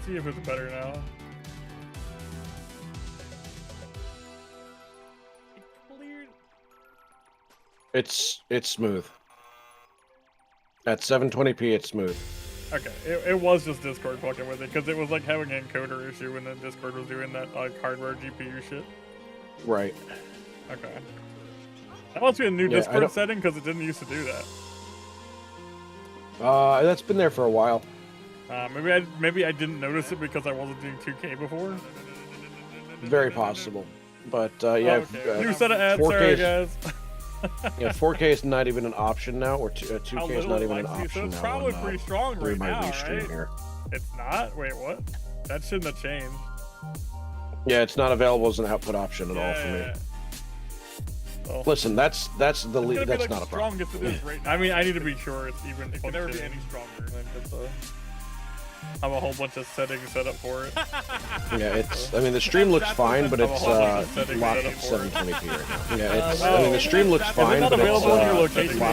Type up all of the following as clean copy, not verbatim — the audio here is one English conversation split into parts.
see if it's better now. It cleared. It's smooth. At 720p, it's smooth. Okay, it was just Discord fucking with it, because it was like having an encoder issue and then Discord was doing that like hardware GPU shit. Right. Okay. That must be a new Discord setting, because it didn't used to do that. That's been there for a while. Maybe I didn't notice it because I wasn't doing 2K before. Very possible. But yeah, okay. New set of ads, 4K sorry guys. Yeah, 4K is not even an option now, or 2K is not even an option so it's now. probably pretty strong right now, restream right? here. It's not? Wait, what? That shouldn't have changed. Yeah, it's not available as an output option at all for me. Well, listen, that's the lead. That's like not a problem. Strongest it is right now. I mean, I need to be sure it's even. It can never be any stronger. I have a whole bunch of settings set up for it. Yeah, it's. I mean, the stream looks fine, but it's locked at 720p right now. Yeah, it's. I mean, the stream looks fine, but it's locked at 720p.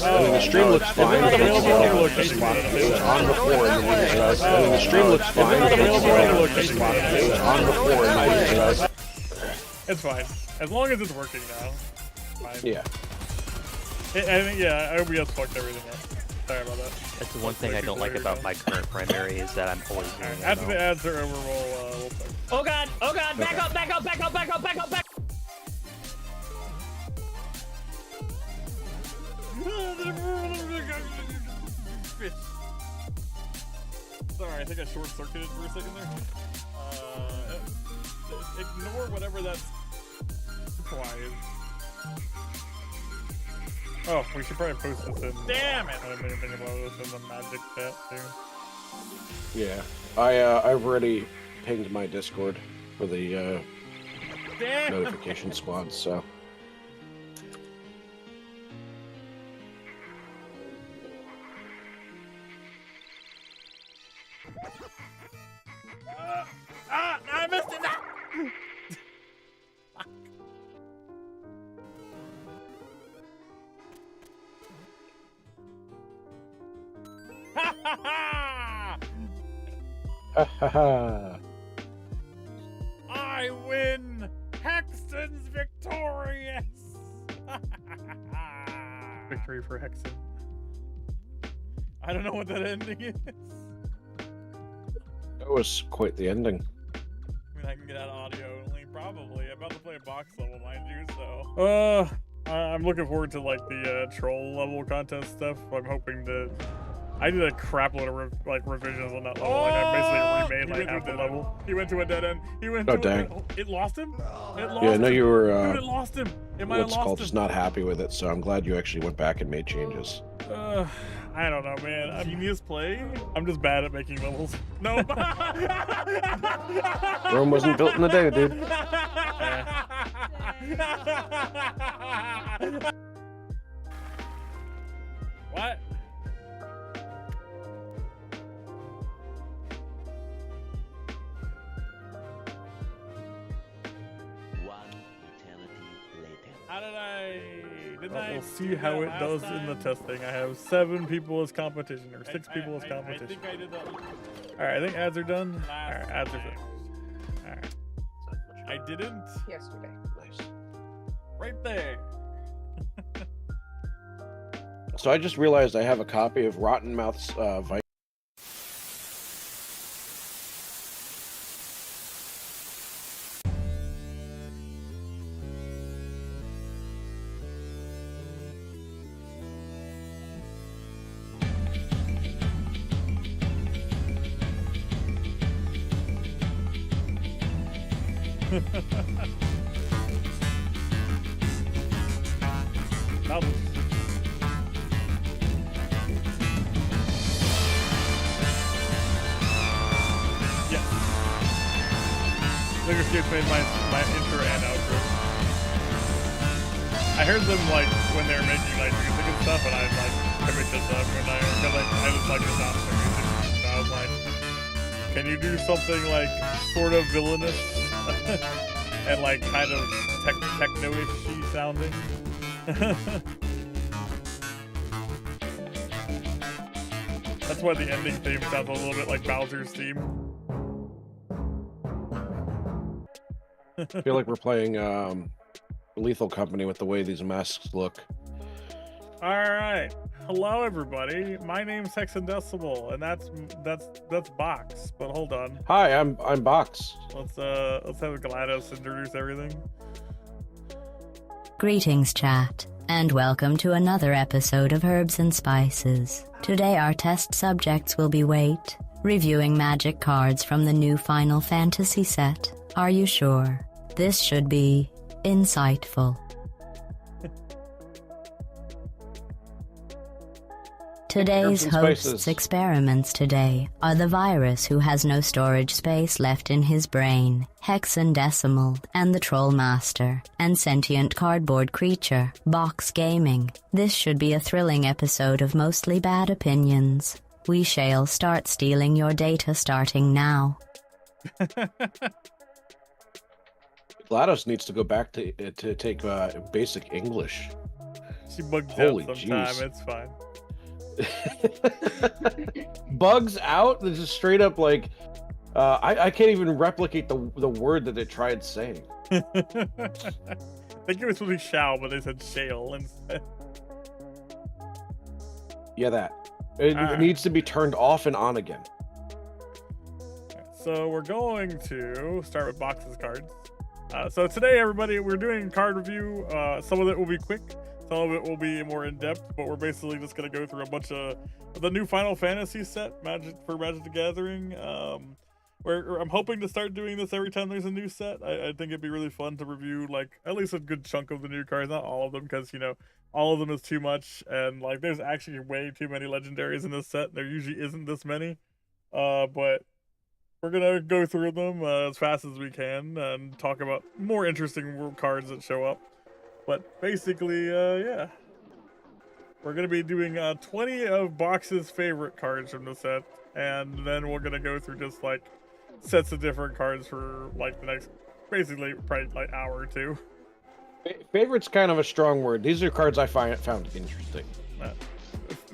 I mean, the stream looks fine, but it's locked. It was on before, and then it was. I mean, the stream looks fine, but it's locked. It was on before, and then it was. It's fine as long as it's working now. Fine. Yeah. I think OBS fucked everything up. Sorry about that. That's the one thing I don't like about my current primary is that I'm always doing it. After the ads are over, we'll play. Oh god! Oh god! Back up! Back up! Back up! Back up! Back up! Back up! Sorry, I think I short-circuited for a second there. Ignore whatever that's quiet. Oh, we should probably post this in. Damn it! I didn't even think about this in the magic chat too. Yeah, I've already pinged my Discord for the notification squad, so. I missed it! I win! Hexton's victorious! Victory for Hexton. I don't know what that ending is. That was quite the ending. I mean, I can get out audio only, probably. I'm about to play a box level, mind you, so. I'm looking forward to, like, the troll level contest stuff. I'm hoping to. I did a crap load of revisions on that level. Like, I basically remade like half the level. He went to a dead end. He went to a dead end. It lost him? It lost him. I know you were. Dude, it lost him. It might have lost him. Just not happy with it, so I'm glad you actually went back and made changes. I don't know, man. I mean, genius play. I'm just bad at making levels. No. Rome wasn't built in a day, dude. What? How did I? We'll see how it does in the testing. I have 7 people as competition, or 6 people as competition. I think I did that. Alright, I think ads are done. Alright, ads are finished. Alright. I didn't. Yesterday. Nice. Right there. So I just realized I have a copy of Rotten Mouth's Vice. Made my intro and outro. I heard them like when they were making like music and stuff, and I like commit to stuff when because I just like the sound of music. So I was like, can you do something like sort of villainous and like kind of techno-ish sounding? That's why the ending theme sounds a little bit like Bowser's theme. I feel like we're playing Lethal Company with the way these masks look. All right, hello everybody. My name's Hexadecimal, and that's Box. But hold on. Hi, I'm Box. Let's have GLaDOS introduce everything. Greetings, chat, and welcome to another episode of Herbs and Spices. Today our test subjects will be Wait, reviewing magic cards from the new Final Fantasy set. Are you sure? This should be insightful. Today's host's experiments today are the virus who has no storage space left in his brain, Hexadecimal, and the Troll Master, and sentient cardboard creature, Box Gaming. This should be a thrilling episode of mostly bad opinions. We shall start stealing your data starting now. GLaDOS needs to go back to take basic English. She bugged out sometime, jeez. It's fine. Bugs out? This is straight up like I can't even replicate the word that they tried saying. I think it was supposed to be shall, but they said shale instead. Yeah, that. It needs to be turned off and on again. So we're going to start with Box's cards. So today, everybody, we're doing card review. Some of it will be quick. Some of it will be more in-depth, but we're basically just going to go through a bunch of the new Final Fantasy set, Magic the Gathering. Where I'm hoping to start doing this every time there's a new set. I think it'd be really fun to review, like, at least a good chunk of the new cards. Not all of them, because, you know, all of them is too much. And, like, there's actually way too many legendaries in this set. There usually isn't this many. But we're going to go through them as fast as we can and talk about more interesting cards that show up. But basically, yeah. We're going to be doing 20 of Box's favorite cards from the set. And then we're going to go through just, like, sets of different cards for, like, the next, basically, probably, like, hour or two. Favorite's kind of a strong word. These are cards I found interesting.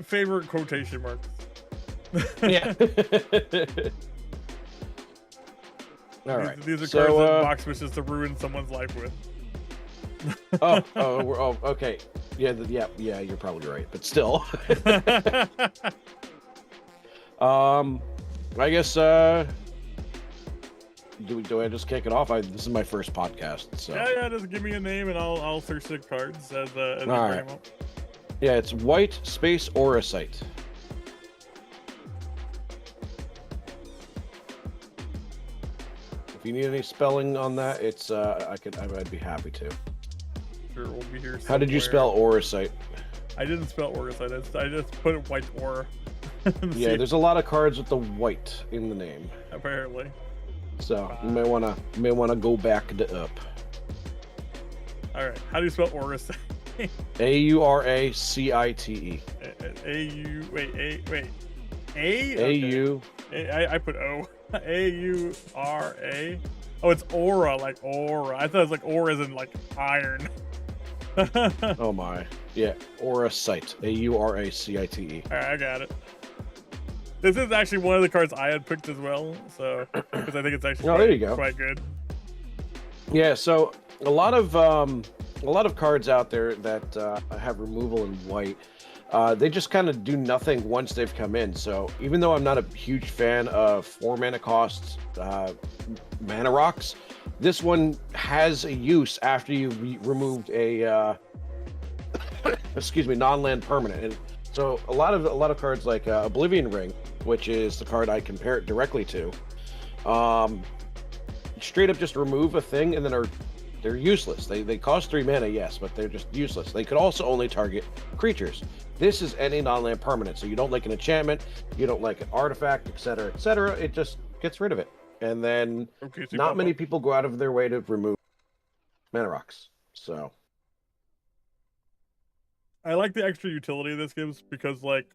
Favorite quotation marks. Yeah. All right. These are cards that Box wishes to ruin someone's life with. oh, okay. Yeah, you're probably right, but still. I guess, do I just kick it off? This is my first podcast, so. Yeah, just give me a name and I'll search the cards as all right. Yeah, it's White Space Auracite. If you need any spelling on that, it's I'd be happy to. Sure, we'll be here somewhere. How did you spell Auracite? I didn't spell Auracite. I just put white aura. Yeah, there's a lot of cards with the white in the name. Apparently. So you may wanna go back to up. All right, how do you spell Auracite? Auracite. I put O. Aura. Oh, it's aura, like aura. I thought it was like aura as in like iron. Oh my. Yeah, Auracite. Auracite. Alright, I got it. This is actually one of the cards I had picked as well, so because I think it's actually quite good. Yeah, so a lot of cards out there that have removal in white. They just kind of do nothing once they've come in. So even though I'm not a huge fan of 4 mana costs mana rocks, this one has a use after you've removed a non-land permanent. And so a lot of cards like Oblivion Ring, which is the card I compare it directly to, straight up just remove a thing and then they're useless. They cost 3 mana, yes, but they're just useless. They could also only target creatures. This is any non-land permanent, so you don't like an enchantment, you don't like an artifact, etc., etc. It just gets rid of it. And then not many people go out of their way to remove mana rocks. So I like the extra utility this gives because, like,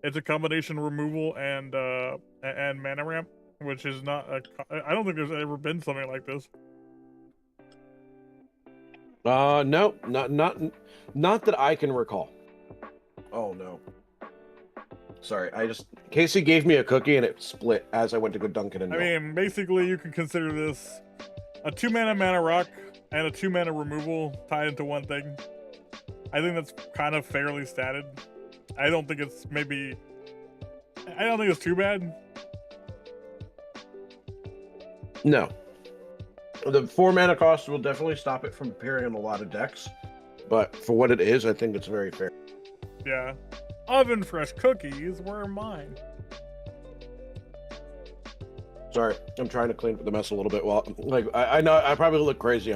it's a combination removal and mana ramp, which is not I don't think there's ever been something like this. No, not that I can recall. Oh no. Sorry, Casey gave me a cookie and it split as I went to go dunk it in milk. I mean, basically, you can consider this a 2-mana mana rock and a 2-mana removal tied into one thing. I think that's kind of fairly statted. I don't think it's too bad. No. The 4-mana cost will definitely stop it from appearing in a lot of decks, but for what it is, I think it's very fair. Yeah. Oven fresh cookies were mine. Sorry, I'm trying to clean up the mess a little bit. Well, like I know I probably look crazy.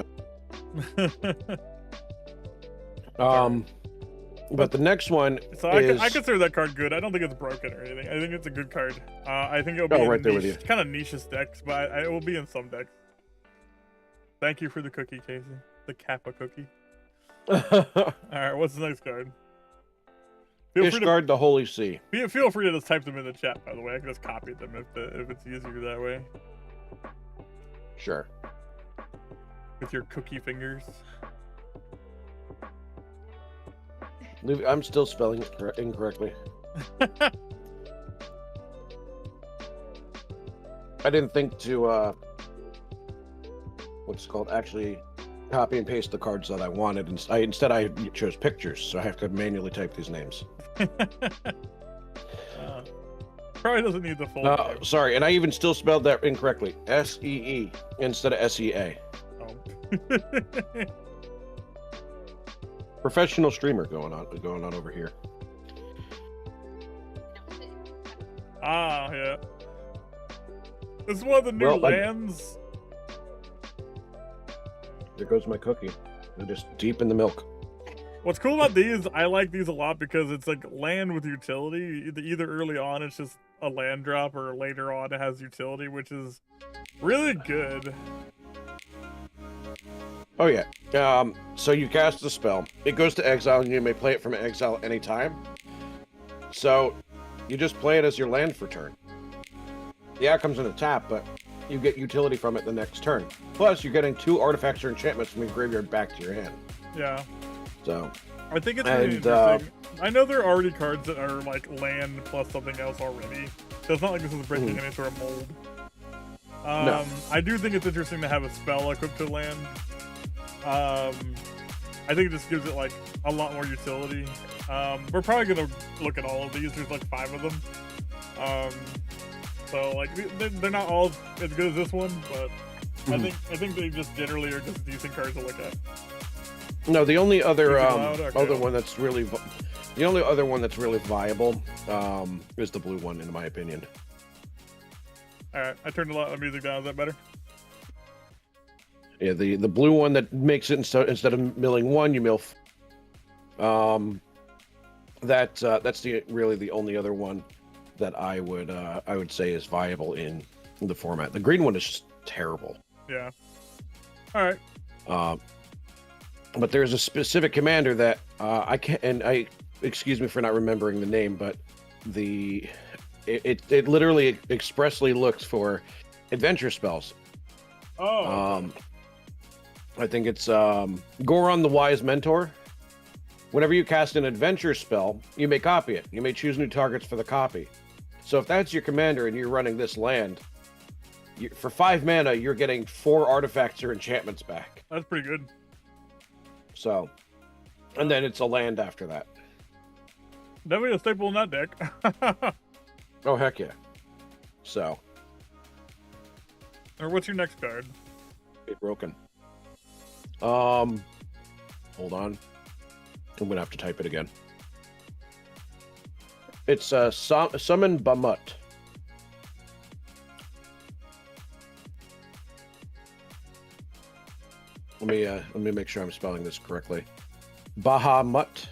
But the next one so I consider that card good. I don't think it's broken or anything. I think it's a good card. I think it'll be right there with you. Kind of niche decks, but it will be in some decks. Thank you for the cookie, Casey. The Kappa cookie. All right, what's the next card? Discard the Holy See. Feel free to just type them in the chat, by the way. I can just copy them if it's easier that way. Sure. With your cookie fingers. I'm still spelling it incorrectly. I didn't think to, what's it called, actually copy and paste the cards that I wanted. Instead, I chose pictures, so I have to manually type these names. Probably doesn't need the full name. Sorry, and I even still spelled that incorrectly. S-E-E instead of S-E-A. Oh. Professional streamer going on over here. Ah, yeah. This is one of the new lands. There goes my cookie. They're just deep in the milk. What's cool about these, I like these a lot because it's like land with utility. Either early on it's just a land drop, or later on it has utility, which is really good. Oh yeah. So you cast the spell. It goes to exile, and you may play it from exile anytime. So you just play it as your land for turn. Yeah, it comes in a tap, but you get utility from it the next turn. Plus, you're getting 2 artifacts or enchantments from your graveyard back to your hand. Yeah. So I think it's really interesting. I know there are already cards that are like land plus something else already. So it's not like this is breaking any sort of mold. No. I do think it's interesting to have a spell equipped to land. I think it just gives it like a lot more utility. We're probably gonna look at all of these. There's like 5 of them. So like they're not all as good as this one, but I think they just generally are just decent cards to look at. No, the only other other one that's really viable is the blue one, in my opinion. All right, I turned a lot of music down. Is that better? Yeah, the blue one that makes it instead of milling 1, you mill. That's really the only other one that I would say is viable in the format. The green one is just terrible. Yeah. All right. But there's a specific commander that excuse me for not remembering the name, but it literally expressly looks for adventure spells. Oh. I think it's Goron the Wise Mentor. Whenever you cast an adventure spell, you may copy it. You may choose new targets for the copy. So if that's your commander and you're running this land, for 5 mana, you're getting 4 artifacts or enchantments back. That's pretty good. So, and then it's a land after that. Definitely a staple in that deck. Oh, heck yeah. So. Or what's your next card? Get broken. Hold on. I'm going to have to type it again. It's Summon Bahamut. Let me make sure I'm spelling this correctly. Bahamut.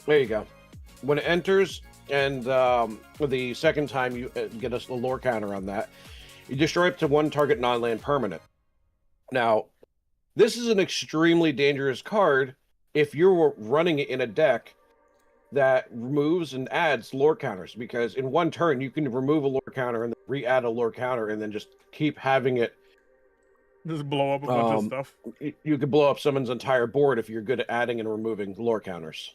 There you go. When it enters, and the second time you get us the lore counter on that, you destroy up to 1 target non-land permanent. Now, this is an extremely dangerous card if you're running it in a deck that removes and adds lore counters, because in 1 turn you can remove a lore counter and then re-add a lore counter and then just keep having it just blow up a bunch of stuff. You could blow up someone's entire board if you're good at adding and removing lore counters.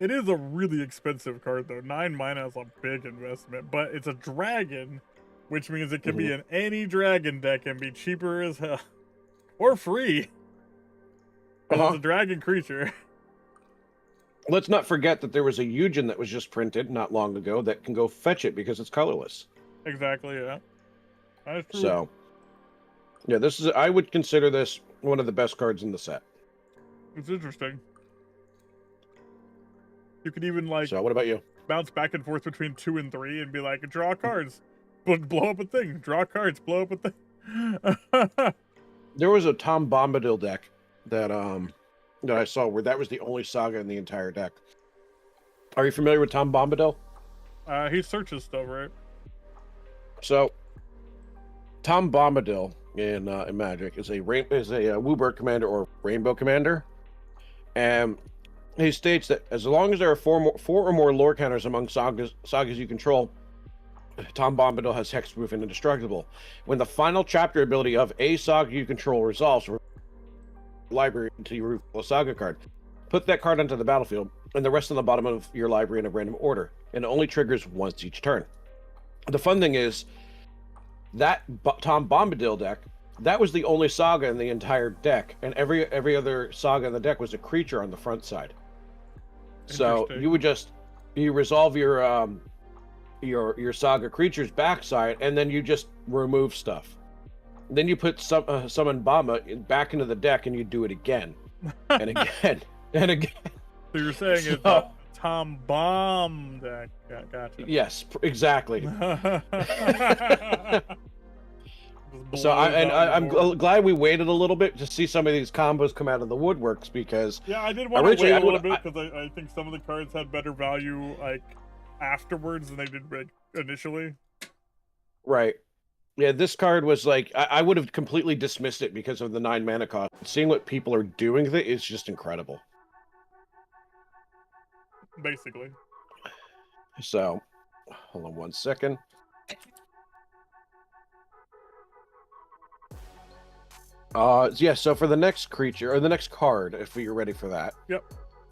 It is a really expensive card, though. 9 mana is a big investment, but it's a dragon, which means it can be in any dragon deck and be cheaper as hell. Or free. But it's a dragon creature. Let's not forget that there was a Eugen that was just printed not long ago that can go fetch it because it's colorless. Exactly, yeah. That's true. So, yeah, I would consider this one of the best cards in the set. It's interesting. You could even, like, so what about you? Bounce back and forth between 2 and 3 and be like, draw cards, blow up a thing, draw cards, blow up a thing. There was a Tom Bombadil deck that that I saw where that was the only saga in the entire deck. Are you familiar with Tom Bombadil? He searches stuff, right? So, Tom Bombadil in Magic is a Wooburg commander or Rainbow commander, and he states that as long as there are four or more lore counters among sagas you control, Tom Bombadil has hexproof and indestructible. When the final chapter ability of a saga you control resolves, library until you reveal a saga card, put that card onto the battlefield, and the rest on the bottom of your library in a random order, and it only triggers once each turn. The fun thing is that Tom Bombadil deck, that was the only saga in the entire deck, and every other saga in the deck was a creature on the front side. So you resolve your saga creature's backside, and then you just remove stuff. Then you put summon Bama back into the deck, and you do it again and again and again. So you're saying it's a Tom Bomb deck? Gotcha. Yes, exactly. So I'm glad we waited a little bit to see some of these combos come out of the woodworks, because I did want to wait a little bit because I think some of the cards had better value like afterwards than they did initially. Right. Yeah, this card was like I would have completely dismissed it because of the 9 mana cost. Seeing what people are doing with it is just incredible. Basically. So, hold on one second. Yeah, so for the next creature, or the next card, if you're ready for that,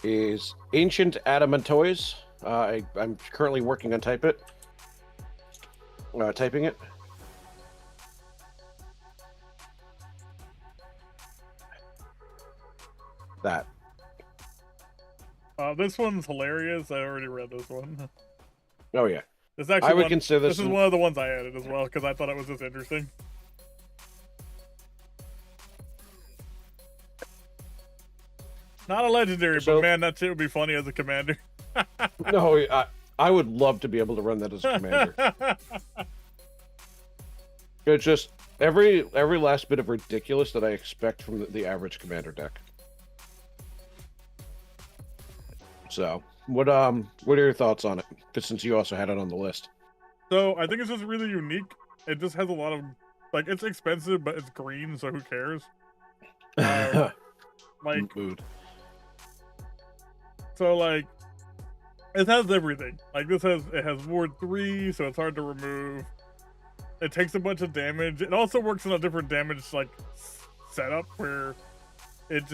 is Ancient Adamantoise. I'm currently working on typing it. That. This one's hilarious. I already read this one. Oh, yeah. This actually I would consider this is one of the ones I added as well, because I thought it was just interesting. Not a legendary, but man, that shit would be funny as a commander. No, I would love to be able to run that as a commander. It's just every last bit of ridiculous that I expect from the average commander deck. So, what are your thoughts on it? Since you also had it on the list. So I think it's just really unique. It just has a lot of, like, it's expensive, but it's green, so who cares? Like, mood. So like, it has everything. Like it has ward 3, so it's hard to remove. It takes a bunch of damage. It also works on a different damage like setup where it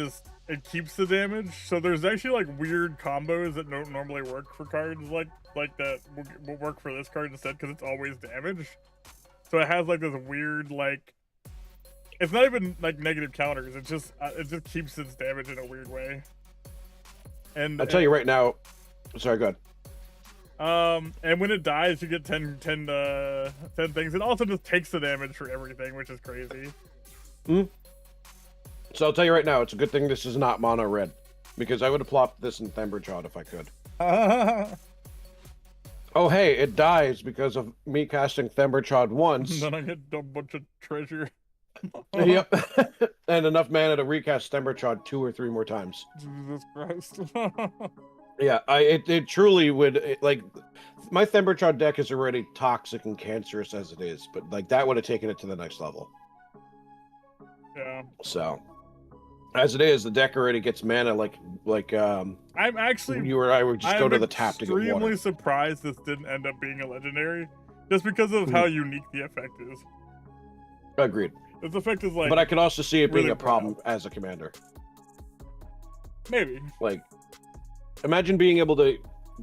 keeps the damage. So there's actually like weird combos that don't normally work for cards like that will work for this card instead, because it's always damaged. So it has like this weird, like, it's not even like negative counters. It just keeps its damage in a weird way. And I'll tell you right now. Sorry, go ahead. And when it dies, you get 10 things. It also just takes the damage for everything, which is crazy. So I'll tell you right now, it's a good thing this is not mono red, because I would have plopped this in Themberchod if I could. Oh hey, it dies because of me casting Themberchod once. And then I get a bunch of treasure. Yep. And enough mana to recast Themberchod 2 or 3 more times. Jesus Christ. Yeah, it truly would, like, my Themberchod deck is already toxic and cancerous as it is, but like that would have taken it to the next level. Yeah. So, as it is, the deck already gets mana like I'm actually you or I would just go to the tap to get water. I'm extremely surprised this didn't end up being a legendary, just because of how unique the effect is. Agreed. This effect is like, but I could also see it being really a problem as a commander. Maybe. Like, Imagine being able to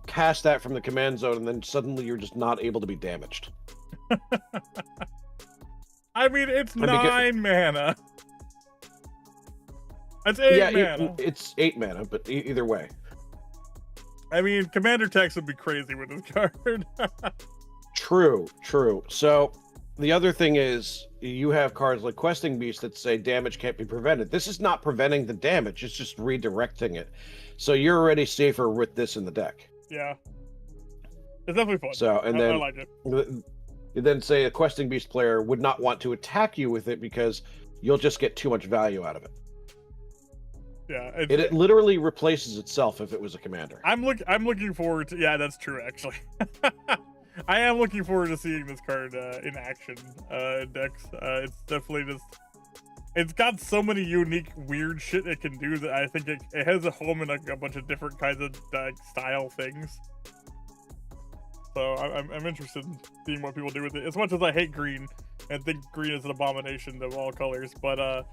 cast that from the command zone, and then suddenly you're just not able to be damaged. I mean, it's 9 mana. That's 8 mana. It's 8 mana, but either way. I mean, commander text would be crazy with this card. True. So the other thing is, you have cards like Questing Beast that say damage can't be prevented. This is not preventing the damage, it's just redirecting it. So you're already safer with this in the deck. Yeah. It's definitely fun. So, and then I like it. You then say a Questing Beast player would not want to attack you with it because you'll just get too much value out of it. Yeah, it literally replaces itself if it was a commander. I'm looking forward to. Yeah, that's true. Actually, I am looking forward to seeing this card in action in decks. It's definitely just. It's got so many unique, weird shit it can do that I think it has a home in a bunch of different kinds of style things. So I'm interested in seeing what people do with it. As much as I hate green and think green is an abomination of all colors, but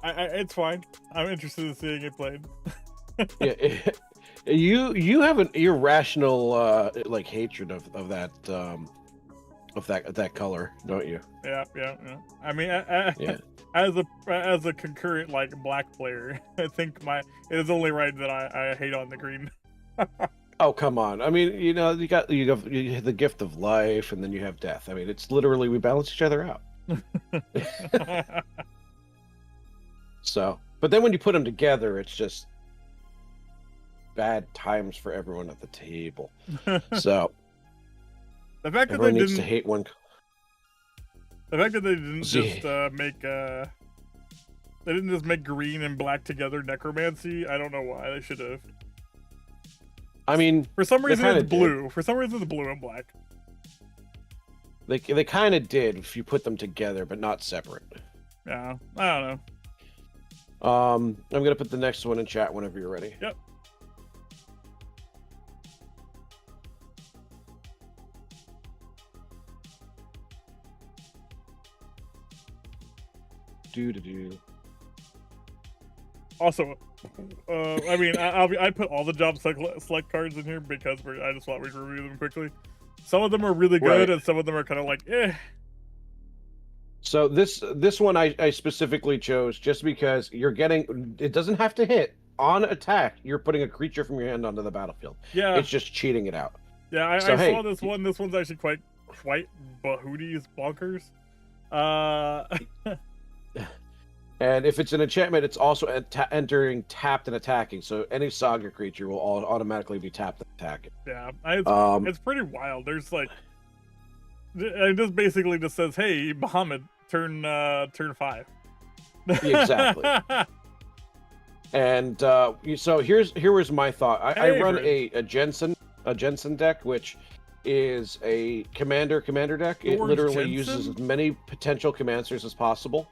it's fine. I'm interested in seeing it played. Yeah, you have an irrational like hatred of that color, don't you? Yeah. I mean, as a concurrent like black player, I think it is only right that I hate on the green. Oh, come on. I mean, you have the gift of life, and then you have death. I mean, it's literally we balance each other out. So, but then when you put them together, it's just bad times for everyone at the table. So, the fact that everyone needs to hate one. The fact that they didn't just make green and black together necromancy, I don't know why they should have. I mean, for some reason it's blue. For some reason it's blue and black. They kind of did if you put them together, but not separate. Yeah, I don't know. I'm gonna put the next one in chat whenever you're ready. Yep. Also, I mean, I put all the job select cards in here because I just thought we'd review them quickly. Some of them are really good, and some of them are kind of like, eh. So this one I specifically chose just because you're getting, it doesn't have to hit. On attack, you're putting a creature from your hand onto the battlefield. Yeah. It's just cheating it out. Yeah, I saw this one. This one's actually quite bahooties bonkers. And if it's an enchantment, it's also entering tapped and attacking. So any Saga creature will automatically be tapped and attacking. Yeah, it's pretty wild. There's like, it just basically just says, "Hey, Muhammad, turn 5." Exactly. And so here was my thought. I run a Jensen deck, which is a commander deck. It literally uses as many potential commanders as possible.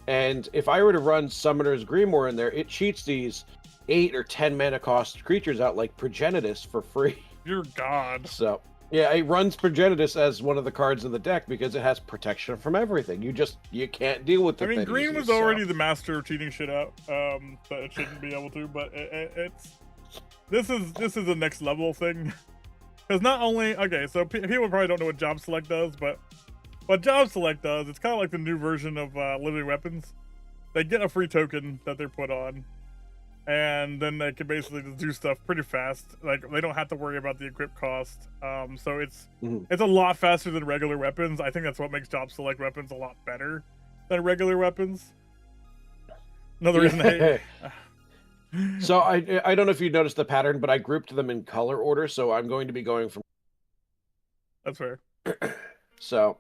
And if I were to run Summoner's Grimoire in there, it cheats these 8 or 10 mana cost creatures out like Progenitus for free. Dear God. So yeah, it runs Progenitus as one of the cards in the deck because it has protection from everything. You can't deal with it. I mean, green was already the master of cheating shit out, but it shouldn't be able to. But this is a next level thing, because not only so people probably don't know what Job Select does, but what Job Select does, it's kind of like the new version of Living Weapons. They get a free token that they're put on, and then they can basically just do stuff pretty fast. Like, they don't have to worry about the equip cost. So it's a lot faster than regular weapons. I think that's what makes Job Select weapons a lot better than regular weapons. Another reason to hate. So I don't know if you noticed the pattern, but I grouped them in color order. So I'm going to be going from. That's fair. So.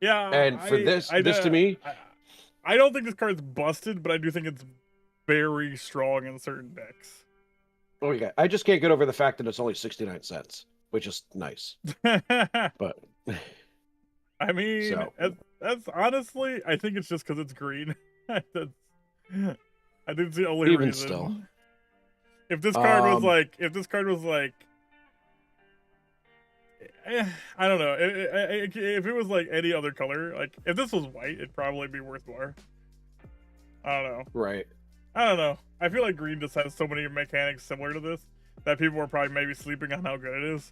Yeah. And for this to me, I don't think this card's busted, but I do think it's very strong in certain decks. Oh yeah, I just can't get over the fact that it's only 69 cents, which is nice. But I mean, that's honestly, I think it's just because it's green. I think it's the only reason. Still, if this card was like, I don't know. If it was like any other color, like if this was white, it'd probably be worth more. I don't know. Right. I don't know. I feel like green just has so many mechanics similar to this. that people are probably maybe sleeping on how good it is.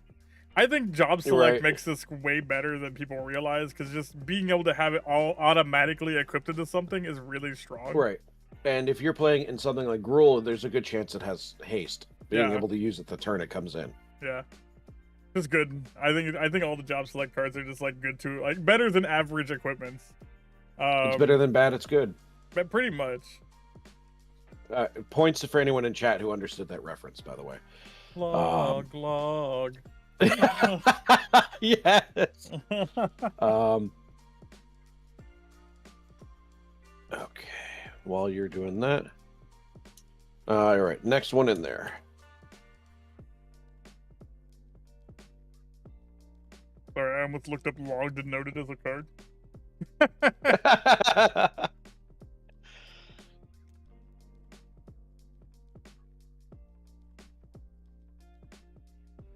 I think job select makes this way better than people realize, because just being able to have it all automatically equipped into something is really strong. Right. And if you're playing in something like Gruul, there's a good chance it has haste. Being able to use it the turn it comes in. Yeah. It's good. I think all the job select cards are just like good too, like better than average equipments. It's better than bad, it's good. But pretty much. Points for anyone in chat who understood that reference, by the way. Log. Yes. Okay. While you're doing that. All right. Next one in there. Sorry, I almost looked up logged and noted as a card.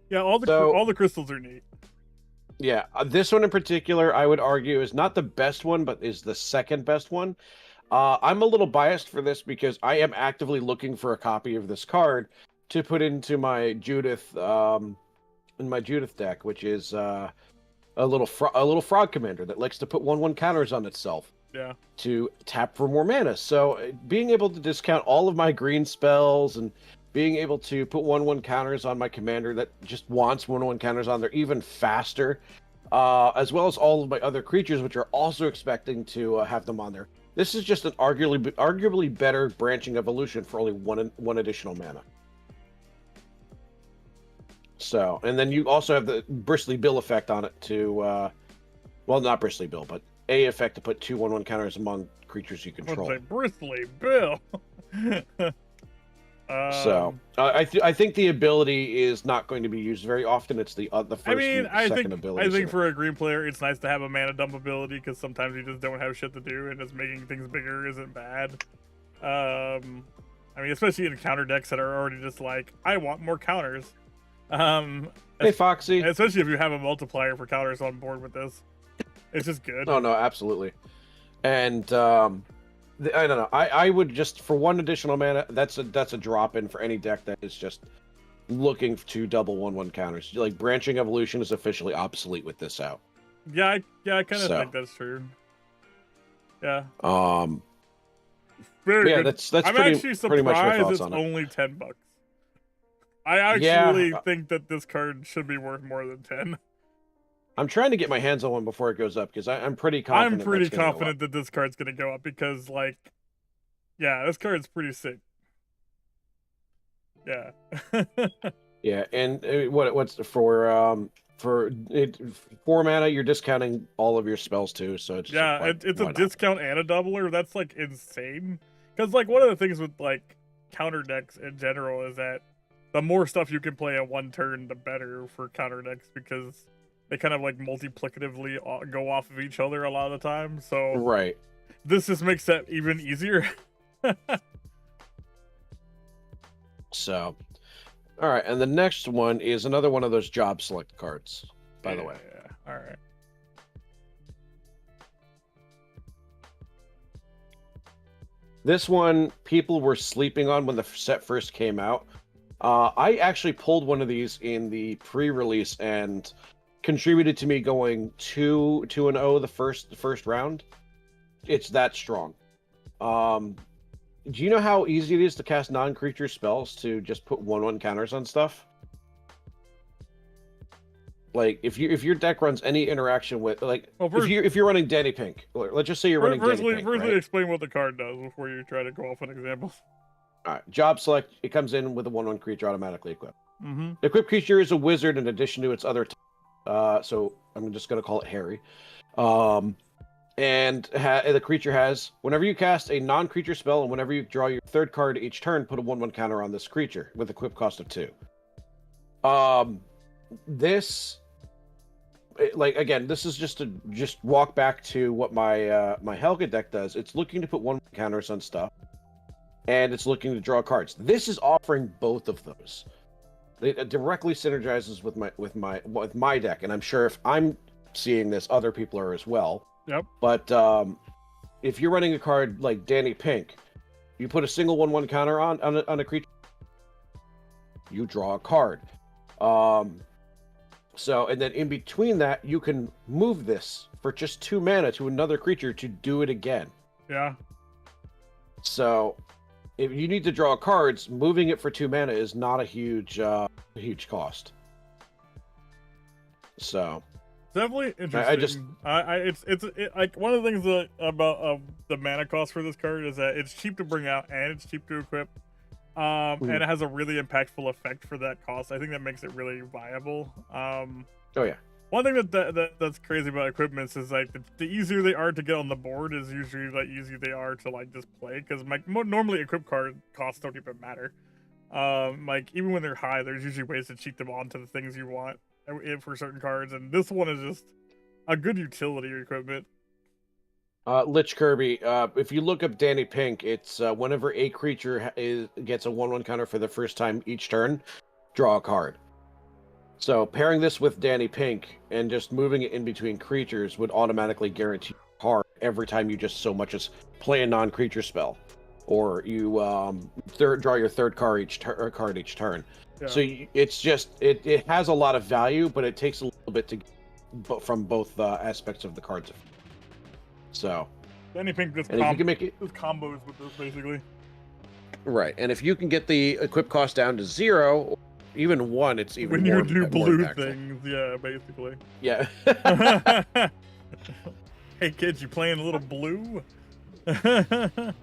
Yeah, all the crystals are neat. Yeah, this one in particular, I would argue, is not the best one, but is the second best one. I'm a little biased for this because I am actively looking for a copy of this card to put into my Judith, deck, which is a little frog commander that likes to put 1/1 counters on itself. Yeah. To tap for more mana. So being able to discount all of my green spells and being able to put 1/1 counters on my commander that just wants 1/1 counters on there even faster, as well as all of my other creatures, which are also expecting to have them on there. This is just an arguably better branching evolution for only one additional mana. So, and then you also have the Bristly Bill effect on it to, well, not Bristly Bill, but a effect to put 2 1/1 counters among creatures you control. What's a Bristly Bill? So I think the ability is not going to be used very often. It's the first and second ability. I think for a green player, it's nice to have a mana dump ability, because sometimes you just don't have shit to do, and just making things bigger isn't bad. I mean, especially in counter decks that are already just like, I want more counters. Hey, Foxy. Especially if you have a multiplier for counters on board with this, it's just good. Oh no, absolutely. And I don't know. I would just, for 1 additional mana, that's a drop in for any deck that is just looking to double 1/1 counters. Like, branching evolution is officially obsolete with this out. Yeah, I kind of think that's true. Yeah. Very good. That's I'm pretty, actually pretty much my surprised thoughts it's on it. only $10. I actually think that this card should be worth more than 10. I'm trying to get my hands on one before it goes up, because I'm pretty confident. I'm pretty confident that this card's gonna go up, because, like, yeah, this card's pretty sick. Yeah. Yeah, and what's for 4 mana, you're discounting all of your spells too, so it's it's a discount and a doubler. That's like insane. Because like one of the things with like counter decks in general is that the more stuff you can play at one turn, the better for counter decks, because they kind of like multiplicatively go off of each other a lot of the time. So right, this just makes that even easier. So, all right, and the next one is another one of those job select cards, by the way. Yeah, all right. This one, people were sleeping on when the set first came out. I actually pulled one of these in the pre-release and contributed to me going 2-0 the first round. It's that strong. Do you know how easy it is to cast non-creature spells to just put 1/1 counters on stuff? Like, if your deck runs any interaction with, like, if you're running Danny Pink, let's just say you're running Danny Pink, Firstly, explain what the card does before you try to go off on examples. All right, job select. It comes in with a 1/1 creature automatically equipped. Mm-hmm. The equipped creature is a wizard in addition to its other. So I'm just gonna call it Harry. And the creature has, whenever you cast a non-creature spell and whenever you draw your 3rd card each turn, put a 1/1 counter on this creature with equip cost of 2. This, like, again, this is just to walk back to what my my Helga deck does. It's looking to put 1/1 counters on stuff, and it's looking to draw cards. This is offering both of those. It directly synergizes with my deck, and I'm sure if I'm seeing this, other people are as well. Yep. But if you're running a card like Danny Pink, you put a single 1/1 counter on a creature, you draw a card. So, and then in between that, you can move this for just 2 mana to another creature to do it again. Yeah. So, if you need to draw cards, moving it for 2 mana is not a huge cost. So, definitely interesting. It's like one of the things that about the mana cost for this card is that it's cheap to bring out and it's cheap to equip. And it has a really impactful effect for that cost. I think that makes it really viable. Oh yeah. One thing that's crazy about equipments is like the easier they are to get on the board is usually the easier they are to like just play, because like normally equip card costs don't even matter. Like even when they're high, there's usually ways to cheat them onto the things you want for certain cards, and this one is just a good utility equipment. Lich Kirby, if you look up Danny Pink, it's whenever a creature gets a 1/1 counter for the first time each turn, draw a card. So pairing this with Danny Pink and just moving it in between creatures would automatically guarantee a card every time you just so much as play a non-creature spell, or you draw your third card each turn. Yeah. So it's just it has a lot of value, but it takes a little bit to from both aspects of the cards. So, Danny Pink just combos with this basically. Right, and if you can get the equip cost down to 0, or even 1, it's even when more, you do blue things. Yeah, basically. Yeah. Hey kids, you playing a little blue? By the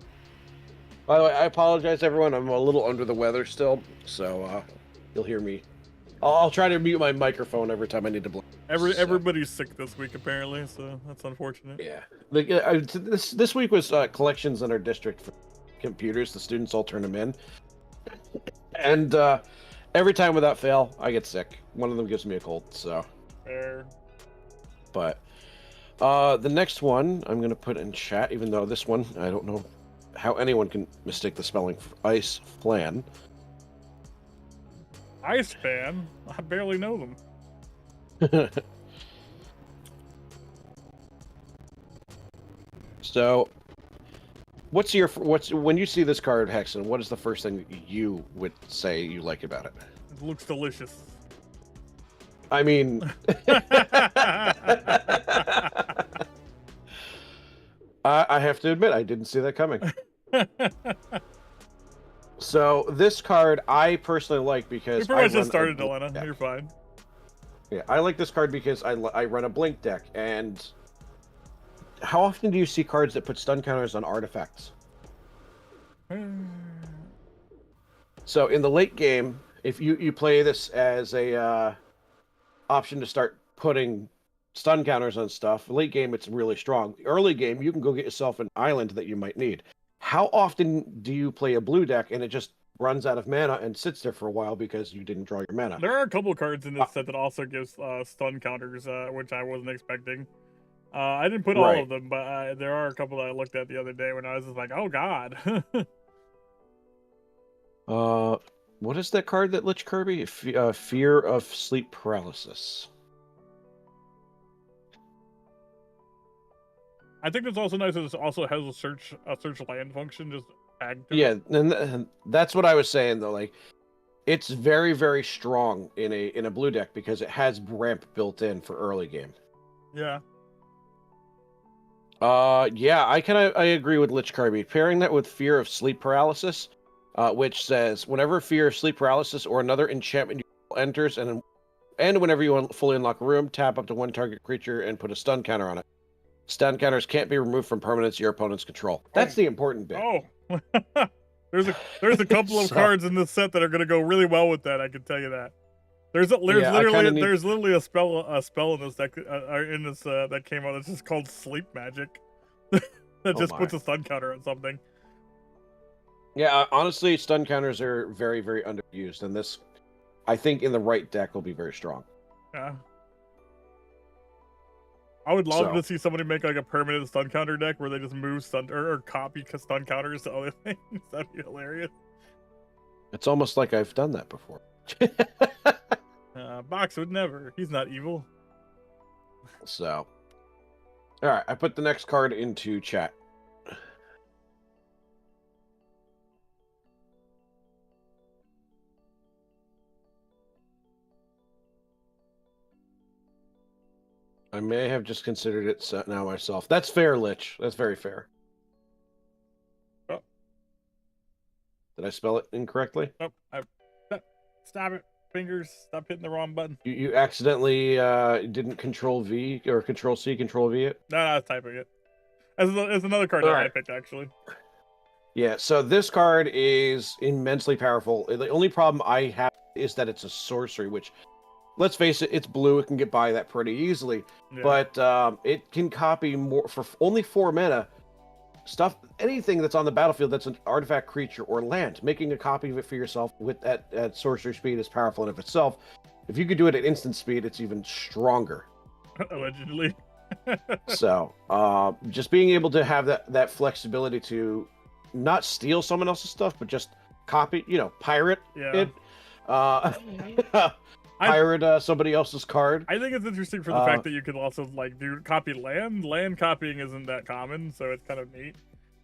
way, I apologize, everyone. I'm a little under the weather still, so you'll hear me. I'll try to mute my microphone every time I need to blow. Everybody's sick this week, apparently, so that's unfortunate. Yeah. This week was collections in our district for computers. The students all turn them in. And every time without fail, I get sick. One of them gives me a cold, so. Fair. But the next one I'm going to put in chat, even though this one, I don't know how anyone can mistake the spelling for Ice Flan. Ice Fan? I barely know them. So, when you see this card, Hexen, what is the first thing that you would say you like about it? It looks delicious. I mean, I have to admit, I didn't see that coming. So this card I personally like because we pretty much just started, Delena. You're fine. Yeah, I like this card because I run a blink deck, and how often do you see cards that put stun counters on artifacts? So in the late game, if you play this as a option to start putting stun counters on stuff, late game it's really strong. Early game, you can go get yourself an island that you might need. How often do you play a blue deck and it just runs out of mana and sits there for a while because you didn't draw your mana? There are a couple of cards in this set that also gives stun counters, which I wasn't expecting. I didn't put all of them, but there are a couple that I looked at the other day when I was just like, oh god. What is that card that Lich Kirby? Fear of Sleep Paralysis. I think it's also nice that it also has a search land function just tagged to it. And that's what I was saying though. Like, it's very, very strong in a blue deck because it has ramp built in for early game. Yeah. Yeah, I agree with Lich Kirby. Pairing that with Fear of Sleep Paralysis, which says whenever Fear of Sleep Paralysis or another enchantment enters, and whenever you fully unlock a room, tap up to one target creature and put a stun counter on it. Stun counters can't be removed from permanents your opponent's control. That's the important bit. Oh, there's a couple of cards in this set that are going to go really well with that. I can tell you that. There's literally a spell in this deck that came out. It's just called Sleep Magic. That just puts a stun counter on something. Yeah, honestly, stun counters are very, very underused, and this, I think, in the right deck will be very strong. Yeah. I would love to see somebody make like a permanent stun counter deck where they just move stun or copy stun counters to other things. That'd be hilarious. It's almost like I've done that before. Box would never. He's not evil. So, all right, I put the next card into chat. I may have just considered it now myself. That's fair, Lich. That's very fair. Oh. Did I spell it incorrectly? Nope. Stop it. Fingers. Stop hitting the wrong button. You accidentally didn't Control V or Control C, Control V it? No, I was typing it. It's another card that I picked, actually. Yeah, so this card is immensely powerful. The only problem I have is that it's a sorcery, which, let's face it, it's blue. It can get by that pretty easily. Yeah. But it can copy more for only 4 mana. Anything that's on the battlefield that's an artifact, creature, or land. Making a copy of it for yourself with at sorcery speed is powerful in of itself. If you could do it at instant speed, it's even stronger. Allegedly. So, just being able to have that flexibility to not steal someone else's stuff, but just copy, pirate it. Pirate somebody else's card. I think it's interesting for the fact that you can also do copy land. Land copying isn't that common, so it's kind of neat.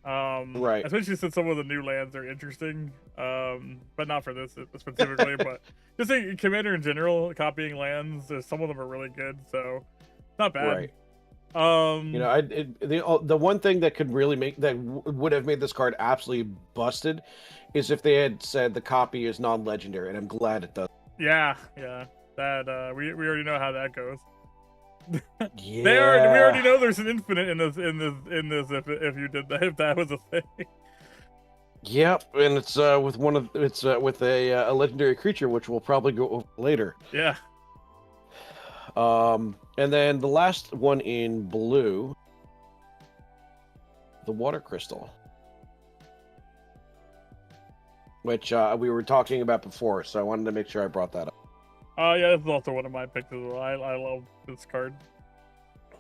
Right. Especially since some of the new lands are interesting, but not for this specifically. But just saying, Commander in general, copying lands, some of them are really good, so not bad. Right. The one thing that could really would have made this card absolutely busted is if they had said the copy is non-legendary, and I'm glad it does. Yeah. That we already know how that goes. Yeah. We already know there's an infinite in this if you did that, if that was a thing. Yep, and it's with a legendary creature, which we'll probably go over later. Yeah. And then the last one in blue, the water crystal, which we were talking about before, so I wanted to make sure I brought that up. Yeah, that's also one of my picks as well. I love this card.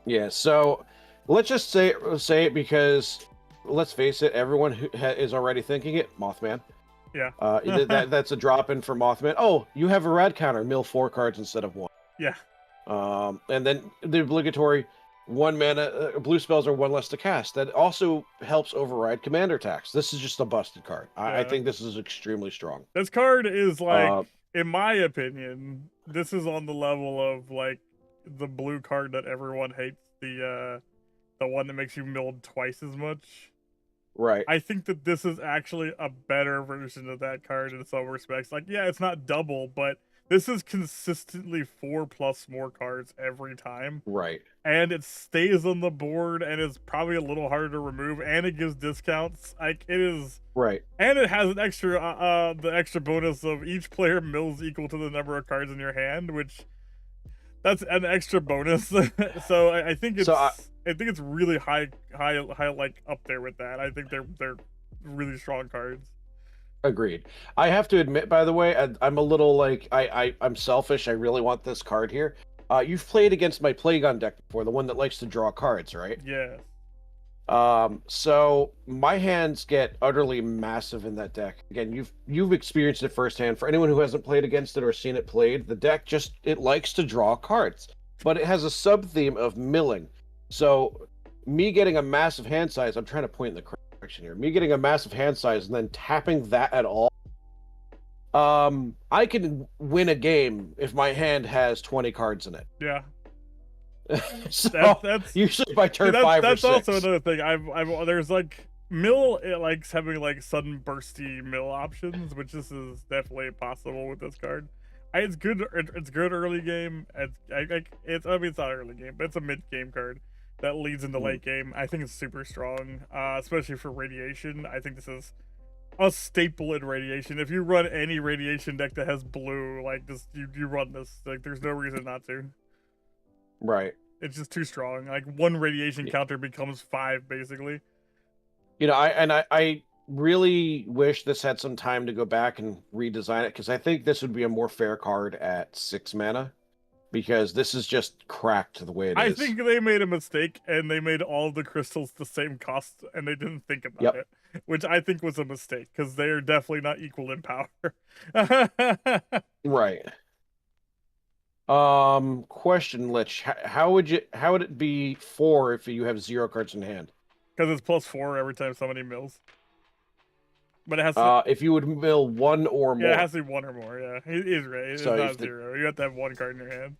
Yeah, so let's just say it because let's face it, everyone who is already thinking it. Mothman. Yeah. That's a drop in for Mothman. Oh, you have a rad counter. Mill 4 cards instead of 1. Yeah. And then the obligatory 1 mana blue spells are 1 less to cast. That also helps override commander attacks. This is just a busted card. I think this is extremely strong. This card is in my opinion, this is on the level of the blue card that everyone hates, the one that makes you mill twice as much. Right. I think that this is actually a better version of that card in some respects. Yeah, it's not double, but this is consistently 4+ more cards every time. Right. And it stays on the board and is probably a little harder to remove, and it gives discounts. It is. Right. And it has an extra the extra bonus of each player mills equal to the number of cards in your hand, which that's an extra bonus. So I think it's I think it's really high up there with that. I think they're really strong cards. Agreed. I have to admit, by the way, I'm a little I'm selfish. I really want this card here. You've played against my Plagon deck before, the one that likes to draw cards, right? Yeah. So my hands get utterly massive in that deck. Again, you've experienced it firsthand. For anyone who hasn't played against it or seen it played, the deck it likes to draw cards, but it has a sub theme of milling. So me getting a massive hand size, I'm trying to point in the correct direction here. Me getting a massive hand size and then tapping that at all. I can win a game if my hand has 20 cards in it. Yeah. So that's usually by turn 5 or 6. That's also another thing. There's mill, it likes having sudden bursty mill options, which this is definitely possible with this card. It's good. It's good early game. It's not early game, but it's a mid game card that leads into late game. I think it's super strong, especially for radiation. I think this is a staple in radiation. If you run any radiation deck that has blue, you run this. There's no reason not to. Right. It's just too strong. One radiation counter becomes 5, basically. I really wish this had some time to go back and redesign it, because I think this would be a more fair card at 6 mana, because this is just cracked the way it is. I think they made a mistake, and they made all the crystals the same cost, and they didn't think about it, which I think was a mistake, because they are definitely not equal in power. Right. Question, Lich. How would it be 4 if you have 0 cards in hand? Because it's +4 every time somebody mills. But it has if you would mill 1 or more. Yeah, it has to be 1 or more. Yeah, he's right. It's not 0. You have to have 1 card in your hand.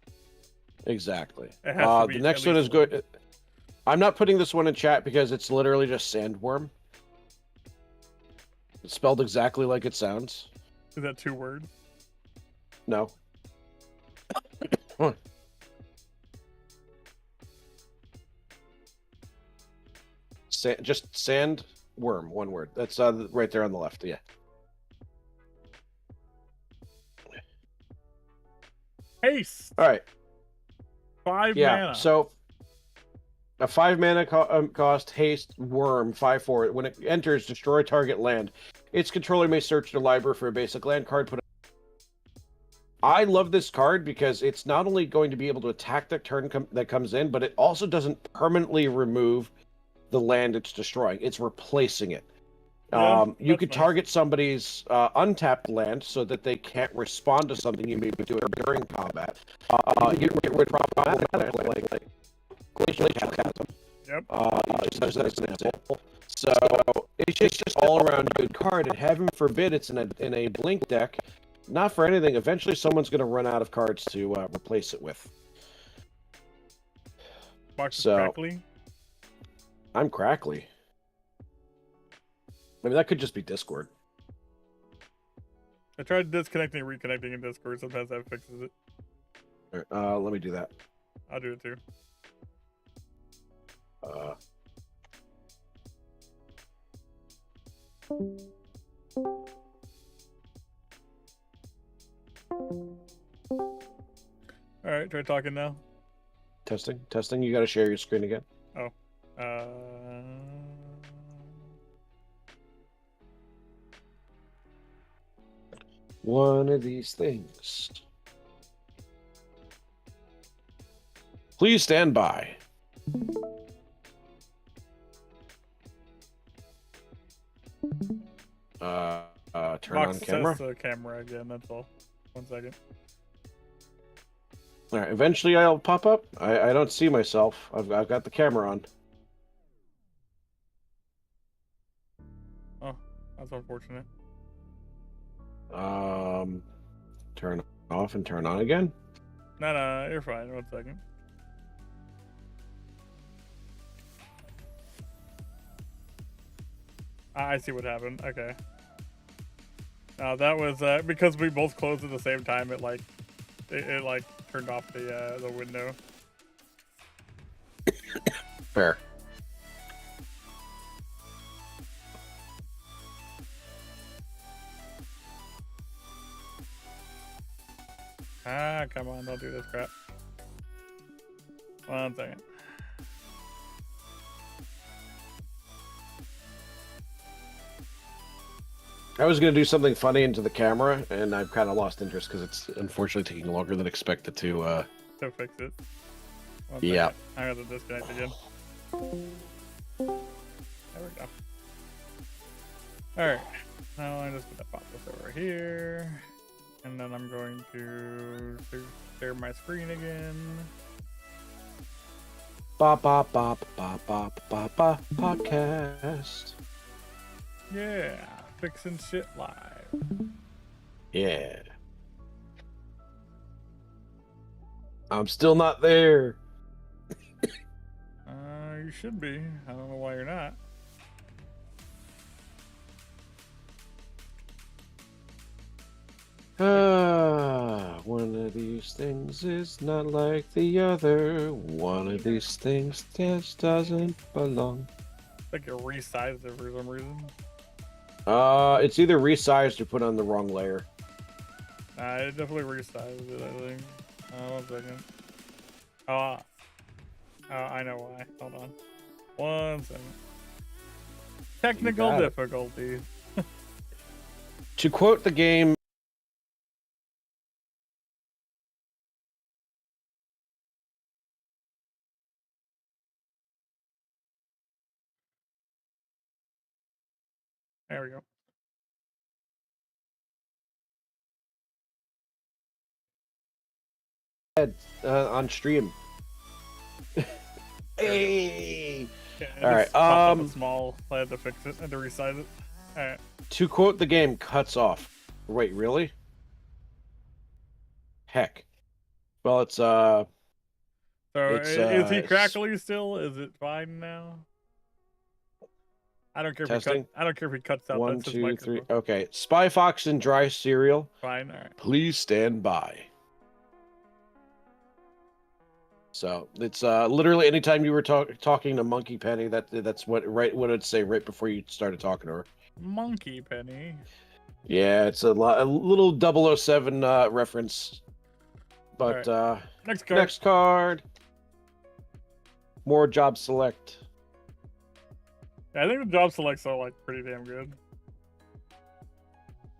Exactly. It has to be the next at one least is good. I'm not putting this one in chat because it's literally just sandworm. It's spelled exactly like it sounds. Is that 2 words? No. Just sandworm, 1 word. That's right there on the left. Yeah. Haste. All right. 5 Yeah. mana. So a 5 mana cost haste worm 5/4. When it enters, destroy target land. Its controller may search the library for a basic land card. I love this card because it's not only going to be able to attack the turn that comes in, but it also doesn't permanently remove the land it's destroying. It's replacing it. Yeah, you could nice. target somebody's untapped land so that they can't respond to something you may be doing during combat. You can get rid of problematic land like Glacial Chasm. Yep. Just as an example. So it's just all around good card, and heaven forbid it's in a blink deck. Not for anything. Eventually, someone's going to run out of cards to replace it with. Crackly. I'm crackly. I mean, that could just be Discord. I tried disconnecting and reconnecting in Discord. Sometimes that fixes it. All right, let me do that. I'll do it too. All right, try talking now. Testing. You got to share your screen again. Oh. One of these things. Please stand by. Turn on camera. The camera again. That's all. 1 second. All right. Eventually, I'll pop up. I don't see myself. I've got the camera on. Oh, that's unfortunate. Turn off and turn on again. No, you're fine. 1 second. I see what happened. Okay. That was because we both closed at the same time. It turned off the window. Fair. Come on, don't do this crap. 1 second. I was going to do something funny into the camera, and I've kind of lost interest because it's unfortunately taking longer than expected to fix it. Yeah. I got to disconnect again. There we go. Alright. Now I'm just going to pop this over here. And then I'm going to share my screen again. Podcast. Yeah. Fixing shit live. Yeah. I'm still not there. You should be. I don't know why you're not. One of these things is not like the other. One of these things just doesn't belong. I think it resized it for some reason. It's either resized or put on the wrong layer. It definitely resized it, I think. 1 second. I know why. Hold on. 1 second. Technical difficulties. To quote the game, there we go. on stream. Hey. Yeah, all right. Small. I had to fix it. I had to resize it. All right. To quote the game, cuts off. Wait, really? Heck. Well, it's So It's, is he crackly still? Is it fine now? I don't care if testing. I don't care if he cuts out. One, That's his 2, 3. microphone. Okay. Spy Fox and dry cereal. Fine. All right. Please stand by. So it's literally anytime you were talking to Monkey Penny, that's what it'd say right before you started talking to her. Monkey Penny. Yeah, it's a little 007 reference. But right. Next card. Next card. More job select. Yeah, I think the job selects are like pretty damn good.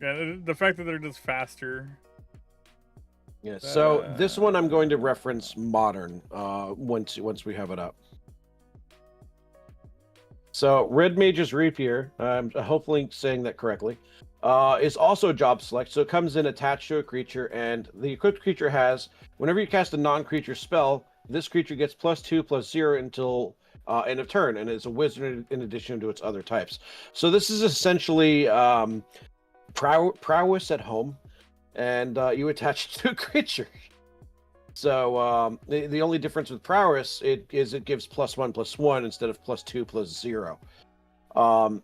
Yeah, the fact that they're just faster. Yeah. So this one I'm going to reference modern once we have it up. So Red Mage's Rapier, I'm hopefully saying that correctly, is also a job select. So it comes in attached to a creature, and the equipped creature has, whenever you cast a non-creature spell, this creature gets +2/+0 until end of turn, and it's a wizard in addition to its other types. So this is essentially prowess at home, and you attach it to a creature. So the only difference with prowess it gives +1/+1 instead of +2/+0.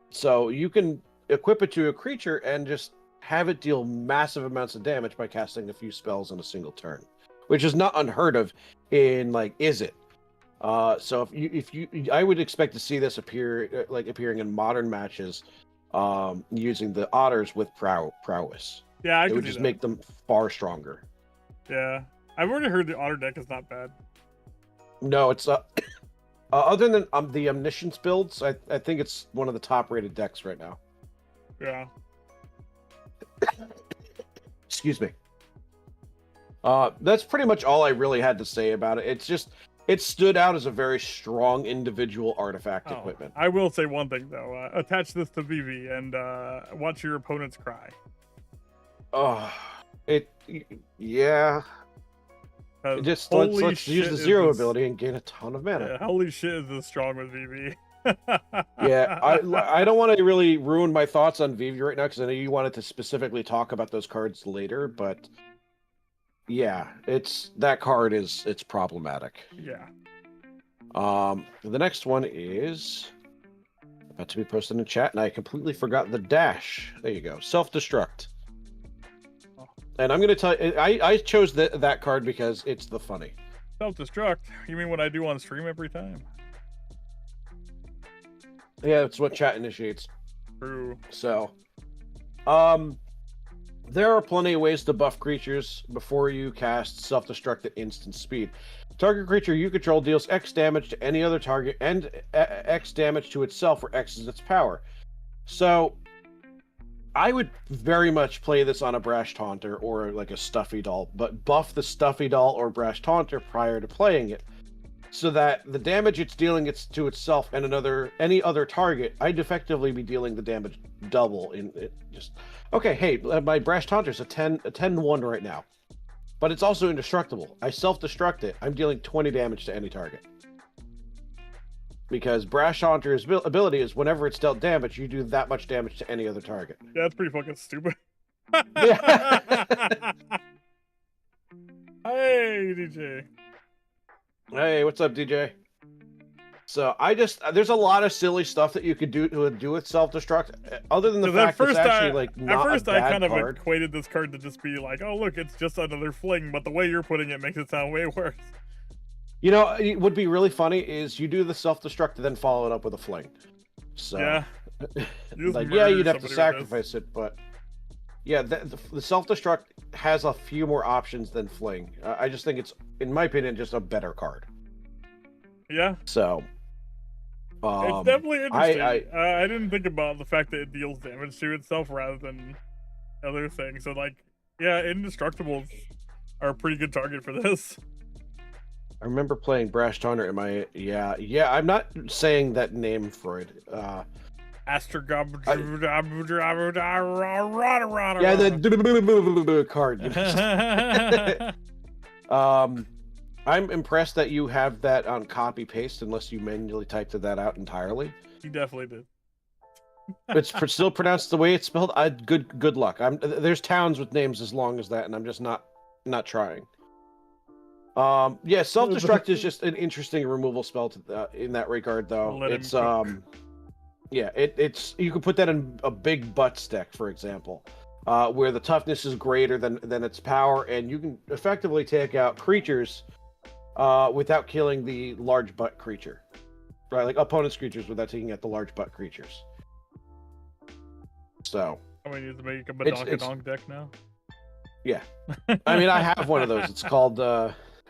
So you can equip it to a creature and just have it deal massive amounts of damage by casting a few spells in a single turn, which is not unheard of in Is It. So if you I would expect to see this appearing in modern matches, using the otters with prowess. Yeah, it would just make them far stronger. Yeah, I've already heard the otter deck is not bad. No, it's other than the omniscience builds, I think it's one of the top rated decks right now. Yeah. Excuse me. That's pretty much all I really had to say about it. It's just it stood out as a very strong individual artifact equipment. I will say one thing though: attach this to VV and watch your opponents cry. Oh, yeah. Just let's use the zero ability and gain a ton of mana. Yeah, holy shit, is this strong with VV? Yeah, I don't want to really ruin my thoughts on VV right now because I know you wanted to specifically talk about those cards later, but yeah, that card it's problematic. Yeah. The next one is about to be posted in chat, and I completely forgot the dash. There you go, self-destruct. And I'm going to tell you, I chose that card because it's the funny. Self-destruct? You mean what I do on stream every time? Yeah, it's what chat initiates. True. So, there are plenty of ways to buff creatures before you cast self-destruct at instant speed. Target creature you control deals X damage to any other target and X damage to itself, where X is its power. So, I would very much play this on a Brash Taunter or like a Stuffy Doll, but buff the Stuffy Doll or Brash Taunter prior to playing it, so that the damage it's dealing to itself and any other target, I'd effectively be dealing the damage double in it. Just okay. Hey, my Brash Taunter's a 10/1 right now, but it's also indestructible. I self-destruct it. I'm dealing 20 damage to any target. Because Brash Taunter's ability is whenever it's dealt damage, you do that much damage to any other target. Yeah, that's pretty fucking stupid. Yeah. Hey, DJ. Hey, what's up, DJ? So there's a lot of silly stuff that you could do with self-destruct, other than the fact that it's actually not a bad card. I kind of equated this card to just be like, oh look, it's just another fling, but the way you're putting it makes it sound way worse. You know, it would be really funny is you do the self-destruct and then follow it up with a fling. So, yeah. You'd have to sacrifice it, but yeah, the self-destruct has a few more options than fling. I just think it's, in my opinion, just a better card. Yeah. So, it's definitely interesting. I didn't think about the fact that it deals damage to itself rather than other things. So, yeah, indestructibles are a pretty good target for this. I remember playing Brash Taunter in my I'm not saying that name, Freud. Yeah, the card. I'm impressed that you have that on copy paste, unless you manually typed that out entirely. You definitely did. It's still pronounced the way it's spelled. Good luck. There's towns with names as long as that, and I'm just not trying. Yeah, self-destruct is just an interesting removal spell in that regard, though. It's yeah, it's you could put that in a big butt deck, for example, where the toughness is greater than its power, and you can effectively take out creatures without killing the large butt creature, right? Like opponent's creatures without taking out the large butt creatures. So I'm gonna use to make a Badonkadonk deck now. Yeah, I mean I have one of those. It's called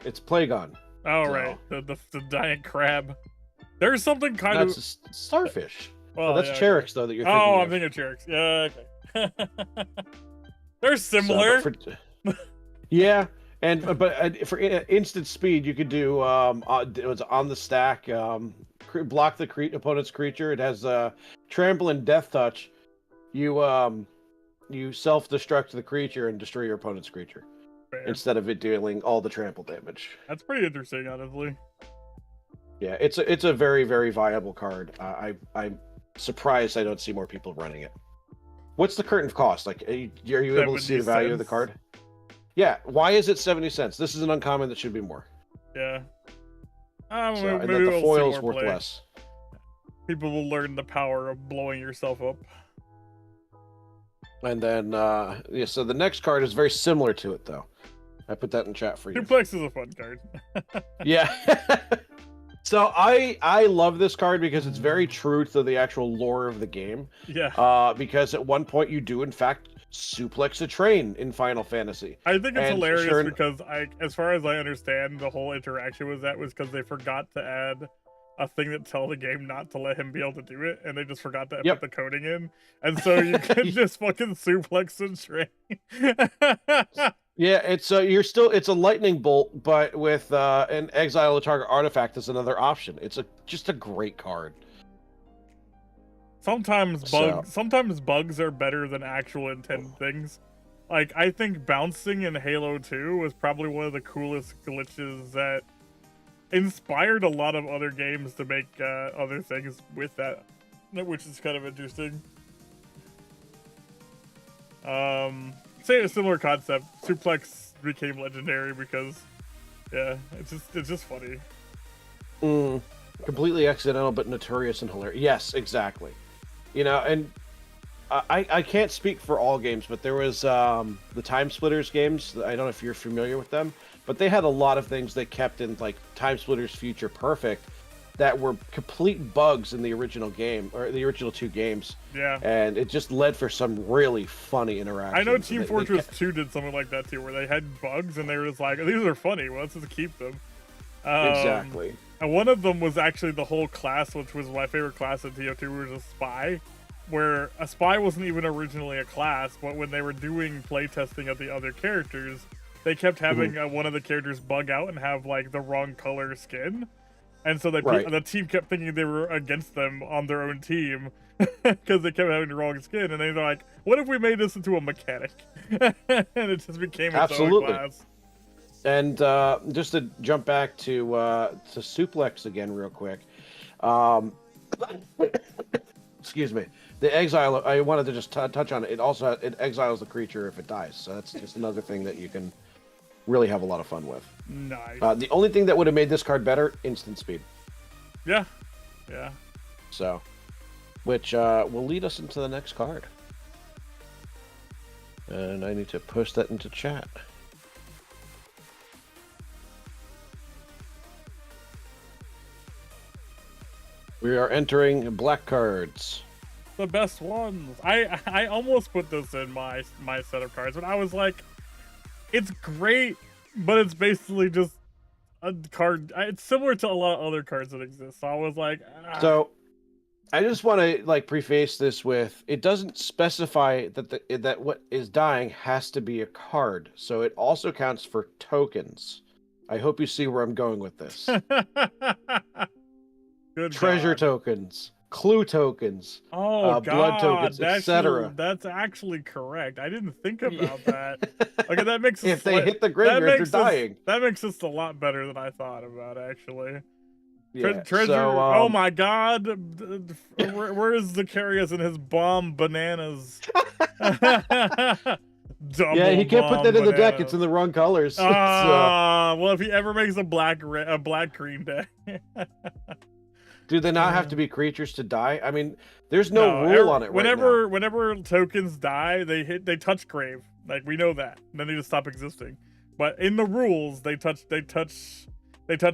it's Plagon. Oh so. Right, the giant crab. There's something kind of starfish. Well, that's Cherix though that you're thinking I'm thinking of Cherix. Yeah, okay. They're similar. So, yeah, but for instant speed, you could do it was on the stack. Block the opponent's creature. It has trample and death touch. You self-destruct the creature and destroy your opponent's creature. Fair. Instead of it dealing all the trample damage. That's pretty interesting, honestly. Yeah, it's a very, very viable card. I'm surprised I don't see more people running it. What's the current cost? Like, are you able to see the value of the card? Yeah, why is it 70 cents? This is an uncommon that should be more. Yeah. And that the foil's worth less. People will learn the power of blowing yourself up. And then, yeah, so the next card is very similar to it, though. I put that in chat for you. Duplex is a fun card. Yeah. So I love this card because it's very true to the actual lore of the game. Yeah. Because at one point you do, in fact, suplex a train in Final Fantasy. I think it's hilarious because, as far as I understand, the whole interaction with that was because they forgot to add a thing that tell the game not to let him be able to do it, and they just forgot to put the coding in, and so you can just fucking suplex the train. Yeah, it's it's a lightning bolt, but with an exile a target artifact is another option. It's just a great card. Sometimes bugs are better than actual intended things. Like, I think bouncing in Halo 2 was probably one of the coolest glitches that inspired a lot of other games to make other things with that, which is kind of interesting. Say a similar concept. Suplex became legendary because, yeah, it's just funny. Completely accidental, but notorious and hilarious. Yes, exactly. You know, and I can't speak for all games, but there was the Time Splitters games. I don't know if you're familiar with them, but they had a lot of things they kept in, like Time Splitters Future Perfect, that were complete bugs in the original game, or the original two games. Yeah. And it just led for some really funny interactions. I know Team Fortress 2 did something like that too, where they had bugs and they were just like, these are funny, well, let's just keep them. Exactly. And one of them was actually the whole class, which was my favorite class in TO2, was a spy, where a spy wasn't even originally a class, but when they were doing playtesting of the other characters, they kept having one of the characters bug out and have like the wrong color skin. And so the team kept thinking they were against them on their own team because they kept having the wrong skin. And they're like, what if we made this into a mechanic? And it just became its own class. And just to jump back to Suplex again real quick. Excuse me. The exile, I wanted to just touch on it. It exiles the creature if it dies. So that's just another thing that you can really have a lot of fun with. Nice. The only thing that would have made this card better, instant speed. Yeah. Yeah. So, which will lead us into the next card. And I need to post that into chat. We are entering black cards. The best ones. I almost put this in my set of cards, but I was like, it's great, but it's basically just a card. It's similar to a lot of other cards that exist. So I was like, So, I just want to preface this with, it doesn't specify that what is dying has to be a card. So it also counts for tokens. I hope you see where I'm going with this. Good treasure tokens, clue tokens, blood tokens, etc. That's actually correct. I didn't think about that. Okay, that makes if they hit the graveyard, they're dying. That makes this a lot better than I thought about, actually. Yeah, treasure. So, oh my God, where is Zacharias and his bomb bananas? double. Yeah, he can't put that in the deck. bananas. It's in the wrong colors. Well, if he ever makes a black green deck. Do they not have to be creatures to die? I mean, there's no rule on it right now. Whenever tokens die, they touch grave. Like, we know that. Then they just stop existing. But in the rules, they touch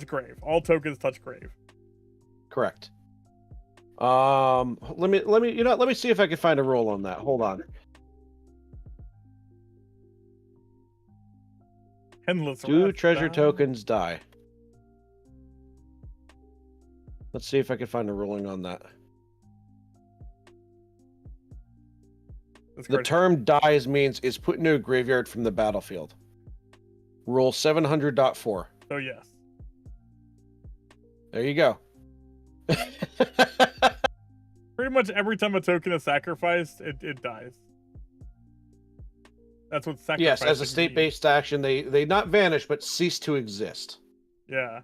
grave. All tokens touch grave. Correct. Let me see if I can find a rule on that. Hold on. Endless. Do treasure tokens die? Let's see if I can find a ruling on that. The term dies means is put into a graveyard from the battlefield. Rule 700.4. So yes. There you go. Pretty much every time a token is sacrificed, it dies. That's what sacrificing Yes, as a state-based action, they not vanish, but cease to exist. Yeah.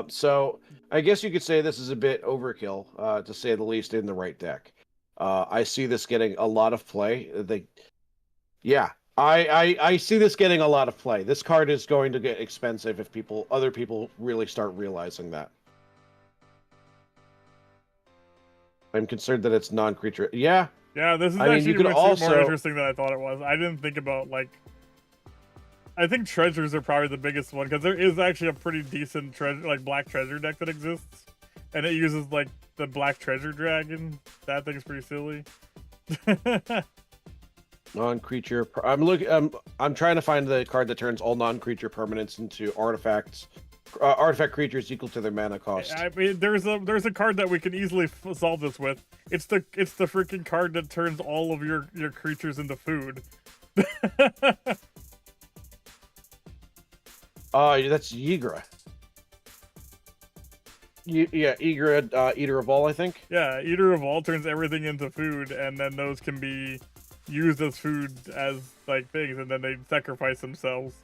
So I guess you could say this is a bit overkill, to say the least, in the right deck. I see this getting a lot of play. I see this getting a lot of play. This card is going to get expensive if other people really start realizing that. I'm concerned that it's non-creature. Yeah. Yeah, this is actually more interesting than I thought it was. I didn't think about, like... I think treasures are probably the biggest one, because there is actually a pretty decent black treasure deck that exists. And it uses, like, the black treasure dragon. That thing's pretty silly. Non-creature... I'm trying to find the card that turns all non-creature permanents into artifacts. Artifact creatures equal to their mana cost. I mean, there's a card that we can easily solve this with. It's the freaking card that turns all of your creatures into food. That's Ygra. Yeah, Ygra, Eater of All, I think. Yeah, Eater of All turns everything into food, and then those can be used as food as like things, and then they sacrifice themselves.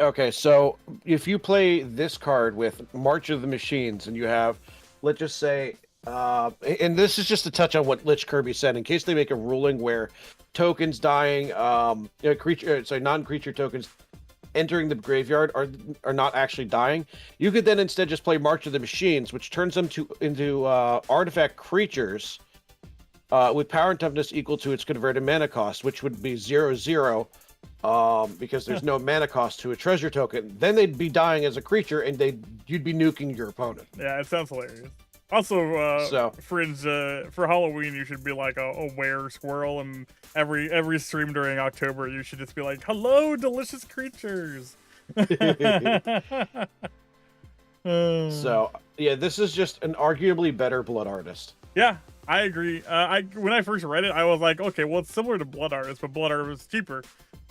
Okay, so if you play this card with March of the Machines, and you have, let's just say, and this is just to touch on what Lich Kirby said, in case they make a ruling where tokens dying, non-creature tokens entering the graveyard are not actually dying, you could then instead just play March of the Machines, which turns them into artifact creatures with power and toughness equal to its converted mana cost, which would be 0/0. Because there's no mana cost to a treasure token. Then they'd be dying as a creature, and you'd be nuking your opponent. Yeah, it sounds hilarious. Also, Fringe, for Halloween, you should be like a were squirrel, and every stream during October, you should just be like, "Hello, delicious creatures." So yeah, this is just an arguably better Blood Artist. Yeah, I agree. When I first read it, I was like, okay, well, it's similar to Blood Artist, but Blood Artist is cheaper.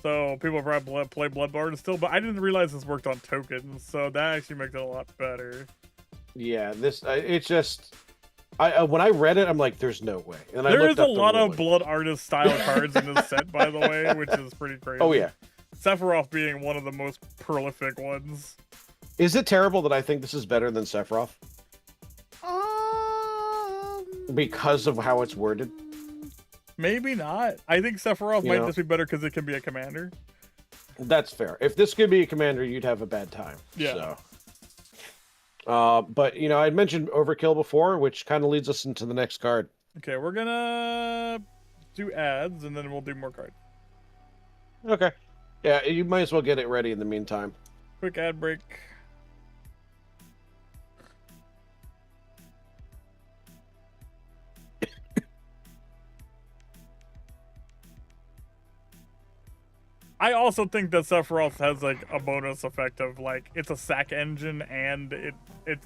So people probably play Blood Artist still, but I didn't realize this worked on tokens, so that actually makes it a lot better. Yeah, it's just... when I read it, I'm like, there's no way. And there is a lot of Blood Artist style cards in this set, by the way, which is pretty crazy. Oh, yeah. Sephiroth being one of the most prolific ones. Is it terrible that I think this is better than Sephiroth? Because of how it's worded? Maybe not. I think Sephiroth might just be better because it can be a commander. That's fair. If this could be a commander, you'd have a bad time. Yeah. So. But, I mentioned Overkill before, which kind of leads us into the next card. Okay, we're gonna do ads, and then we'll do more cards. Okay. Yeah, you might as well get it ready in the meantime. Quick ad break. I also think that Sephiroth has like a bonus effect of like it's a sack engine and it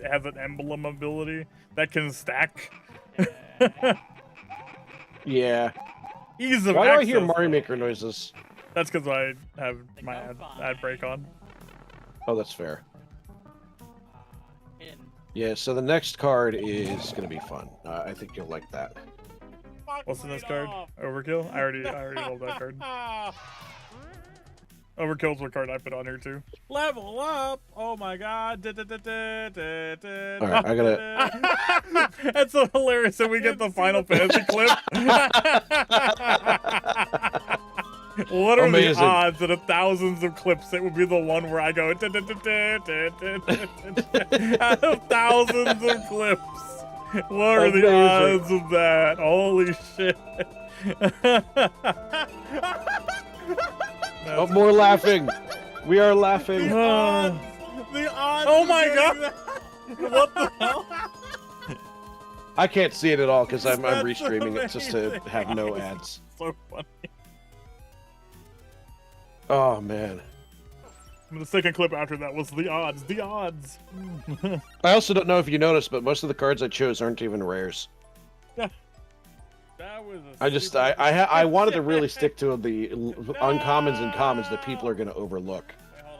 has an emblem ability that can stack. Yeah. Ease of Why access. do I hear Mario Maker noises? That's because I have my ad break on. Oh, that's fair. Yeah, so the next card is going to be fun. I think you'll like that. What's the next card? Overkill? I already love that card. Overkill's what card I put on here too. Level up! Oh my god! Alright, I gotta... That's so hilarious that we get the Final Fantasy clip. What are the Amazing. odds out of thousands of clips it would be the one where I go out of thousands of clips? What are the odds of that? Holy shit. Oh, more laughing. We are laughing. The odds. Oh my god. What the hell? I can't see it at all because I'm That's restreaming it just to amazing. have no ads. So funny. Oh, man. And the second clip after that was the odds. The odds. I also don't know if you noticed, but most of the cards I chose aren't even rares. That was I wanted to really stick to the uncommons and commons that people are going to overlook.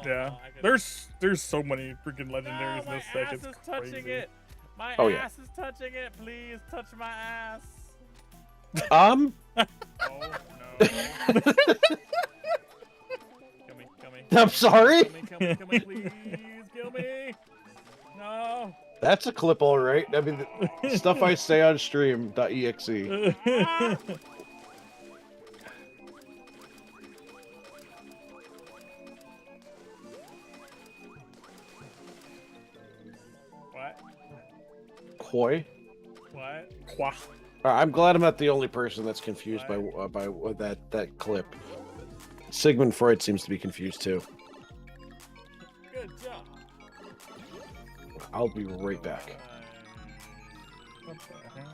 Yeah. There's so many freaking legendaries in this deck. It's crazy. Touching it. My Oh, ass is touching it. Please touch my ass. Oh no. Kill me. I'm sorry? Kill me, please. Kill me. No. That's a clip, all right. I mean, the stuff I say on stream.exe. What? Koi? What? Quah. I'm glad I'm not the only person that's confused by that clip. Sigmund Freud seems to be confused too. Good job. I'll be right back. What the hell?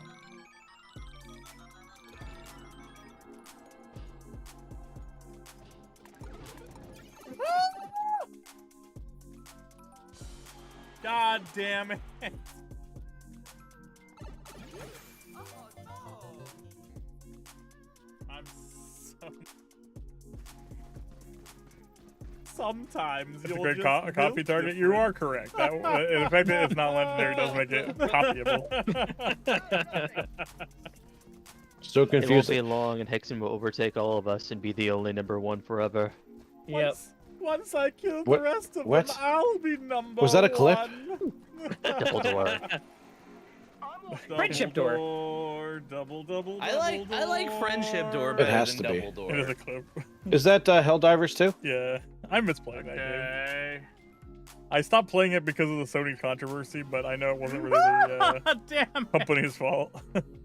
God damn it. I'm so... Sometimes It's a you'll great just copy build target. You are correct. That, the fact that it's not legendary does make it copyable. So It won't confused. be long, and Hexen will overtake all of us and be the only #1 forever. Yep. Once I kill What- the rest of what? them, I'll be number Was that a clip? one. Double door. Friendship door. Double. I like friendship door It better has than to be. double door. It is a clip. Is that Helldivers too? Yeah, I miss playing that game. Okay. I stopped playing it because of the Sony controversy, but I know it wasn't really the Damn it. company's fault.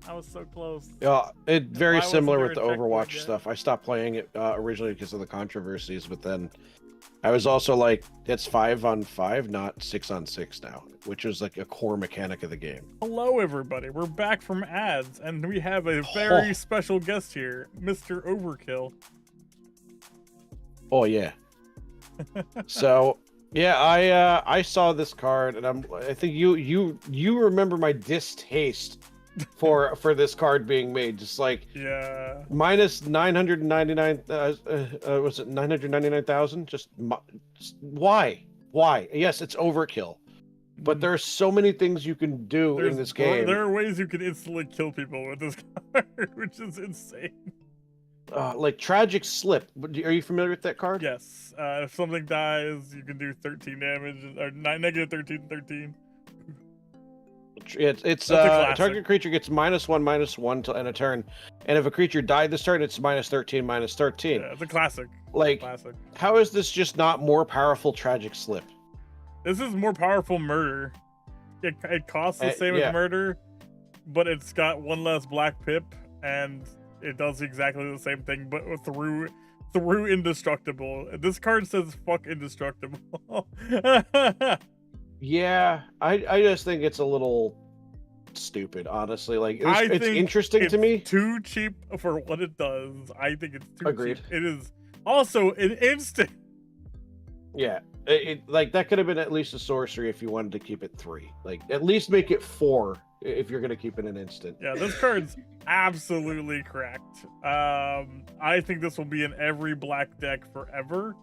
I was so close. Yeah, it very Why wasn't similar there with the a checkpoint Overwatch yet? stuff. I stopped playing it originally because of the controversies, but then I was also like, it's 5-on-5, not 6-on-6 now, which is like a core mechanic of the game. Hello, everybody. We're back from ads, and we have a very special guest here, Mr. Overkill. Oh yeah. So yeah, I saw this card, and I think you remember my distaste for this card being made, just like Yeah. minus 999. Was it 999,000? Just why? Yes, it's overkill, but there are so many things you can do in this game. There are ways you can instantly kill people with this card, which is insane. Like Tragic Slip. Are you familiar with that card? Yes. If something dies, you can do 13 damage, or negative 13. It's a classic. target creature gets -1/-1 till end of turn, and if a creature died this turn, it's -13/-13. Yeah, it's a classic. Like, Classic. how is this just not more powerful Tragic Slip? This is more powerful murder. It costs the same yeah. as murder, but it's got one less black pip, and it does exactly the same thing, but through indestructible. This card says "fuck indestructible." Yeah, I just think it's a little stupid, honestly. Like, I it's think interesting to me. Too cheap for what it does. I think it's too Agreed. cheap. It is also an instant. Yeah, like that could have been at least a sorcery if you wanted to keep it 3. Like, at least make it 4 if you're gonna keep it an instant. Yeah, this card's absolutely cracked. I think this will be in every black deck forever.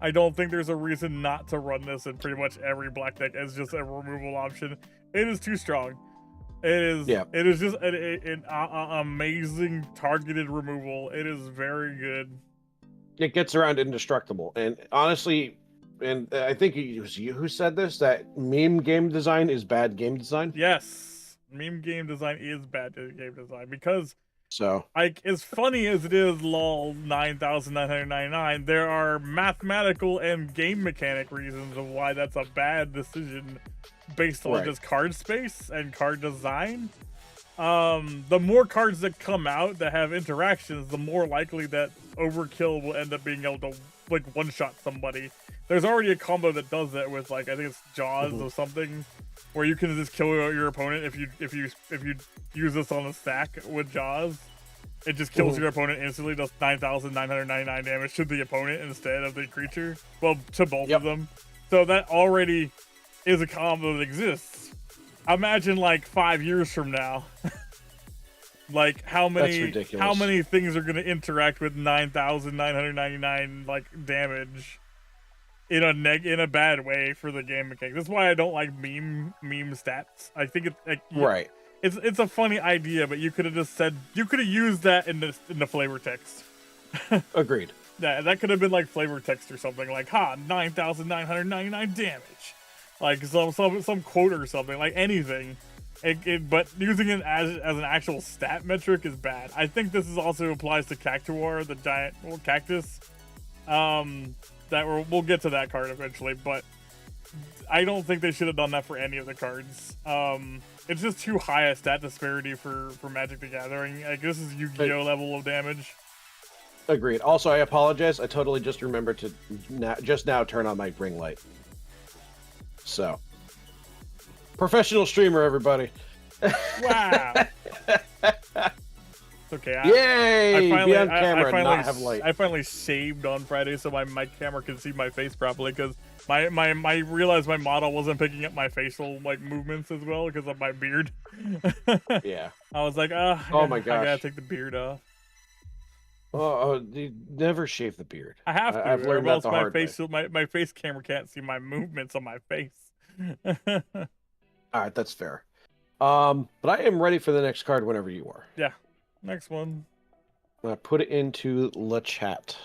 I don't think there's a reason not to run this in pretty much every black deck as just a removal option. It is too strong. It is. Yeah. It is just an amazing targeted removal. It is very good. It gets around indestructible, and honestly, and I think it was you who said this, that meme game design is bad game design. Yes, meme game design is bad game design because So, like, as funny as it is, lol, 9,999, there are mathematical and game mechanic reasons of why that's a bad decision based on just card space and card design. The more cards that come out that have interactions, the more likely that overkill will end up being able to, like, one-shot somebody. There's already a combo that does that with, like, I think it's Jaws or something, where you can just kill your opponent if you use this on a stack with Jaws. It just kills your opponent instantly, does 9,999 damage to the opponent instead of the creature. Well, to both of them. So that already is a combo that exists. Imagine, like, 5 years from now, like, how many things are going to interact with 9,999 like damage in a bad way for the game mechanics. That's why I don't like meme stats. I think it's like, it's a funny idea, but you could have just said, you could have used that in the flavor text. Agreed. Yeah, that could have been like flavor text or something, like 9,999 damage. Like some quote or something, like anything. But using it as an actual stat metric is bad. I think this also applies to Cactuar, the giant cactus. We'll get to that card eventually, but I don't think they should have done that for any of the cards. It's just too high a stat disparity for Magic the Gathering. Like, this is Yu-Gi-Oh level of damage. Agreed. Also, I apologize. I totally just remembered to just now turn on my ring light. So, professional streamer, everybody. Wow. Okay. Yay! I finally saved on Friday so my camera can see my face properly, because I realized my model wasn't picking up my facial movements as well because of my beard. Yeah. I was like, oh my gosh, I gotta take the beard off. Oh, you never shave the beard. I have to. I've learned that the hard way. My face camera can't see my movements on my face. All right, that's fair. But I am ready for the next card whenever you are. Yeah. Next one. I'm gonna put it into the chat.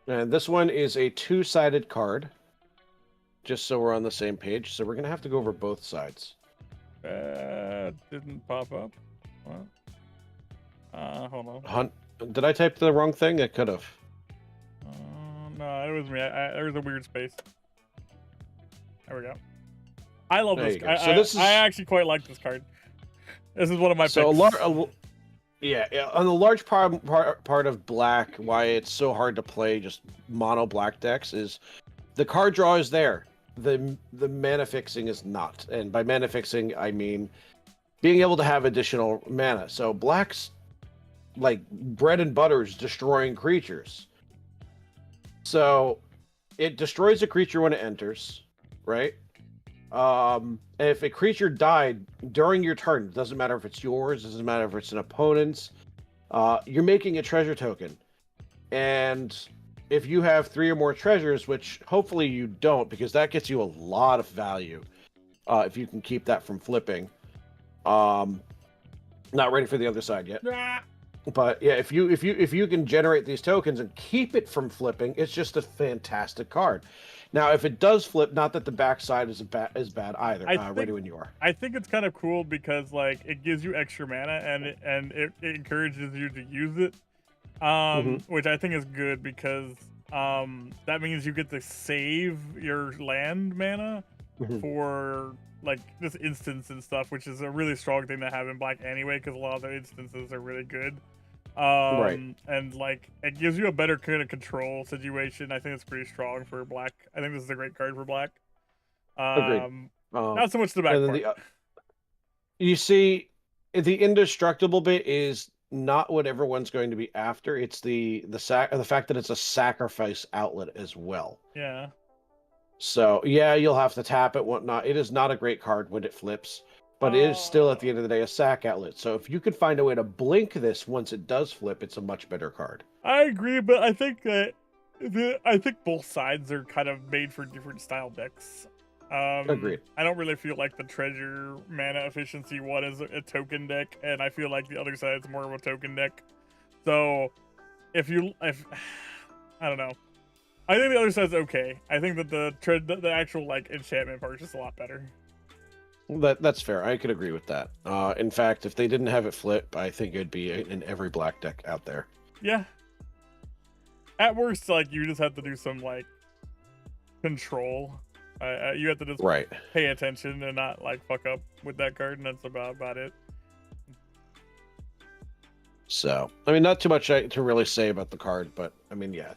And this one is a two-sided card. Just so we're on the same page. So we're gonna have to go over both sides. Didn't pop up. What? Hold on. Did I type the wrong thing? I could have. No, it was me. There was a weird space. There we go. I love this. I actually quite like this card. This is one of my picks. Yeah, on the large part of black, why it's so hard to play just mono black decks is the card draw is there. The mana fixing is not. And by mana fixing, I mean being able to have additional mana. So black's like bread and butter is destroying creatures. So it destroys a creature when it enters, right? If a creature died during your turn, it doesn't matter if it's yours, it doesn't matter if it's an opponent's, you're making a treasure token. And if you have 3 or more treasures, which hopefully you don't, because that gets you a lot of value, if you can keep that from flipping. Not ready for the other side yet. But yeah, if you can generate these tokens and keep it from flipping, it's just a fantastic card. Now, if it does flip, not that the backside is bad either. Ready when you are. I think it's kind of cool because like it gives you extra mana and it encourages you to use it, which I think is good because that means you get to save your land mana for like this instance and stuff, which is a really strong thing to have in black anyway, because a lot of the instances are really good. And like it gives you a better kind of control situation. I think it's pretty strong for black. I think this is a great card for black. Agreed. Not so much the back part. You see, the indestructible bit is not what everyone's going to be after. It's the fact that it's a sacrifice outlet as well. Yeah. So yeah, you'll have to tap it, whatnot. It is not a great card when it flips. But it is still, at the end of the day, a sack outlet. So if you could find a way to blink this once it does flip, it's a much better card. I agree, but I think that both sides are kind of made for different style decks. Agreed. I don't really feel like the treasure mana efficiency one is a token deck, and I feel like the other side is more of a token deck. So if I don't know. I think the other side's okay. I think that the actual like enchantment part is just a lot better. That's fair. I could agree with that. In fact, if they didn't have it flip, I think it'd be in every black deck out there. Yeah. At worst, like, you just have to do some, like, control. You have to just pay attention and not, like, fuck up with that card, and that's about it. So, I mean, not too much to really say about the card, but, I mean, yeah,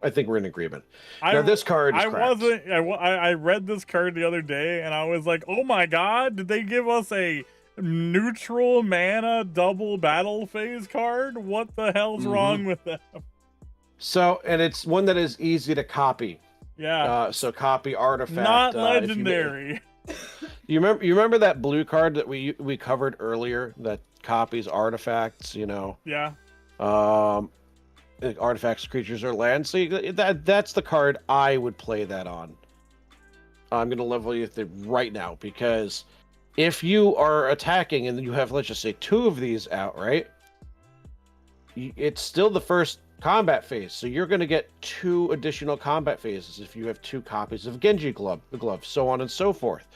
I think we're in agreement. Now, this card is cracked. I read this card the other day, and I was like, oh my god, did they give us a neutral mana double battle phase card? What the hell's wrong with that? So, and it's one that is easy to copy. Yeah. So copy artifact. Not legendary. You remember that blue card that we covered earlier that copies artifacts, you know? Yeah. Artifacts, creatures, or lands. So that's the card I would play that on. I'm going to level you right now, because if you are attacking and you have, let's just say, 2 of these out, right? It's still the first combat phase, so you're going to get 2 additional combat phases if you have 2 copies of Genji glove, so on and so forth.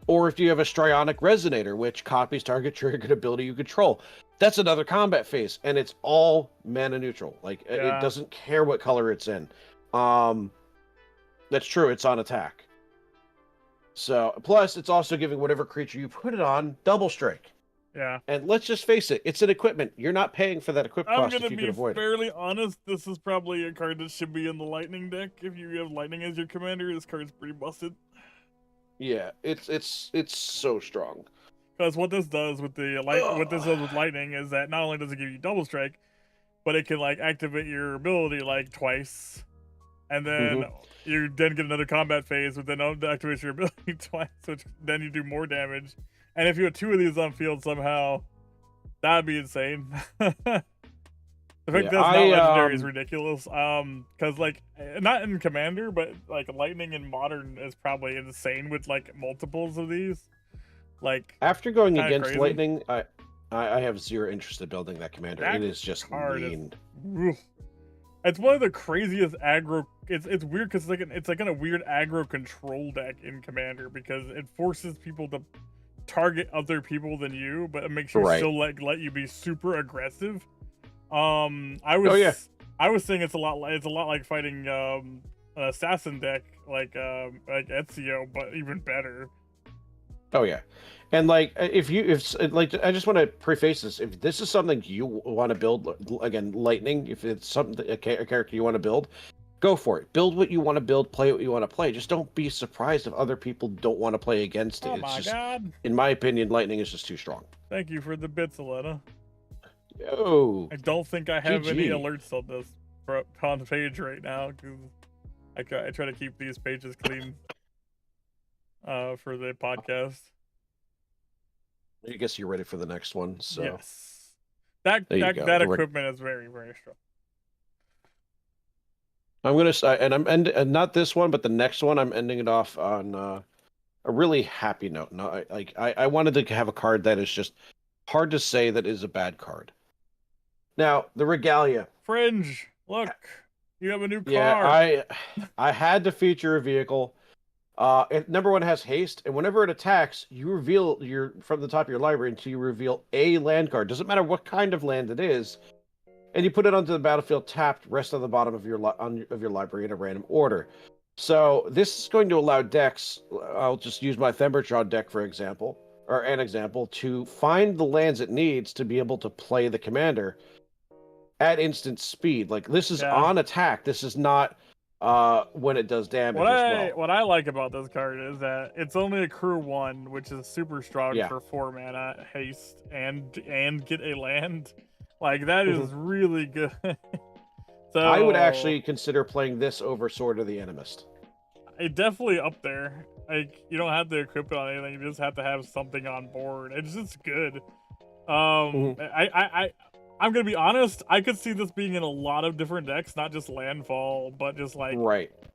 Or if you have a Strionic Resonator, which copies target triggered ability you control, that's another combat phase, and it's all mana neutral. Like, it doesn't care what color it's in. That's true, it's on attack. So, plus, it's also giving whatever creature you put it on double strike. Yeah. And let's just face it, it's an equipment. You're not paying for that equip cost if you can avoid it. I'm gonna be fairly honest, this is probably a card that should be in the Lightning deck. If you have Lightning as your commander, this card's pretty busted. Yeah, it's so strong. Because what this does with Lightning is that not only does it give you double strike, but it can, like, activate your ability, like, twice. And then you then get another combat phase, but then activates your ability twice, which then you do more damage. And if you had 2 of these on field somehow, that'd be insane. The fact that's not legendary is ridiculous. Because, like, not in Commander, but, like, Lightning in Modern is probably insane with, like, multiples of these. Like, after going against crazy. Lightning, I have zero interest in building that commander. It is just mean. It's one of the craziest aggro. It's weird because it's like in a weird aggro control deck in Commander, because it forces people to target other people than you, but it makes you still let you be super aggressive. I was saying it's a lot like fighting an assassin deck like Ezio, but even better. Oh yeah. And like, I just want to preface this. If this is something you want to build, again, Lightning, if it's something, a character you want to build, go for it. Build what you want to build, play what you want to play. Just don't be surprised if other people don't want to play against it. Oh my god. In my opinion, Lightning is just too strong. Thank you for the bits, Aletta. Yo. I don't think I have any alerts on this on the page right now, because I try to keep these pages clean for the podcast. I guess you're ready for the next one. So yes, that equipment is very, very strong. I'm gonna and not this one, but the next one. I'm ending it off on a really happy note. No, I wanted to have a card that is just hard to say that is a bad card. Now, the Regalia. Fringe, look, you have a new car. Yeah, I had to feature a vehicle. Number 1 has haste, and whenever it attacks, you reveal from the top of your library until you reveal a land card. Doesn't matter what kind of land it is, and you put it onto the battlefield tapped, rest on the bottom of your library in a random order. So this is going to allow decks. I'll just use my Thembertraud deck for example, or an example, to find the lands it needs to be able to play the commander at instant speed. Like, this is on attack. This is not when it does damage What I like about this card is that it's only a crew 1, which is super strong for 4 mana, haste, and get a land. Like, that is really good. So I would actually consider playing this over Sword of the Animist. It definitely up there. Like, you don't have to equip it on anything, you just have to have something on board. It's just good. I'm gonna be honest, I could see this being in a lot of different decks, not just landfall, but just like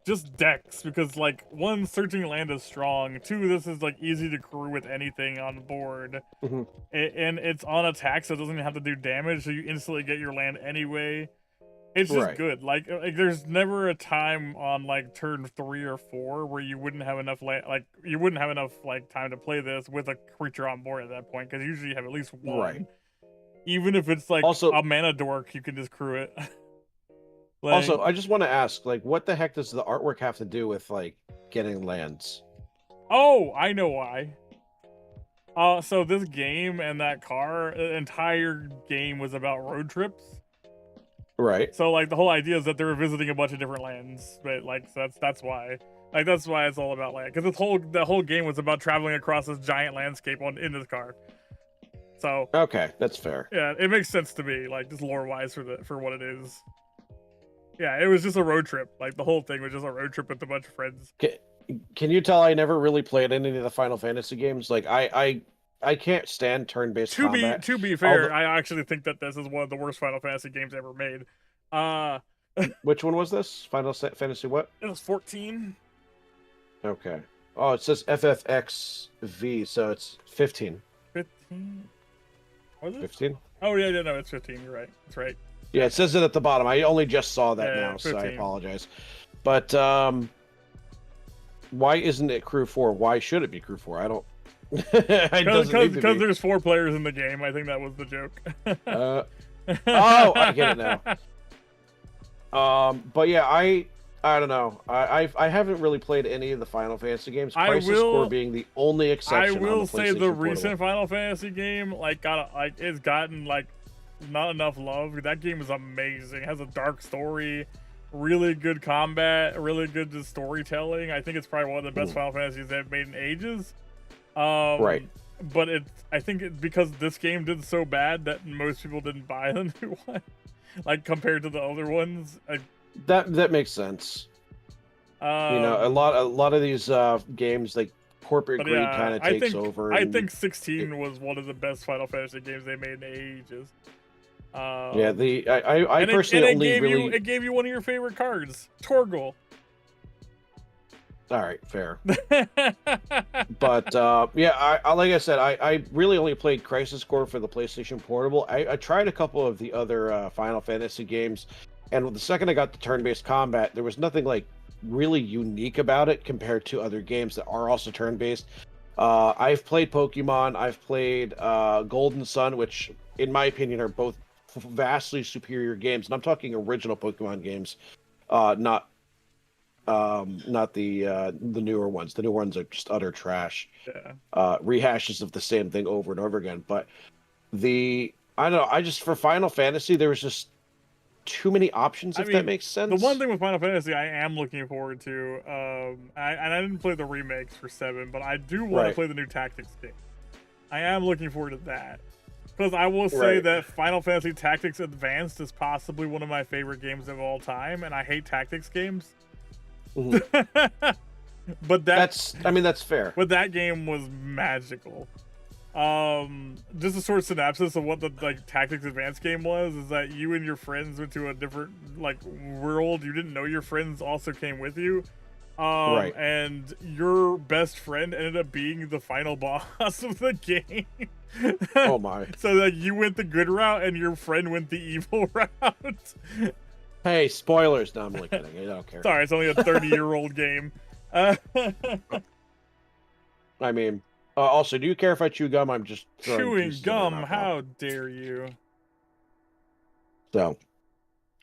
just decks, because like 1, searching land is strong, 2, this is like easy to crew with anything on board, and it's on attack, so it doesn't have to do damage, so you instantly get your land anyway. It's just Right. good. Like there's never a time on like turn 3 or 4 where you wouldn't have enough you wouldn't have enough like time to play this with a creature on board at that point, because usually you have at least one. Right. Even if it's like Also, a mana dork, you can just crew it. also, I just want to ask, like, what the heck does the artwork have to do with like getting lands? Oh, I know why. So this game and that car, the entire game was about road trips. Right. So like the whole idea is that they were visiting a bunch of different lands, but like so that's why. Like that's why it's all about land, because the whole game was about traveling across this giant landscape in this car. So okay, that's fair. Yeah, it makes sense to me, like just lore wise for what it is. Yeah, it was just a road trip. Like the whole thing was just a road trip with a bunch of friends. Can you tell I never really played any of the Final Fantasy games? Like I can't stand turn-based combat. To be fair, I actually think that this is one of the worst Final Fantasy games ever made. Which one was this? Final Fantasy what? It was 14. Okay. Oh, it says FFXV, so it's 15. 15? Was it? 15? Oh, yeah, no, it's 15. You're right. That's right. Yeah, it says it at the bottom. I only just saw that Yeah, now, 15. so I apologize. But why isn't it Crew 4? Why should it be Crew 4? I don't... Because there's 4 players in the game. I think that was the joke. Oh, I get it now. But yeah, I don't know. I haven't really played any of the Final Fantasy games. Crisis Core being the only exception. I will on the say the PlayStation recent Portable. Final Fantasy game it's gotten like not enough love. That game is amazing. It has a dark story, really good combat, really good storytelling. I think it's probably one of the best Final Fantasies they've made in ages. Right. But I think it's because this game did so bad that most people didn't buy the new one, like compared to the other ones. That makes sense. You know, a lot of these games, like corporate greed kind of takes over. I think 16 was one of the best Final Fantasy games they made in ages. Yeah, I personally it gave you one of your favorite cards, Torgal. All right, fair. But yeah, I like I said, I really only played Crisis Core for the PlayStation Portable. I tried a couple of the other Final Fantasy games, and the second I got the turn-based combat, there was nothing like really unique about it compared to other games that are also turn-based. I've played Pokemon, I've played Golden Sun, which in my opinion are both vastly superior games, and I'm talking original Pokemon games, not the newer ones. The newer ones are just utter trash. Yeah. Rehashes of the same thing over and over again. But I don't know. I just, for Final Fantasy, there was just too many options. If that makes sense. The one thing with Final Fantasy I am looking forward to, I didn't play the remakes for 7, but I do want to play the new Tactics game. I am looking forward to that. Because I will say that Final Fantasy Tactics Advanced is possibly one of my favorite games of all time, and I hate tactics games. But that's fair. But that game was magical. Just a short synopsis of what the Tactics Advanced game was is that you and your friends went to a different world. You didn't know your friends also came with you. And your best friend ended up being the final boss of the game. Oh my. So you went the good route and your friend went the evil route. Hey, spoilers. No, I'm only kidding. I don't care. Sorry, it's only a 30-year-old game. I mean, also, do you care if I chew gum? I'm just chewing gum. How dare you? So,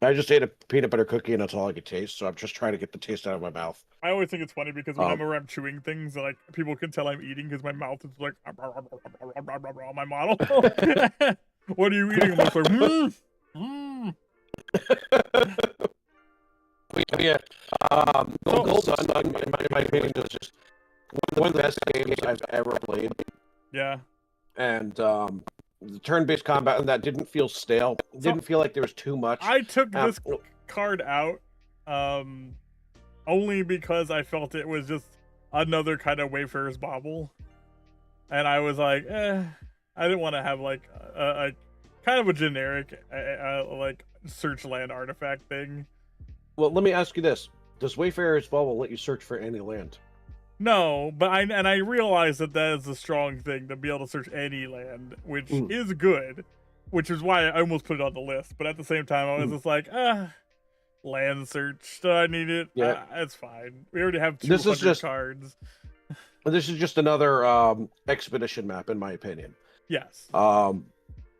I just ate a peanut butter cookie and that's all I could taste. So I'm just trying to get the taste out of my mouth. I always think it's funny because whenever I'm chewing things, people can tell I'm eating because my mouth is like on my model. What are you eating? I'm just like, Yeah, Gold Sun, in my opinion, is just one of the best games I've ever played. Yeah. And the turn-based combat and that didn't feel stale. Didn't feel like there was too much. I took this card out only because I felt it was just another kind of Wayfarer's Bauble. And I was like, I didn't want to have a kind of a generic search land artifact thing. Well, let me ask you this. Does Wayfarer's Bauble let you search for any land? No, but I realize that is a strong thing to be able to search any land, which is good. which is why I almost put it on the list. But at the same time, I was just like, land search. Do I need it? Yeah, it's fine. We already have 200 cards. This is just another expedition map, in my opinion. Yes.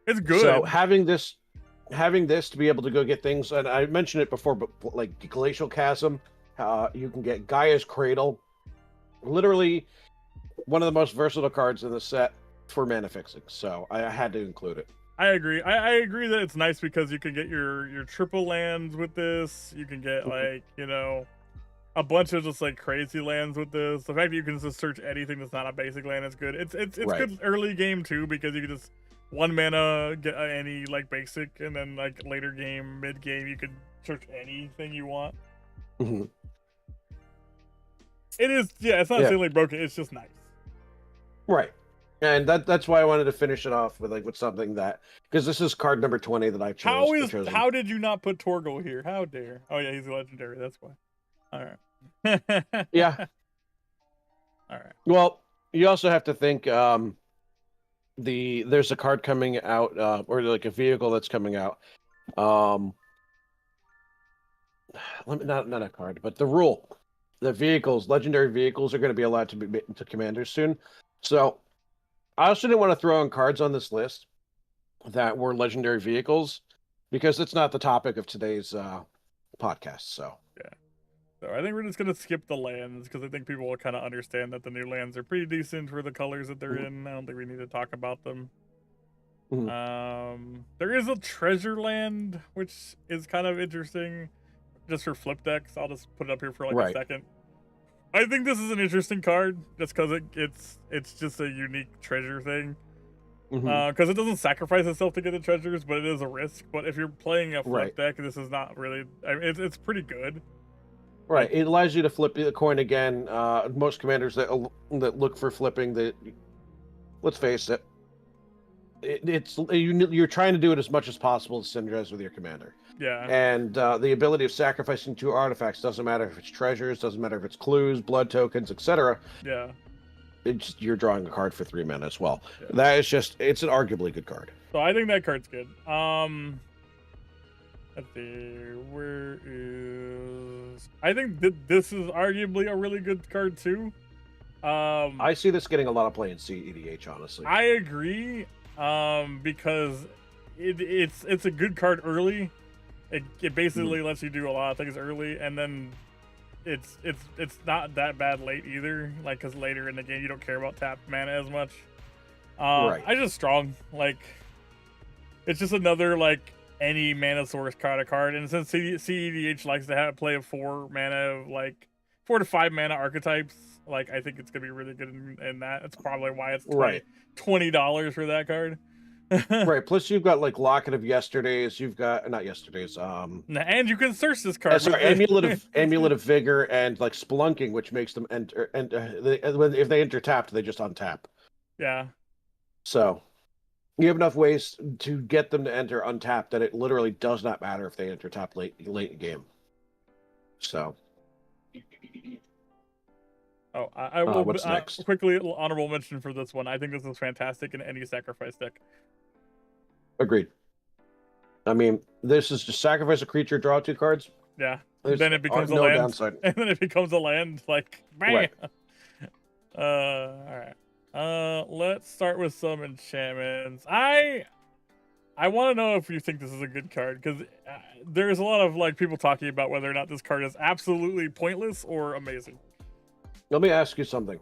It's good. So having this to be able to go get things, and I mentioned it before, but like Glacial Chasm, you can get Gaia's Cradle, literally one of the most versatile cards in the set for mana fixing. So I had to include it. I agree. I agree that it's nice because you can get your triple lands with this. You can get like, you know, a bunch of just like crazy lands with this. The fact that you can just search anything that's not a basic land is good. It's right. Good early game too, because you can just 1 mana get any like basic, and then like later game, mid game, you can search anything you want. Mm-hmm. It is, yeah. It's not silly broken. It's just nice. Right. And that's why I wanted to finish it off with something that, because this is card number 20 that I chose. How did you not put Torgal here? How dare? Oh yeah, he's a legendary. That's why. All right. Yeah. All right. Well, you also have to think there's a card coming out, or like a vehicle that's coming out. Not a card, but the rule. The legendary vehicles are going to be allowed to be into commanders soon. So I also didn't want to throw in cards on this list that were legendary vehicles because it's not the topic of today's podcast. So yeah. So I think we're just gonna skip the lands because I think people will kind of understand that the new lands are pretty decent for the colors that they're in. I don't think we need to talk about them. There is a treasure land which is kind of interesting, just for flip decks. I'll just put it up here for like a second. I think this is an interesting card just because it's just a unique treasure thing. Because it doesn't sacrifice itself to get the treasures, but it is a risk. But if you're playing a flip deck, this is not really. I mean, it's pretty good. Right, it allows you to flip the coin again. Most commanders that look for flipping, let's face it, you're trying to do it as much as possible to synergize with your commander. Yeah. And the ability of sacrificing 2 artifacts doesn't matter if it's treasures, doesn't matter if it's clues, blood tokens, etc. Yeah. You're drawing a card for 3 mana as well. Yeah. That is it's an arguably good card. So I think that card's good. Let's see, where is... I think this is arguably a really good card too. I see this getting a lot of play in CEDH, honestly. I agree, because it's a good card early. It basically lets you do a lot of things early, and then it's not that bad late either. Like, because later in the game you don't care about tap mana as much. I just strong. Like, it's just another like any mana source card, and since CEDH likes to play a 4 mana, like 4 to 5 mana archetypes, like I think it's gonna be really good in that. That's probably why it's $20 for that card. Right. Plus, you've got like Locket of Yesterdays. You've got not Yesterdays. And you can search this card. Sorry, Amulet of Vigor, and like Spelunking, which makes them enter. And if they enter tapped, they just untap. Yeah. So you have enough ways to get them to enter untapped that it literally does not matter if they enter tap late in game. So. Oh, I will what's next? Quickly honorable mention for this one. I think this is fantastic in any sacrifice deck. Agreed. I mean, this is just sacrifice a creature, draw 2 cards. Yeah. Then it becomes a land. Downside. And then it becomes a land, like bam. Right. All right. Let's start with some enchantments. I want to know if you think this is a good card, because there's a lot of like people talking about whether or not this card is absolutely pointless or amazing. Let me ask you something.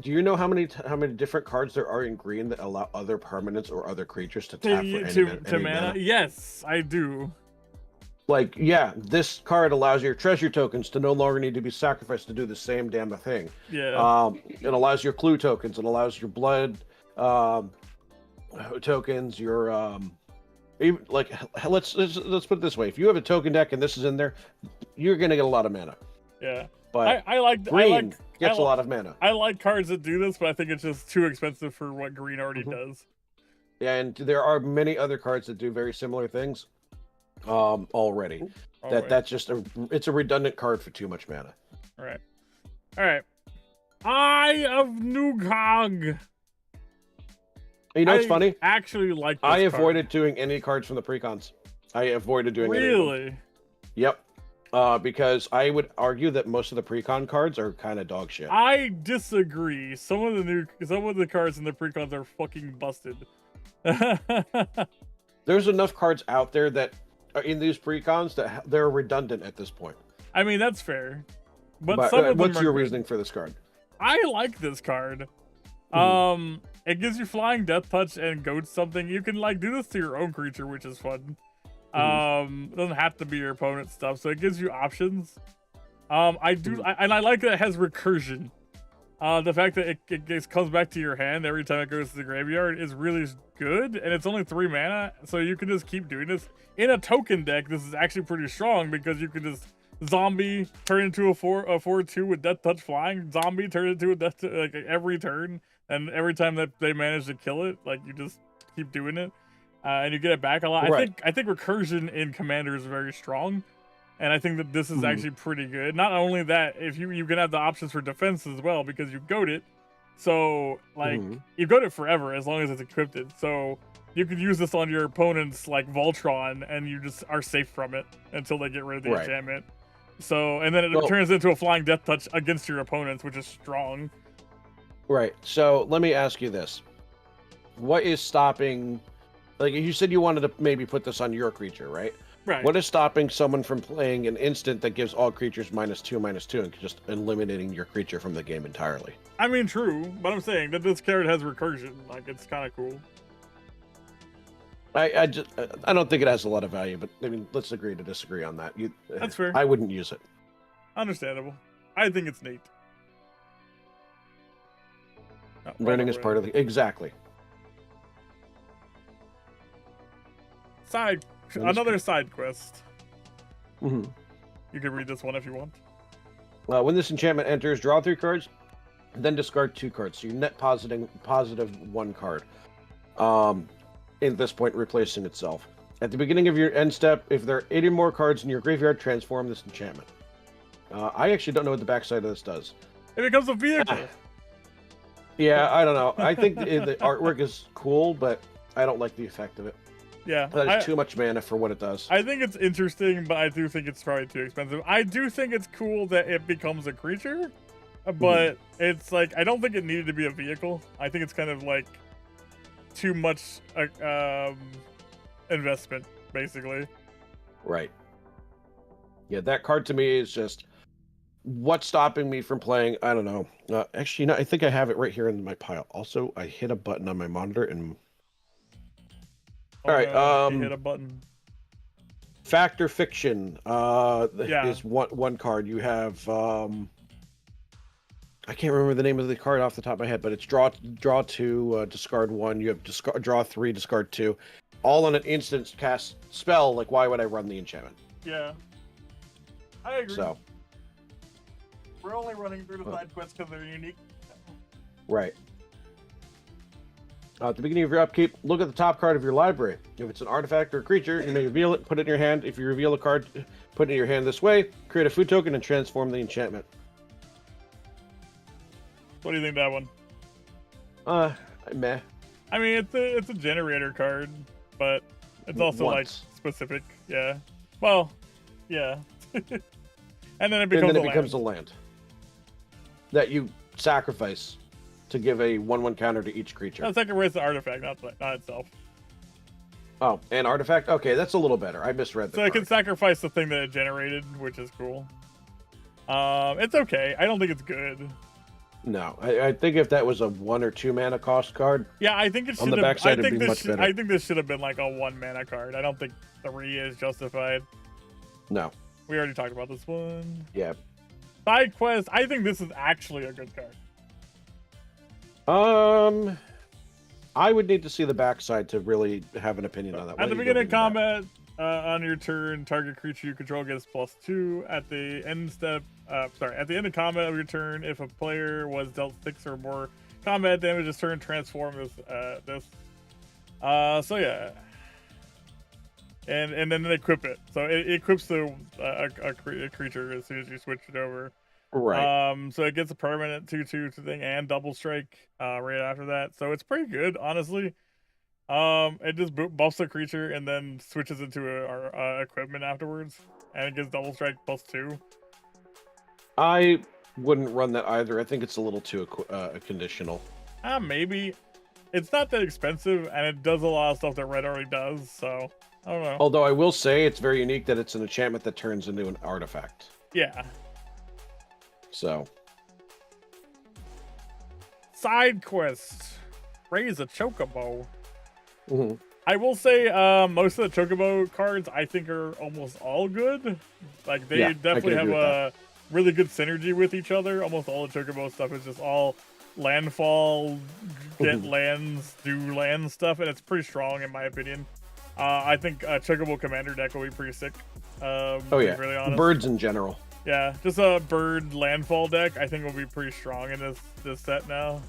Do you know how many different cards there are in green that allow other permanents or other creatures to tap for any mana? Yes, I do. Like, yeah, this card allows your treasure tokens to no longer need to be sacrificed to do the same damn thing. Yeah. It allows your clue tokens. It allows your blood tokens. Your even, like, let's put it this way: if you have a token deck and this is in there, you're gonna get a lot of mana. Yeah. But green gets a lot of mana. I like cards that do this, but I think it's just too expensive for what green already does. Yeah, and there are many other cards that do very similar things already. That's just it's a redundant card for too much mana. All right. Eye of Nugog. You know what's funny? Actually, like this I card. avoided doing any cards from the precons. I avoided doing any of them. Really? Yep. Because I would argue that most of the precon cards are kind of dog shit. I disagree. Some of the cards in the precons are fucking busted. There's enough cards out there that are in these precons that they're redundant at this point. I mean, that's fair. But some of them what's your good. reasoning for this card? I like this card. It gives you flying, death touch, and goad something. You can like do this to your own creature, which is fun. It doesn't have to be your opponent's stuff, so it gives you options. And I like that it has recursion. The fact that it comes back to your hand every time it goes to the graveyard is really good, and it's only 3 mana, so you can just keep doing this. In a token deck, this is actually pretty strong because you can just zombie turn into a 4/2 with death touch flying, zombie turn into a death like every turn, and every time that they manage to kill it, like you just keep doing it, and you get it back a lot. Right. I think recursion in Commander is very strong. And I think that this is actually pretty good. Not only that, if you can have the options for defense as well because you goad it. So like you goad it forever as long as it's equipped. So you could use this on your opponent's like Voltron, and you just are safe from it until they get rid of the enchantment. So and then it turns into a flying death touch against your opponents, which is strong. Right. So let me ask you this: what is stopping? Like you said, you wanted to maybe put this on your creature, right? Right. What is stopping someone from playing an instant that gives all creatures -2/-2 and just eliminating your creature from the game entirely? I mean, true, but I'm saying that this card has recursion. Like, it's kind of cool. I don't think it has a lot of value, but I mean, let's agree to disagree on that. That's fair. I wouldn't use it. Understandable. I think it's neat. Learning is part of the exactly. Another side quest. You can read this one if you want. When this enchantment enters, draw 3 cards, then discard 2 cards. So you're net positive 1 card. At this point, replacing itself. At the beginning of your end step, if there are 80 more cards in your graveyard, transform this enchantment. I actually don't know what the backside of this does. It becomes a vehicle. Yeah, I don't know. I think the artwork is cool, but I don't like the effect of it. Yeah, that is too much mana for what it does. I think it's interesting, but I do think it's probably too expensive. I do think it's cool that it becomes a creature, but it's like I don't think it needed to be a vehicle. I think it's kind of like too much investment, basically. Right. Yeah, that card to me is just what's stopping me from playing. I don't know. Actually, no, I think I have it right here in my pile. Also, I hit a button on my monitor and. All right. You hit a button. Fact or fiction is one card. You have I can't remember the name of the card off the top of my head, but it's draw 2, discard 1. You have draw 3, discard 2, all on an instant cast spell. Like, why would I run the enchantment? Yeah, I agree. So we're only running through the side quests because they're unique. Right. At the beginning of your upkeep, look at the top card of your library. If it's an artifact or a creature, you may reveal it, put it in your hand. If you reveal a card, put it in your hand this way, create a food token, and transform the enchantment. What do you think of that one? Meh. I mean, it's a generator card, but it's also like specific. Yeah. Well, yeah. and then it becomes a land that you sacrifice to give a 1/1 counter to each creature. No, sacrifice the artifact, not itself. Oh, an artifact? Okay, that's a little better. I misread that. So it can sacrifice the thing that it generated, which is cool. It's okay. I don't think it's good. No, I think if that was a 1 or 2 mana cost card, yeah, I think it should. On the backside, it'd be much better. I think this should have been like a 1 mana card. I don't think 3 is justified. No, we already talked about this one. Yeah. Side quest. I think this is actually a good card. I would need to see the backside to really have an opinion on that. At the beginning of combat, on your turn, target creature you control gets +2. At the end at the end of combat of your turn, if a player was dealt 6 or more combat damage this turn, transform this. So yeah, and then they equip it. So it equips a creature as soon as you switch it over. Right. So it gets a permanent 2/2 thing and double strike right after that. So it's pretty good, honestly. It just buffs the creature and then switches into our equipment afterwards, and it gives double strike +2. I wouldn't run that either. I think it's a little too conditional. Maybe. It's not that expensive, and it does a lot of stuff that red already does, so I don't know. Although I will say it's very unique that it's an enchantment that turns into an artifact. Yeah. So. Side quest. Raise a chocobo. Mm-hmm. I will say most of the chocobo cards I think are almost all good. Like they definitely have a really good synergy with each other. Almost all the chocobo stuff is just all landfall, get lands, do land stuff, and it's pretty strong in my opinion. I think chocobo commander deck will be pretty sick. Oh yeah, really honest. Birds in general. Yeah, just a bird landfall deck I think will be pretty strong in this set now.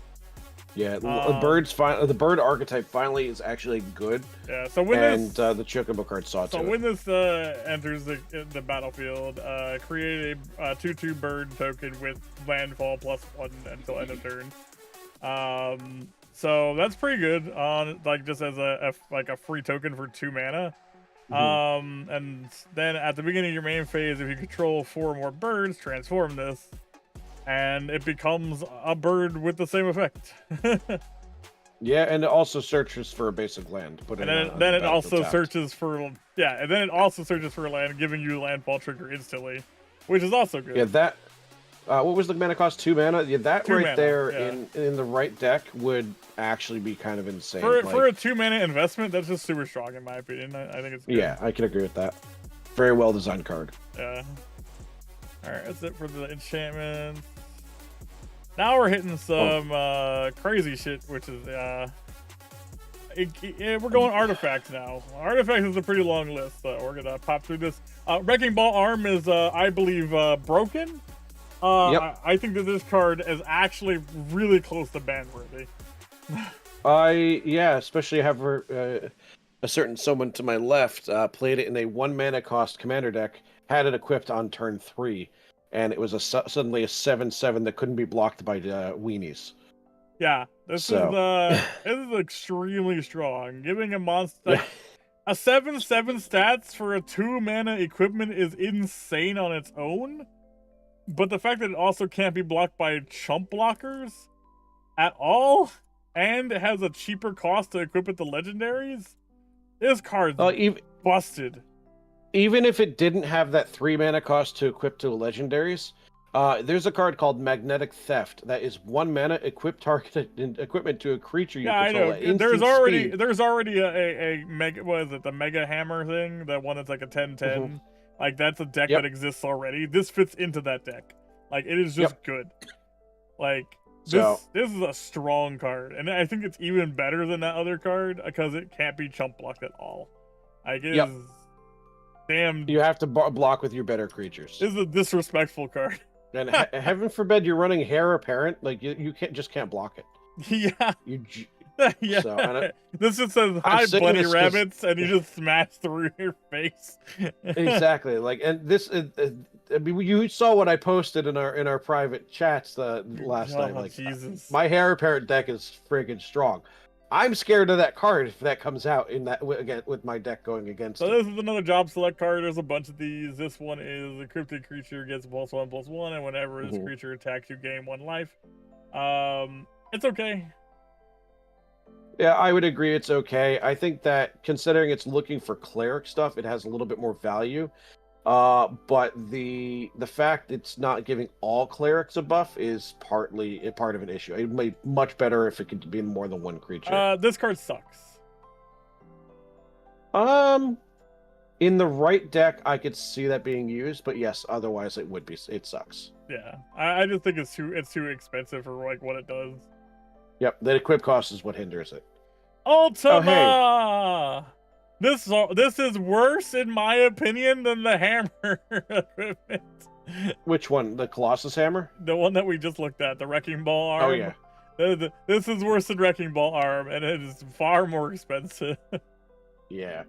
Yeah, the bird archetype finally is actually good. Yeah, so when the chocobo card saw it. So when this enters the battlefield, create a 2/2 bird token with landfall +1 until end of turn. So that's pretty good on like just as a free token for 2 mana. And then at the beginning of your main phase, if you control 4 more birds, transform this. And it becomes a bird with the same effect. Yeah, and it also searches for a basic land. Then it also searches for land, giving you landfall trigger instantly, which is also good. Yeah, that. What was the mana cost? 2 mana. Yeah, that 2 right mana, there yeah. in the right deck would actually be kind of insane. For a 2 mana investment, that's just super strong in my opinion. I think it's good. Yeah, I can agree with that. Very well designed card. Yeah. All right, that's it for the enchantments. Now we're hitting some crazy shit, which is we're going artifacts now. Artifacts is a pretty long list, so we're gonna pop through this. Wrecking Ball Arm is, I believe, broken. Yep. I think that this card is actually really close to ban worthy. Especially have a certain someone to my left played it in a 1 mana cost commander deck, had it equipped on turn 3. And it was suddenly a 7/7 that couldn't be blocked by weenies. Yeah, this is extremely strong. Giving a monster a 7/7 stats for a 2 mana equipment is insane on its own. But the fact that it also can't be blocked by chump blockers at all, and it has a cheaper cost to equip it to legendaries, this card's busted. Even if it didn't have that 3 mana cost to equip to legendaries, there's a card called Magnetic Theft that is 1 mana equipment to a creature you control. I know. There's already a mega, what is it, the Mega Hammer thing, the one that's like a 10/10. Like that's a deck that exists already. This fits into that deck. Like it is just good. Like this is a strong card, and I think it's even better than that other card because it can't be chump blocked at all. Like it is. Damn. You have to block with your better creatures. This is a disrespectful card. And heaven forbid you're running Heir Apparent, like you can't block it. Yeah. Yeah. So, this just says hi bunny rabbits, and you just smash through your face. Exactly. Like, and this I mean, you saw what I posted in our private chats last night. Like, Jesus. My Heir Apparent deck is friggin' strong. I'm scared of that card if that comes out in that again with my deck going against. So this is another job select card. There's a bunch of these. This one is a cryptic creature gets +1/+1, and whenever this creature attacks, you gain 1 life. It's okay. Yeah, I would agree. It's okay. I think that considering it's looking for cleric stuff, it has a little bit more value. But the fact it's not giving all clerics a buff is part of an issue. It would be much better if it could be more than 1 creature. This card sucks. In the right deck, I could see that being used, but yes, otherwise it sucks. Yeah, I just think it's too expensive for like what it does. Yep, the equip cost is what hinders it. Ultima! This is worse, in my opinion, than the hammer equipment. Which one? The Colossus Hammer? The one that we just looked at, the Wrecking Ball Arm. Oh, yeah. This is worse than Wrecking Ball Arm, and it is far more expensive. Yeah.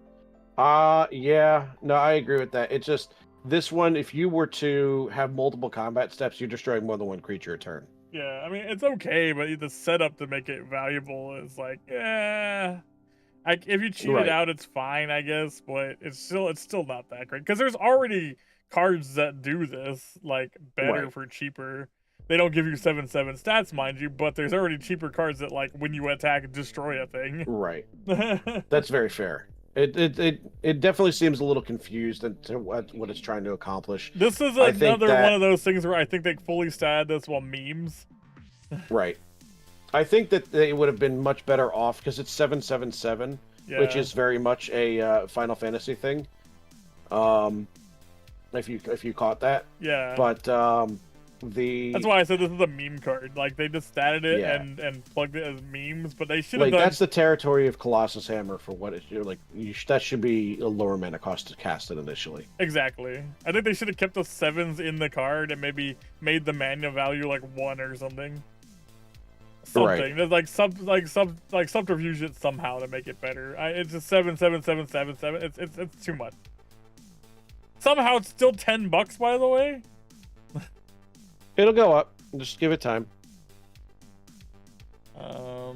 Yeah. No, I agree with that. It's just, This one, if you were to have multiple combat steps, you're destroying more than one creature a turn. Yeah, I mean, it's okay, but the setup to make it valuable is like, if you cheat it out, it's fine, I guess, but it's still not that great because there's already cards that do this, like better for cheaper. They don't give you 7/7 stats, mind you, but there's already cheaper cards that, like, when you attack, destroy a thing. Right. That's very fair. It definitely seems a little confused into what it's trying to accomplish. This is another one of those things where I think they fully statted this while memes. Right. I think that they would have been much better off because it's 7/7/7, which is very much a Final Fantasy thing. If you caught that. Yeah. But that's why I said this is a meme card. Like, they just statted it and plugged it as memes, but they should have done... that's the territory of Colossus Hammer for what it's that should be a lower mana cost to cast it initially. Exactly. I think they should have kept the 7s in the card and maybe made the mana value like 1 or something. Something. There's like subterfuge it somehow to make it better. It's just 7/7/7/7/7. It's too much. Somehow it's still $10, by the way. It'll go up. Just give it time. All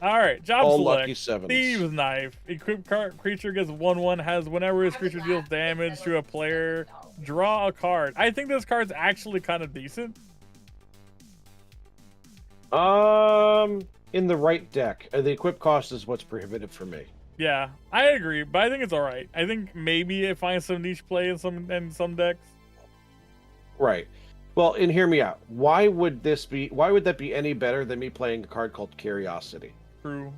right, job All select. lucky 7s. Thieves Knife. Equipped creature gets 1/1. Has whenever his creature deals damage to a player, draw a card. I think this card's actually kind of decent. In the right deck, the equip cost is what's prohibitive for me. Yeah, I agree, but I think it's all right. I think maybe it finds some niche play in some decks. Right. Well, and hear me out. Why would that be any better than me playing a card called Curiosity? True.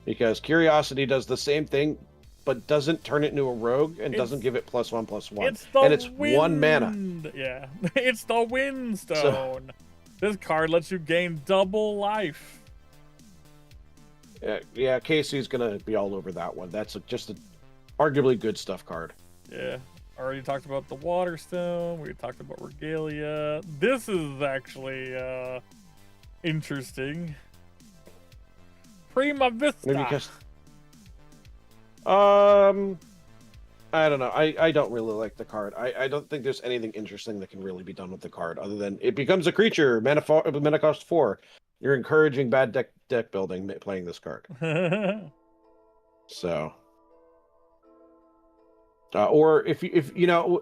Because Curiosity does the same thing, but doesn't turn it into a rogue and doesn't give it +1/+1. And it's 1 mana. Yeah, it's the Windstone. This card lets you gain double life. Yeah, Casey's gonna be all over that one. That's just a arguably good stuff card. Yeah. Already talked about the Waterstone. We talked about Regalia. This is actually interesting. Prima Vista. Because, I don't know. I don't really like the card. I don't think there's anything interesting that can really be done with the card other than it becomes a creature. Mana cost 4. You're encouraging bad deck building playing this card. So. Or if you know,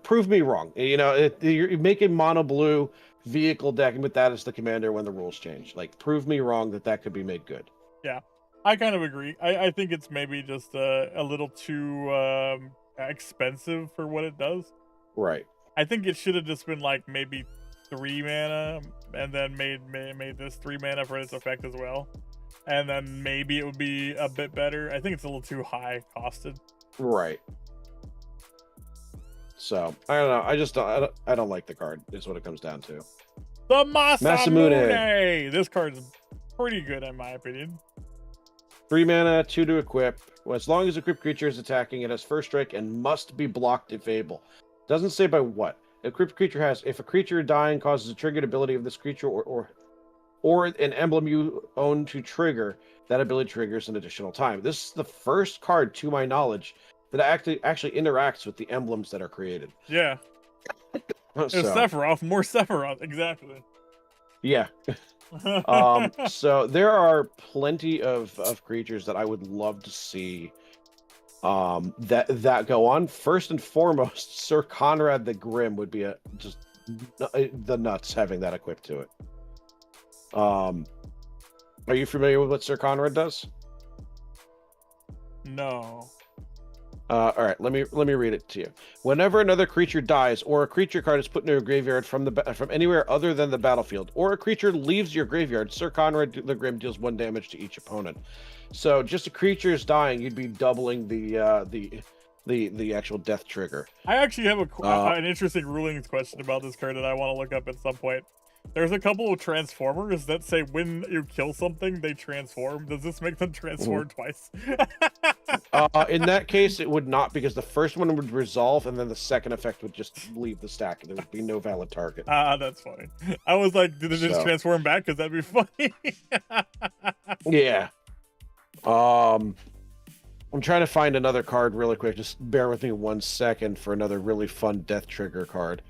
prove me wrong. You know, you're making mono blue vehicle deck with that as the commander when the rules change. Like, prove me wrong that could be made good. Yeah, I kind of agree. I think it's maybe just a little too expensive for what it does. Right. I think it should have just been like maybe 3 mana, and then made this 3 mana for its effect as well, and then maybe it would be a bit better. I think it's a little too high costed. Right. So I don't know. I don't like the card. Is what it comes down to. The Masamune. This card's pretty good in my opinion. 3 mana, 2 to equip. Well, as long as equipped creature is attacking, it has first strike and must be blocked if able. Doesn't say by what. Equipped creature has, if a creature dying causes a triggered ability of this creature or an emblem you own to trigger, that ability triggers an additional time. This is the first card, to my knowledge, that actually interacts with the emblems that are created. Yeah. It's Sephiroth, more Sephiroth, exactly. Yeah. So there are plenty of creatures that I would love to see that go on. First and foremost, Sir Conrad the Grim would be just the nuts having that equipped to it. Are you familiar with what Sir Conrad does? No. All right, let me read it to you. Whenever another creature dies, or a creature card is put into a graveyard from anywhere other than the battlefield, or a creature leaves your graveyard, Sir Conrad the Grim deals 1 damage to each opponent. So just a creature is dying, you'd be doubling the actual death trigger. I actually have an interesting rulings question about this card that I want to look up at some point. There's a couple of transformers that say when you kill something, they transform. Does this make them transform twice? In that case, it would not, because the first one would resolve, and then the second effect would just leave the stack, and there would be no valid target. That's funny. I was like, did it just transform back? Because that'd be funny. Yeah. I'm trying to find another card really quick. Just bear with me 1 second for another really fun Death Trigger card.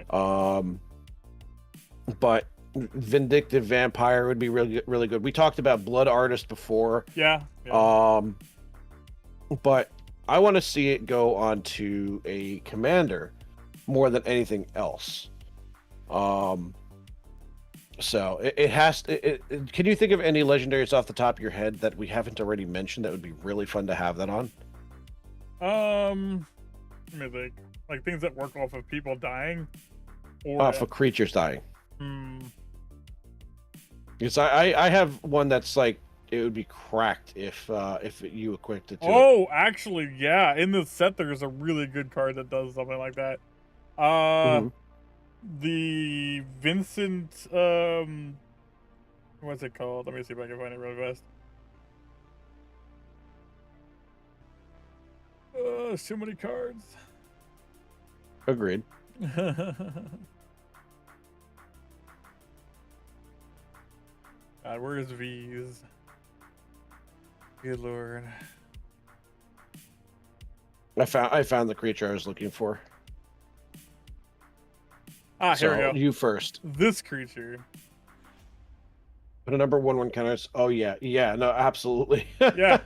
All right. But Vindictive Vampire would be really good. We talked about Blood Artist before. Yeah. But I want to see it go on to a commander more than anything else. So it has to. Can you think of any legendaries off the top of your head that we haven't already mentioned that would be really fun to have that on? Let me think. Like things that work off of people dying, or off of creatures dying. Hmm. Because I have one that's like it would be cracked if you equipped it to Oh, actually, yeah. In the set, there's a really good card that does something like that. The Vincent, what's it called? Let me see if I can find it really fast. So many cards. Agreed. God, where's V's? Good lord. I found the creature I was looking for. Ah, so, here we go. You first. This creature. But a number 1/1 counters. Oh yeah, no, absolutely. Yeah.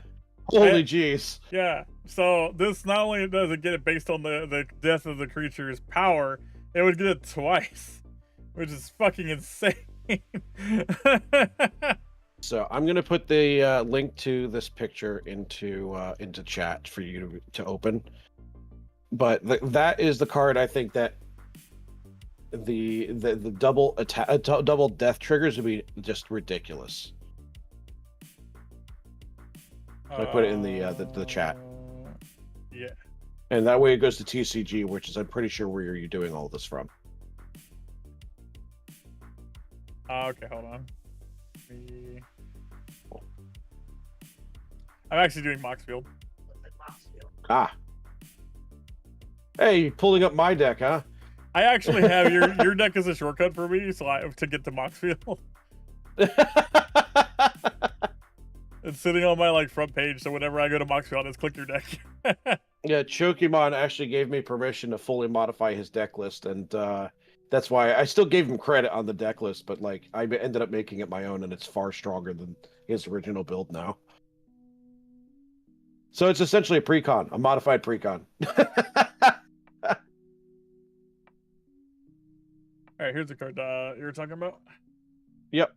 Holy jeez. Yeah. So this not only does it get it based on the death of the creature's power, it would get it twice, which is fucking insane. So I'm gonna put the link to this picture into chat for you to open. But that is the card I think that the double attack, double death triggers would be just ridiculous. So I put it in the chat. Yeah. And that way it goes to TCG, which is I'm pretty sure where you're doing all this from. Okay, hold on. I'm actually doing Moxfield. Ah. Hey, pulling up my deck, huh? I actually have your deck as a shortcut for me, so I have to get to Moxfield. It's sitting on my front page, so whenever I go to Moxfield, just click your deck. Yeah, Chokimon actually gave me permission to fully modify his deck list, and that's why I still gave him credit on the deck list, but I ended up making it my own, and it's far stronger than his original build now. So it's essentially a precon, a modified precon. All right, here's the card you were talking about. Yep.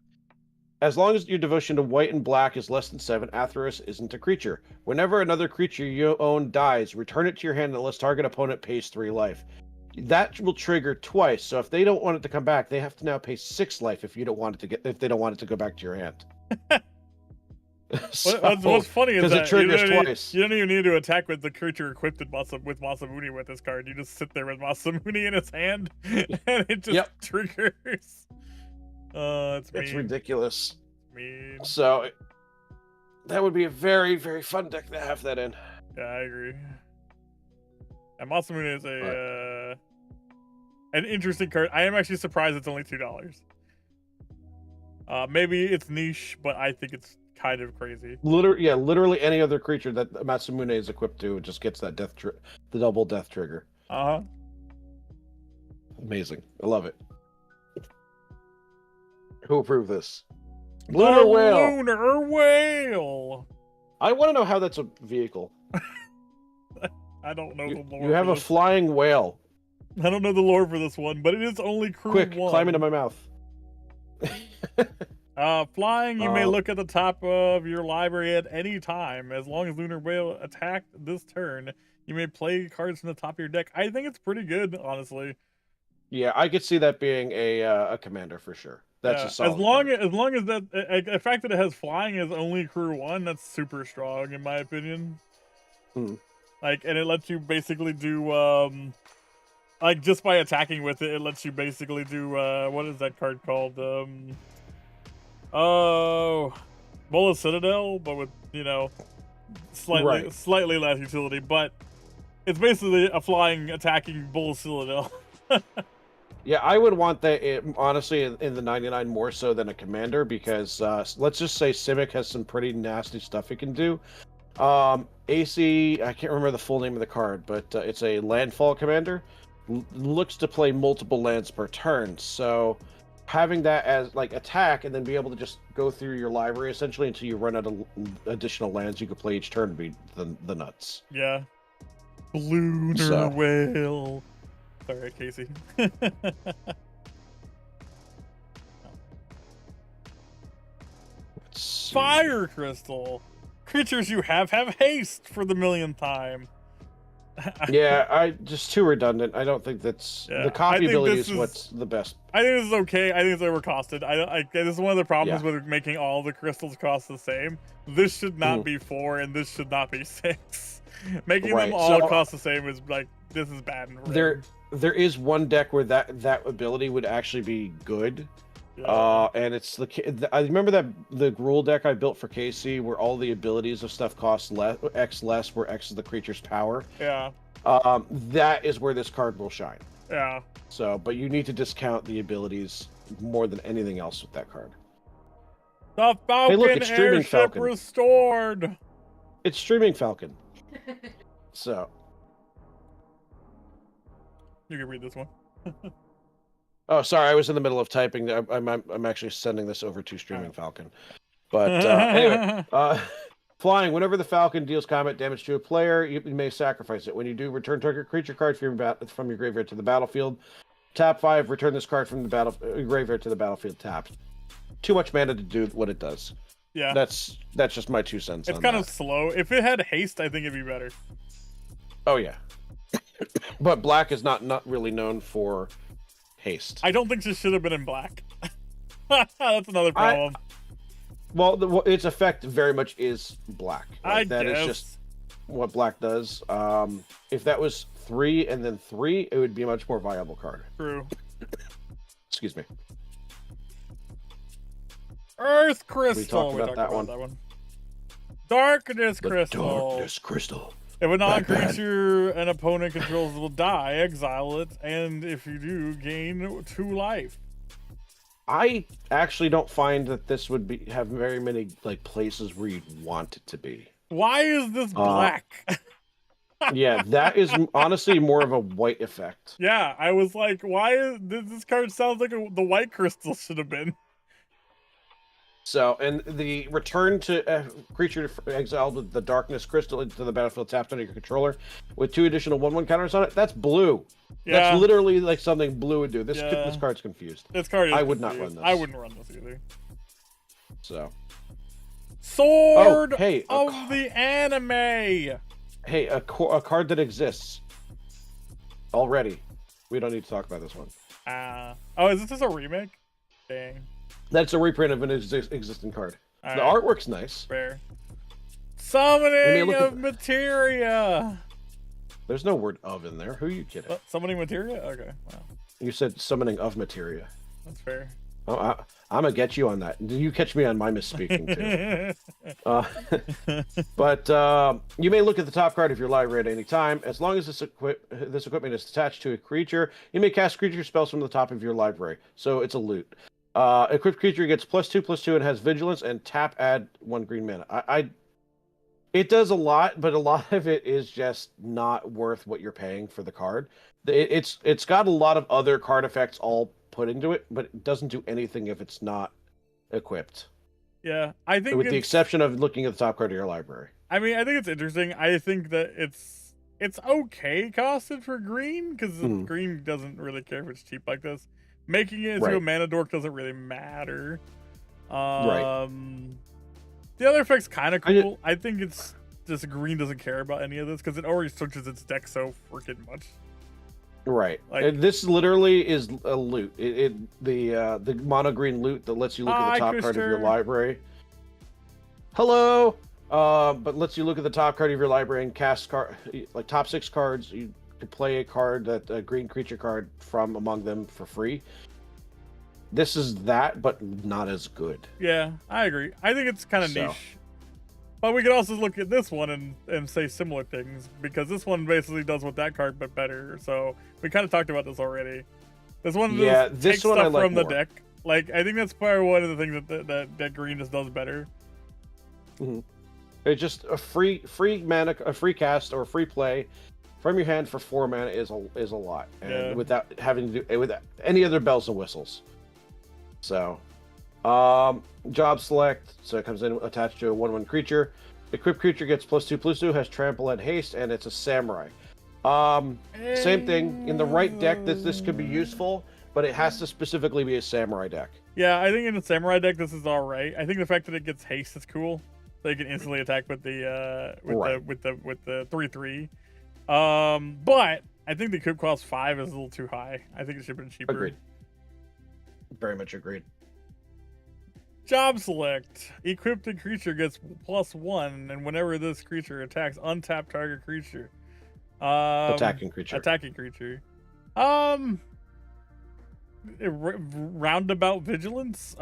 As long as your devotion to white and black is less than 7, Atheros isn't a creature. Whenever another creature you own dies, return it to your hand unless target opponent pays 3 life. That will trigger twice. So if they don't want it to come back, they have to now pay 6 life if you don't want it to if they don't want it to go back to your hand. What's funny is that it triggers twice. You don't even need to attack with the creature equipped with Masamune with this card. You just sit there with Masamune in his hand, and it just triggers. It's ridiculous. Mean. So that would be a very, very fun deck to have that in. Yeah, I agree. And Masamune is an interesting card. I am actually surprised it's only $2. Maybe it's niche, but I think it's kind of crazy. Literally any other creature that Masamune is equipped to just gets that the double death trigger. Amazing. I love it. Who approved this? Lunar Whale. Lunar Whale. I want to know how that's a vehicle. I don't know the lore. You have a flying whale. I don't know the lore for this one, but it is only crew 1. Quick, climb into my mouth. Flying, you may look at the top of your library at any time. As long as Lunar Whale attacked this turn, you may play cards from the top of your deck. I think it's pretty good, honestly. Yeah, I could see that being a commander for sure. That's a solid as long as that the fact that it has flying is only crew 1, that's super strong in my opinion. And it lets you basically do just by attacking with it, it lets you basically do what is that card called? Bola Citadel, but with slightly less utility, but it's basically a flying attacking Bola Citadel. Yeah, I would want that, honestly, in the 99 more so than a commander, because let's just say Simic has some pretty nasty stuff it can do. AC, I can't remember the full name of the card, but it's a landfall commander. Looks to play multiple lands per turn, so having that as like attack and then be able to just go through your library essentially until you run out of additional lands you could play each turn would be the nuts. Yeah. Lunar whale. Sorry, Casey. Fire crystal. Creatures you have haste for the millionth time. Yeah, just too redundant. I don't think that's the copy ability is what's the best. I think this is okay. I think it's overcosted. This is one of the problems with making all the crystals cost the same. This should not be 4, and this should not be 6. Making them all cost the same is like this is bad. There is one deck where that ability would actually be good. Yeah. And it's I remember that the rule deck I built for KC where all the abilities of stuff cost X less, where X is the creature's power. Yeah. That is where this card will shine. Yeah. So, but you need to discount the abilities more than anything else with that card. The Falcon airship restored. It's Streaming Falcon. So. You can read this one. Oh, sorry, I was in the middle of typing. I'm actually sending this over to Streaming Falcon. But anyway, flying. Whenever the Falcon deals combat damage to a player, you may sacrifice it. When you do, return target creature card from your graveyard to the battlefield. Tap 5, return this card from the graveyard to the battlefield tapped. Too much mana to do what it does. Yeah. That's just my 2 cents. It's kind of slow. If it had haste, I think it'd be better. Oh yeah. But black is not really known for haste. I don't think this should have been in black. That's another problem. Well, its effect very much is black. Like, that is just what black does. If that was 3 and then 3, it would be a much more viable card. True. Excuse me. Earth crystal. We talked about that one. Darkness crystal. Darkness crystal. If a non-creature an opponent controls will die, exile it, and if you do, gain 2 life. I actually don't find that this would have very many places where you'd want it to be. Why is this black? Yeah, that is honestly more of a white effect. Yeah, I was like, why is this card sounds like the white crystal should have been. So, and the return to creature exiled with the darkness crystal into the battlefield tapped under your controller with 2 additional 1/1 counters on it. That's blue. Yeah. That's literally like something blue would do. This card's confused. This card is would not run this. I wouldn't run this either. So. Sword of the anime. Hey, a card that exists already. We don't need to talk about this one. Oh, is this a remake? Dang. That's a reprint of an existing card. The artwork's nice. Fair. Summoning of materia. There's no word "of" in there. Who are you kidding? Summoning materia? Okay. Wow. You said summoning of materia. That's fair. Oh, I'm gonna get you on that. You catch me on my misspeaking too. But you may look at the top card of your library at any time. As long as this equipment is attached to a creature, you may cast creature spells from the top of your library. So it's a loot. Equipped creature gets +2/+2 and has vigilance and tap add 1 green mana. It does a lot, but a lot of it is just not worth what you're paying for the card. It's got a lot of other card effects all put into it, but it doesn't do anything if it's not equipped. Yeah, I think with the exception of looking at the top card of your library. I mean, I think it's interesting. I think that it's okay costed for green because green doesn't really care if it's cheap like this. Making it into a mana dork doesn't really matter. The other effect's kind of cool. I think it's just green doesn't care about any of this because it already structures its deck so freaking much. Right. Like, this literally is a loot. The mono green loot that lets you look at the top card of your library. Hello. But lets you look at the top card of your library and cast top 6 cards. You can play a card a green creature card from among them for free. This is that, but not as good. Yeah, I agree. I think it's kind of niche. But we could also look at this one and say similar things, because this one basically does what that card, but better. So we kind of talked about this already. This one takes stuff from the deck. Like, I think that's probably one of the things that green just does better. Mm-hmm. It's just a free mana, a free cast or a free play from your hand for 4 mana is a lot, and without having to do with any other bells and whistles. So, job select. So it comes in attached to a 1/1 creature. Equipped creature gets +2/+2, has trample and haste, and it's a samurai. Same thing in the right deck. This could be useful, but it has to specifically be a samurai deck. Yeah, I think in the samurai deck this is all right. I think the fact that it gets haste is cool. So you can instantly attack with the with the 3/3. But I think the equip cost 5 is a little too high. I think it should have been cheaper. Agreed. Very much agreed. Job select. Equipped creature gets +1, and whenever this creature attacks, untap target creature. Attacking creature. Attacking creature. Roundabout vigilance.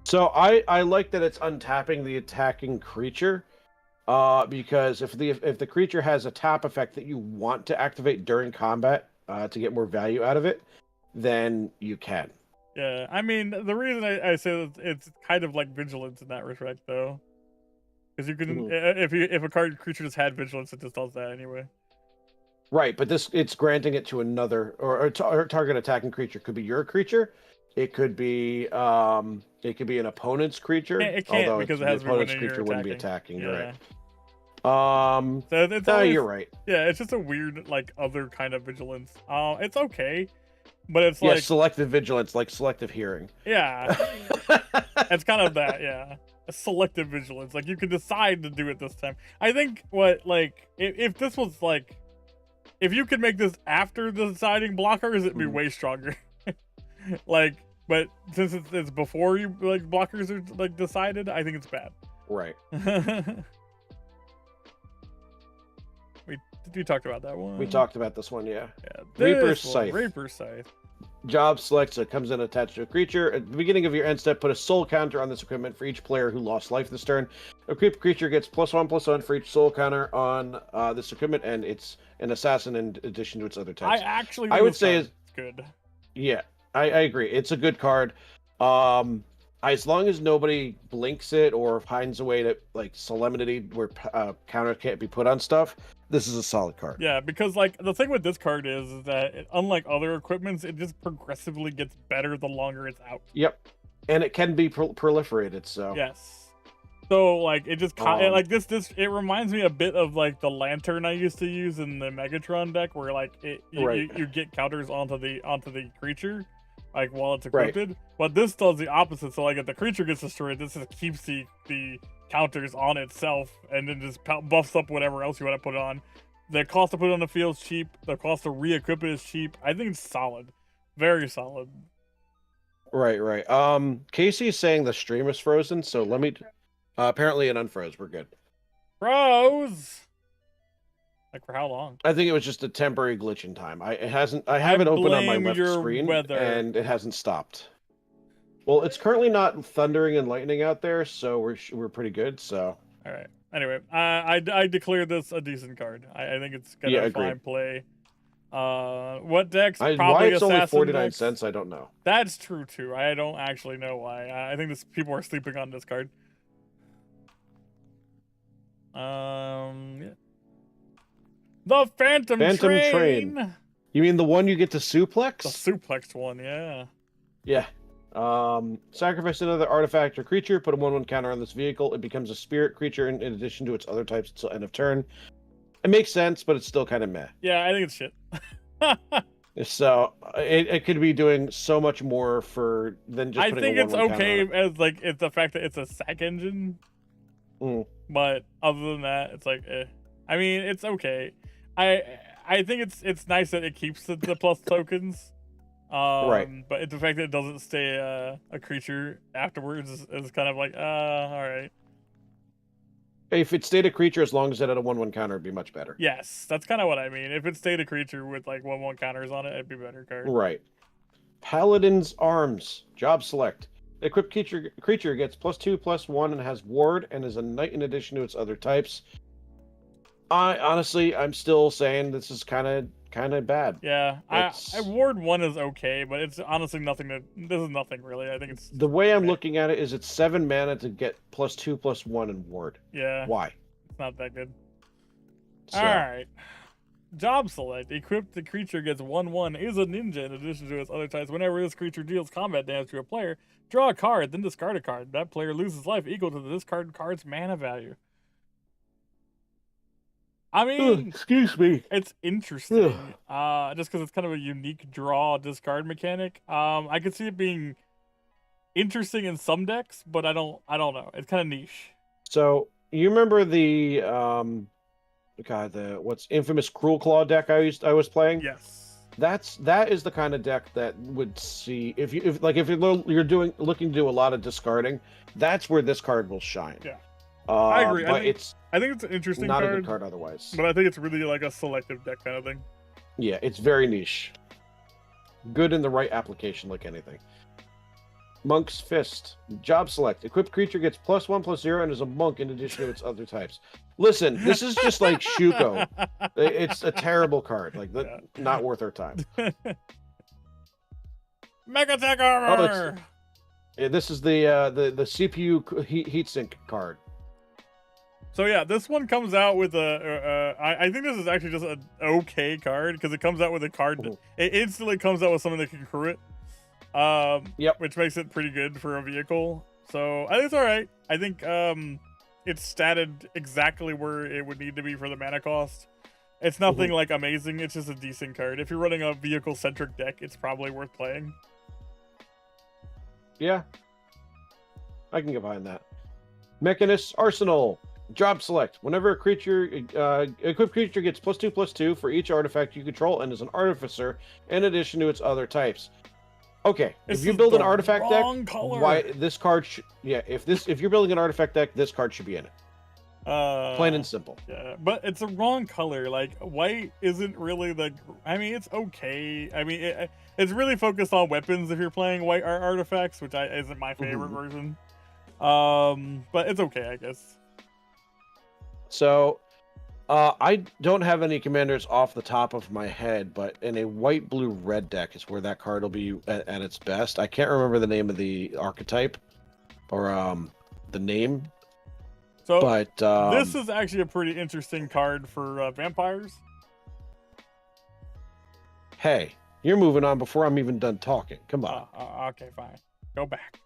So I like that it's untapping the attacking creature, because if the creature has a tap effect that you want to activate during combat to get more value out of it, then you can. Yeah, I mean, the reason I say that it's kind of like vigilance in that respect, though, because you can if a creature just had vigilance, it just does that anyway. Right, but it's granting it to another or target attacking creature. Could be your creature, it could be an opponent's creature. It can't, although because it has the opponent's when you're creature wouldn't be attacking. You're Yeah. right. So it's No, always, you're right. Yeah, it's just a weird like other kind of vigilance. It's okay, but it's Yeah, like selective vigilance, like selective hearing. yeah, it's kind of that. Yeah, a selective vigilance. Like you can decide to do it this time. I think if this was like. If you could make this after the deciding blockers, it'd be way stronger. But since it's before you blockers are decided, I think it's bad. Right. We talked about that one. We talked about this one, yeah. Reaper's Scythe. Reaper's Scythe. Job select, so it comes in attached to a creature. At the beginning of your end step, put a soul counter on this equipment for each player who lost life this turn. A creature gets +1/+1 for each soul counter on this equipment, and it's an assassin in addition to its other types. I would say it's good. Yeah, I agree. It's a good card. As long as nobody blinks it or finds a way to solemnity where counter can't be put on stuff, this is a solid card. Yeah, because the thing with this card is that unlike other equipments, it just progressively gets better the longer it's out. Yep, and it can be proliferated. So yes, so it just it reminds me a bit of the lantern I used to use in the Megatron deck, where you get counters onto the creature. While it's equipped, but this does the opposite. So if the creature gets destroyed, this just keeps the counters on itself, and then just buffs up whatever else you want to put it on. The cost to put it on the field is cheap. The cost to re-equip it is cheap. I think it's solid, very solid. Right. Casey is saying the stream is frozen, so let me. Apparently, it unfroze. We're good. Froze. For how long? I think it was just a temporary glitch in time. I have it open on my left screen, and it hasn't stopped. Well, it's currently not thundering and lightning out there, so we're pretty good. So all right. Anyway, I declare this a decent card. I think it's gonna a fine play. What decks? Probably why it's Assassin only 49 decks. cents? I don't know. That's true too. I don't actually know why. I think people are sleeping on this card. Yeah. The Phantom Train. You mean the one you get to suplex? The suplex one, yeah. Yeah. Sacrifice another artifact or creature, put a 1/1 counter on this vehicle. It becomes a spirit creature in addition to its other types until end of turn. It makes sense, but it's still kind of meh. Yeah, I think it's shit. So it could be doing so much more than just putting a 1/1 counter on it. I think it's okay as it's the fact that it's a sack engine. But other than that, it's I mean, it's okay. I think it's nice that it keeps the plus tokens. Right. But the fact that it doesn't stay a creature afterwards is kind of all right. If it stayed a creature, as long as it had a 1/1 counter, it'd be much better. Yes, that's kind of what I mean. If it stayed a creature with 1/1 counters on it, it'd be a better card. Right. Paladin's Arms. Job select. The equipped creature gets +2/+1 and has ward and is a knight in addition to its other types. I'm still saying this is kind of kind of bad. Yeah, I Ward 1 is okay, but it's honestly nothing this is nothing really. I think it's... The way I'm looking at it is it's 7 mana to get +2/+1 in Ward. Yeah. Why? It's not that good. So. Alright. Job select. Equipped the creature gets 1/1 is a ninja in addition to its other types. Whenever this creature deals combat damage to a player, draw a card, then discard a card. That player loses life equal to the discarded card's mana value. I mean, excuse me. It's interesting. Just because it's kind of a unique draw discard mechanic. I could see it being interesting in some decks, but I don't know. It's kind of niche. So you remember the what's infamous Cruel Claw deck I was playing? Yes. That is the kind of deck that would see if you're looking to do a lot of discarding, that's where this card will shine. Yeah. I agree. But I think it's an interesting not card. a good card otherwise. But I think it's really like a selective deck kind of thing. Yeah, it's very niche. Good in the right application, like anything. Monk's Fist. Job select. Equipped creature gets +1/+0 and is a monk in addition to its other types. Listen, this is just like Shuko. It's a terrible card. Like, not worth our time. Mega Tech Armor! This is the CPU heatsink card. So yeah, this one comes out with I think this is actually just an okay card because it comes out with a card. It instantly comes out with something that can crew it. Yep. Which makes it pretty good for a vehicle. So I think it's all right. I think it's statted exactly where it would need to be for the mana cost. It's nothing like amazing. It's just a decent card. If you're running a vehicle-centric deck, it's probably worth playing. Yeah, I can get behind that. Mechanist Arsenal. Job select. Whenever a equipped creature gets +2/+2 for each artifact you control and is an artificer in addition to its other types. Okay, if you build an artifact deck, why this card? If you're building an artifact deck, this card should be in it. Plain and simple. Yeah, but it's a wrong color. Like white isn't really the. I mean, it's okay. I mean, it's really focused on weapons if you're playing white artifacts, which isn't my favorite version. But it's okay, I guess. So, I don't have any commanders off the top of my head, but in a white, blue, red deck is where that card will be at its best. I can't remember the name of the archetype or the name. So, but this is actually a pretty interesting card for vampires. Hey, you're moving on before I'm even done talking. Come on. Okay, fine. Go back.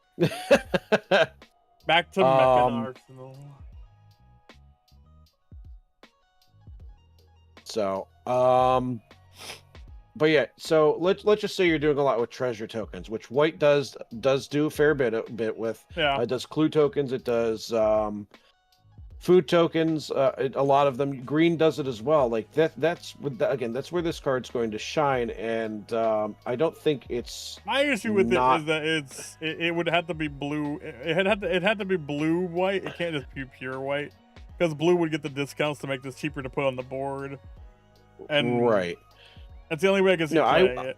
Back to Mechan Arsenal. So, but yeah, so let's just say you're doing a lot with treasure tokens, which white does do a fair bit with. Yeah. It does clue tokens. It does food tokens. A lot of them. Green does it as well. Like that's where this card's going to shine. And I don't think it's. My issue with it is that it would have to be blue. It had to be blue white. It can't just be pure white. Because blue would get the discounts to make this cheaper to put on the board. And right. That's the only way I can see playing it.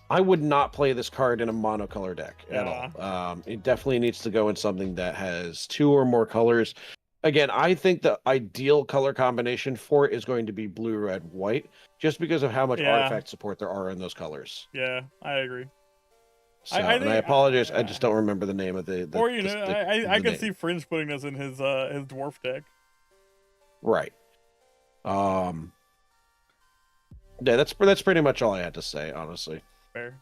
I would not play this card in a monocolor deck at all. It definitely needs to go in something that has 2 or more colors. Again, I think the ideal color combination for it is going to be blue, red, white, just because of how much artifact support there are in those colors. Yeah, I agree. So, I apologize. I just don't remember the name of the or I can see Fringe putting this in his dwarf deck. Right. Yeah, that's pretty much all I had to say, honestly. Fair.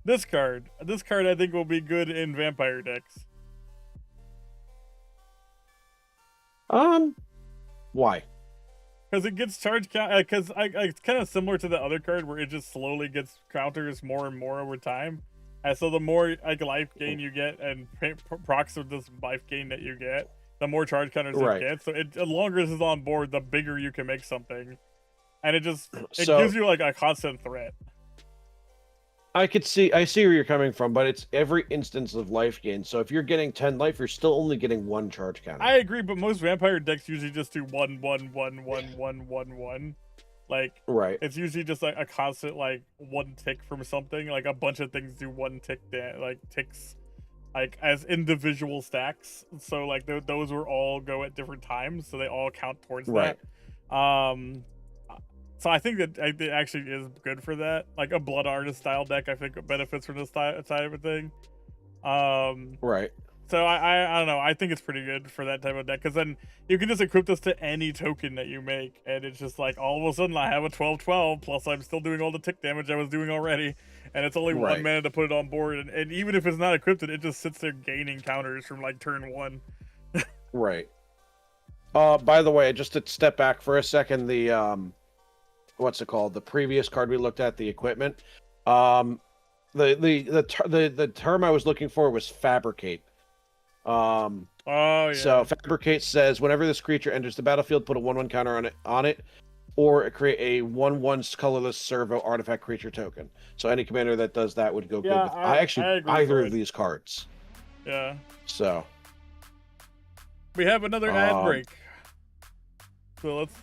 This card I think will be good in vampire decks. Why? Because it gets charge count. Because it's kind of similar to the other card where it just slowly gets counters more and more over time. And so the more life gain you get and procs of this life gain that you get, the more charge counters it gets. So the longer this is on board, the bigger you can make something, and it gives you like a constant threat. I see where you're coming from, but it's every instance of life gain. So if you're getting 10 life, you're still only getting 1 charge counter. I agree, but most vampire decks usually just do 1, 1, 1, 1, 1, 1, 1. Like, it's usually just like a constant like 1 tick from something. Like a bunch of things do 1 tick, ticks, like as individual stacks. So like those will all go at different times, so they all count towards that. So I think that it actually is good for that. Like a Blood Artist style deck, I think benefits from this type of thing. Right. So I don't know. I think it's pretty good for that type of deck because then you can just equip this to any token that you make, and it's just like all of a sudden I have a 12/12 plus I'm still doing all the tick damage I was doing already, and it's only one mana to put it on board, and even if it's not equipped, it just sits there gaining counters from like turn 1. Right. By the way, just to step back for a second, the what's it called? The previous card we looked at, the equipment. The term I was looking for was fabricate. Oh yeah. So fabricate says whenever this creature enters the battlefield, put a 1/1 counter on it, or create a 1/1 colorless servo artifact creature token. So any commander that does that would go good with I agree either of these cards. Yeah. So we have another ad break. So let's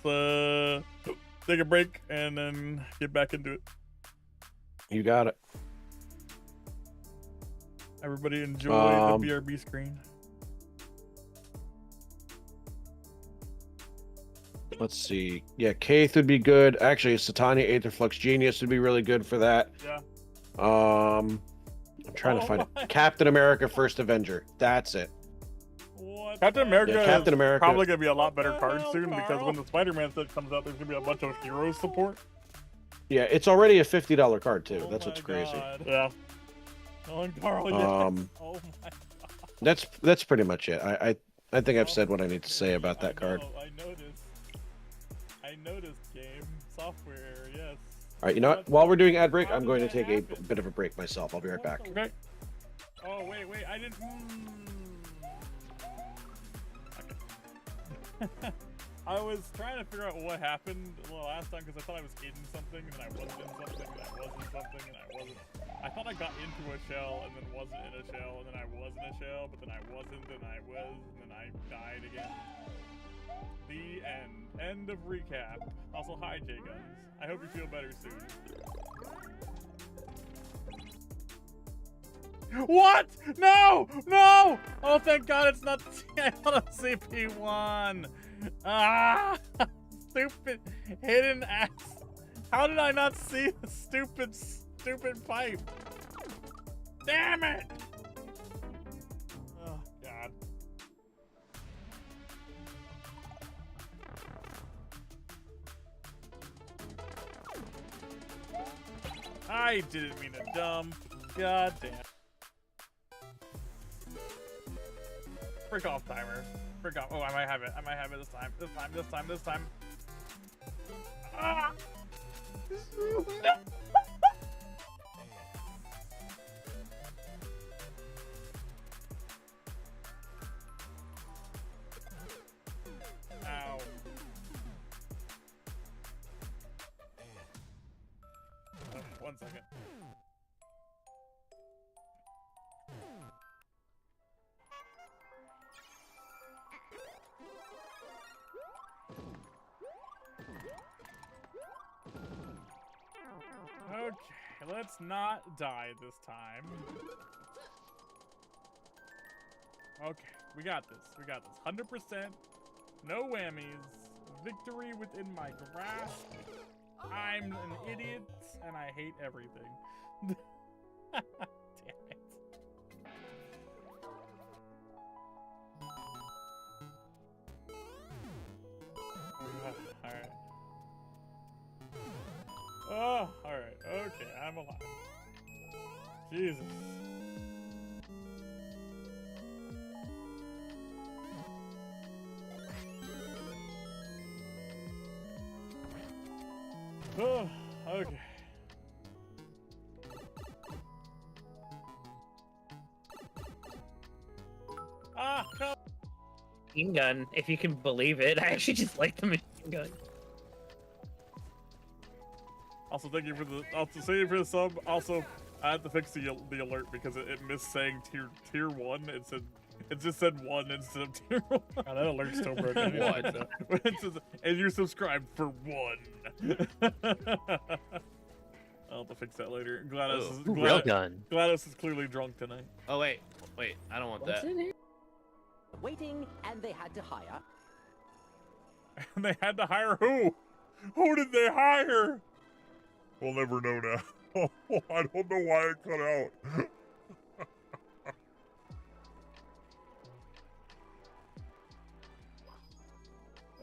take a break and then get back into it. You got it. Everybody enjoy the BRB screen. Let's see. Yeah, Kaith would be good. Actually, Satania Aetherflux Genius would be really good for that. Yeah. I'm trying to find it. Captain America First Avenger. That's it. What? Captain America Captain America. Probably going to be a lot better card soon because when the Spider-Man set comes out, there's going to be a bunch of heroes support. Yeah, it's already a $50 card too. That's what's crazy. Yeah. Oh, Carl, yes. Oh my god. That's pretty much it. I think I've said what I need to say about that card. I noticed game software, yes. All right, you know what? While we're doing ad break, I'm going to take a bit of a break myself. I'll be right back. Okay. Oh wait, I didn't. Okay. I was trying to figure out what happened the last time because I thought I was in something and I wasn't in something and I wasn't something and I wasn't. I thought I got into a shell and then wasn't in a shell and then I was in a shell, but then I wasn't and I was and then I died again. The end. End of recap. Also, hi J-Guns. I hope you feel better soon. What? No! No! Oh, thank God it's not. I thought it was CP1. Ah! Stupid hidden ass. How did I not see the stupid pipe? Damn it! Oh, God. I didn't mean to dump. God damn. Frick off timer. Frick off. Oh, I might have it. I might have it this time. This time. Ah! No! Ow. 1 second. Okay, let's not die this time. Okay, we got this. 100%. No whammies. Victory within my grasp. I'm an idiot, and I hate everything. Damn it. Alright. Oh, alright. Okay, I'm alive. Jesus. Oh, okay. Ah, no. Machine gun, if you can believe it. I actually just like the machine gun. Also, thank you for the sub. Also, I had to fix the alert because it missed saying tier 1. It just said 1 instead of tier 1. God, that alert's still broken. It says, and you're subscribed for 1. I'll have to fix that later. GLaDOS is clearly drunk tonight. Oh wait, I don't want that. Waiting, and they had to hire. And they had to hire who? Who did they hire? We'll never know now. I don't know why it cut out.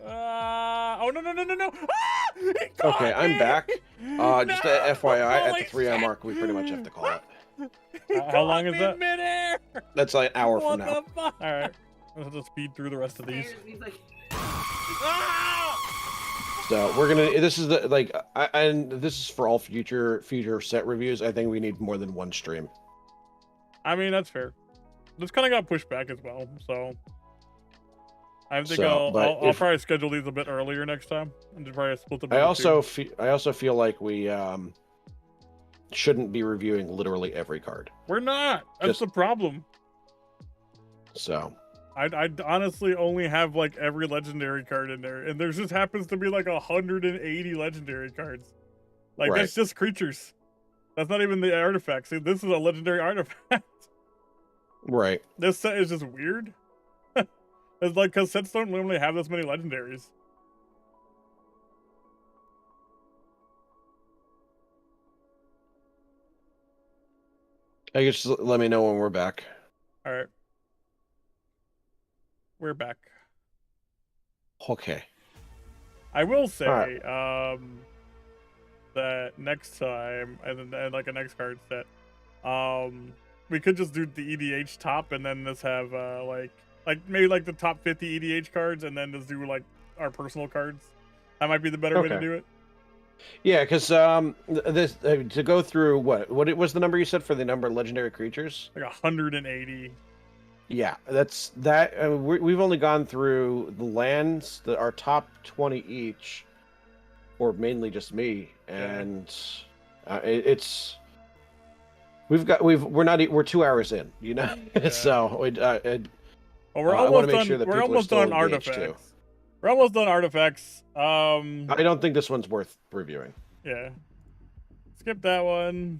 Oh no! Ah! Okay, I'm back. Just a FYI, at the 3-hour shit. mark, we pretty much have to call it. How long is that? Midair. That's like an hour What from now. the fuck? All right, let's just speed through the rest of these. So we're gonna. This is the like, and this is for all future set reviews. I think we need more than one stream. I mean, that's fair. This kind of got pushed back as well, so I think So, I'll probably schedule these a bit earlier next time and just probably split them. I also feel like we shouldn't be reviewing literally every card. We're not. That's the problem. So I honestly only have like every legendary card in there, and there just happens to be like 180 legendary cards. Like that's just creatures. That's not even the artifacts. See, this is a legendary artifact. Right. This set is just weird. It's like because sets don't normally have this many legendaries. I guess let me know when we're back. All right. We're back. Okay. I will say, that next time, and like a next card set, we could just do the EDH top, and then just have like maybe like the top 50 EDH cards, and then just do like our personal cards. That might be the better way to do it. Yeah, because this to go through what was the number you said for the number of legendary creatures? Like 180. Yeah, that's that. We've only gone through the lands that are top 20 each, or mainly just me, and it's we're 2 hours in, you know. Yeah. So well, we're I almost want to make done. sure that We're people are almost still done engaged, artifacts. too. We're almost done artifacts. I don't think this one's worth reviewing. Yeah. Skip that one.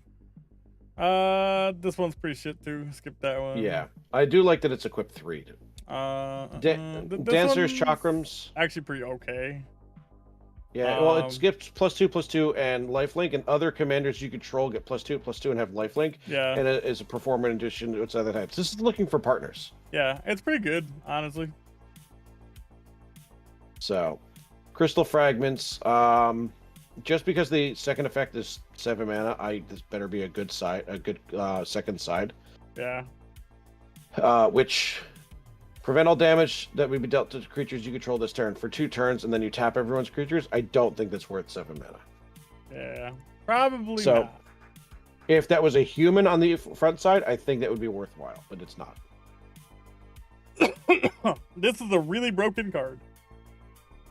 This one's pretty shit too. Skip that one. Yeah, I do like that it's equipped 3. Dancer's Chakrams. Actually pretty okay. Yeah, well, it skips +2/+2 and lifelink, and other commanders you control get +2/+2 and have lifelink. Yeah. And it is a performance addition to its other types. This is looking for partners. Yeah, it's pretty good, honestly. So, crystal fragments. Just because the second effect is 7 mana, this better be a good second side. Yeah. Which prevent all damage that would be dealt to creatures you control this turn for 2 turns, and then you tap everyone's creatures. I don't think that's worth 7 mana. Yeah, probably so, not. If that was a human on the front side, I think that would be worthwhile, but it's not. This is a really broken card.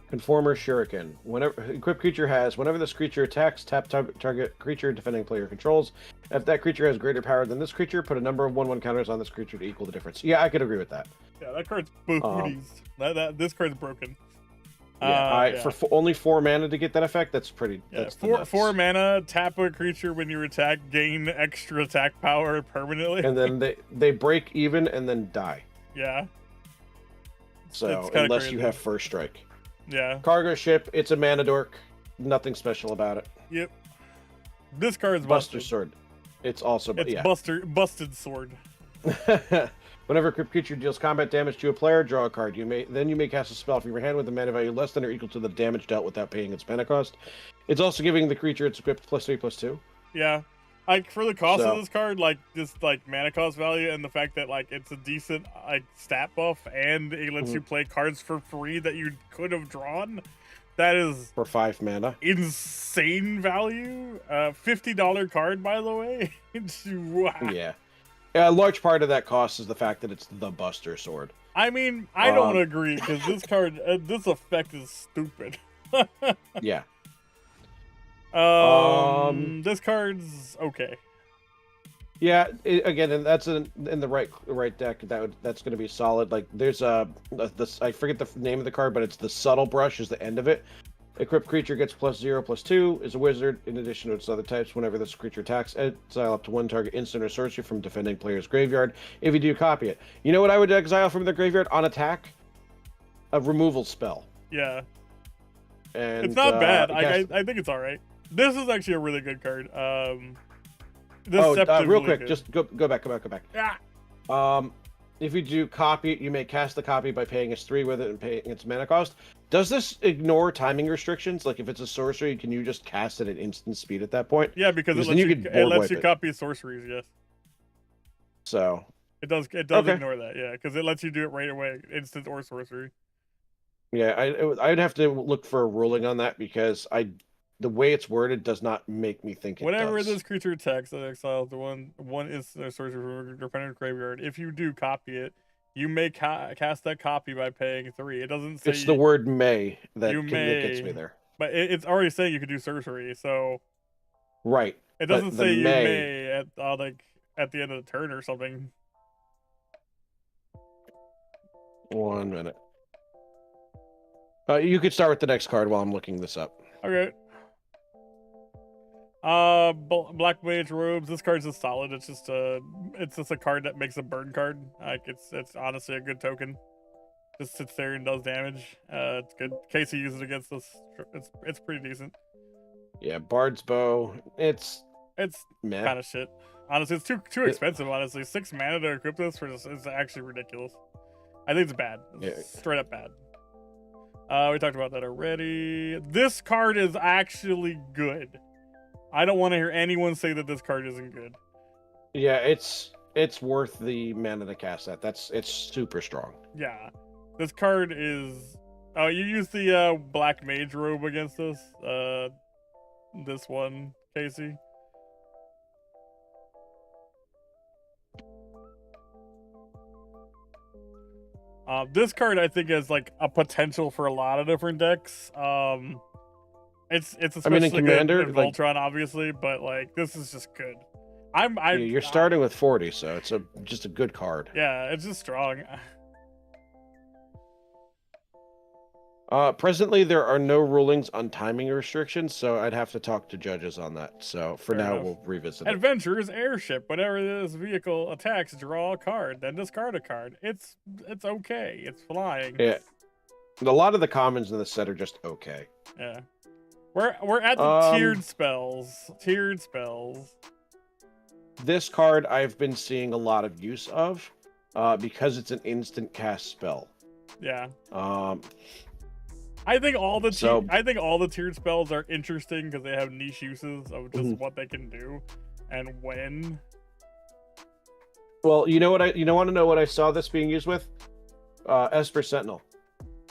Conformer Shuriken. Whenever equipped creature has, whenever this creature attacks, tap target creature defending player controls. If that creature has greater power than this creature, put a number of 1/1 counters on this creature to equal the difference. Yeah, I could agree with that. Yeah, that card's booties. This card's broken. Yeah, for only 4 mana to get that effect, that's pretty. Yeah, that's four mana, tap a creature when you attack, gain extra attack power permanently. And then they break even and then die. Yeah. So unless you have first strike. Yeah. Cargo ship, it's a mana dork. Nothing special about it. Yep. This card's Buster busted. Sword. It's also busted sword. Whenever a creature deals combat damage to a player, draw a card. You may cast a spell from your hand with a mana value less than or equal to the damage dealt without paying its mana cost. It's also giving the creature its equipped +3/+2. Yeah. Like for the cost of this card, like just like mana cost value and the fact that like it's a decent like stat buff and it lets you play cards for free that you could have drawn. That is for 5 mana. Insane value. $50 card, by the way. Wow. Yeah. A large part of that cost is the fact that it's the Buster Sword. I mean, I don't agree because this card, this effect is stupid. Yeah. This card's okay. Yeah, again, and that's in the right deck. That's going to be solid. Like there's I forget the name of the card, but it's the Subtle Brush is the end of it. Equipped creature gets +0/+2, is a wizard in addition to its other types. Whenever this creature attacks, exile up to 1 target instant or sorcery from defending player's graveyard. If you do, copy it. You know what I would exile from the graveyard on attack? A removal spell. Yeah. And it's not bad. I think it's all right. This is actually a really good card. Real quick, just go back. Yeah. If you do copy it, you may cast the copy by paying its 3 with it and paying its mana cost. Does this ignore timing restrictions? Like if it's a sorcery, can you just cast it at instant speed at that point? Yeah, because it lets you copy sorceries. Yes. So it does ignore that. Yeah, because it lets you do it right away, instant or sorcery. Yeah, I'd have to look for a ruling on that because the way it's worded does not make me think it Whenever does. this creature attacks that exiles the one instant sorcery from your opponent's graveyard, if you do copy it, you may cast that copy by paying 3. It doesn't say it's the word "may" that gets me there. But it's already saying you can do sorcery, so right. It doesn't say you may at at the end of the turn or something. 1 minute. You could start with the next card while I'm looking this up. Okay. Black Mage Robes. This card's just solid. It's just a card that makes a burn card. Like it's honestly a good token. Just sits there and does damage. It's good. Casey uses it against us. It's pretty decent. Yeah, Bard's Bow. It's kind of shit. Honestly, it's too expensive. Honestly, 6 mana to equip this is actually ridiculous. I think it's bad. It's straight up bad. We talked about that already. This card is actually good. I don't want to hear anyone say that this card isn't good. Yeah, it's worth the mana to cast that. It's super strong. Yeah, this card is. Oh, you use the Black Mage Robe against this. This one, Casey. This card I think has like a potential for a lot of different decks. It's especially in Commander, good in Voltron, obviously, but like this is just good. You're starting with 40, so it's just a good card. Yeah, it's just strong. Presently, there are no rulings on timing restrictions, so I'd have to talk to judges on that. So for now, we'll revisit it. Adventurer's Airship. Whenever this vehicle attacks, draw a card, then discard a card. It's okay. It's flying. Yeah, a lot of the commons in the set are just okay. Yeah, we're at the tiered spells. Tiered spells. This card I've been seeing a lot of use of, because it's an instant cast spell. Yeah. I think all the tiered spells are interesting because they have niche uses of just what they can do and when. Well, want to know what I saw this being used with? Esper Sentinel.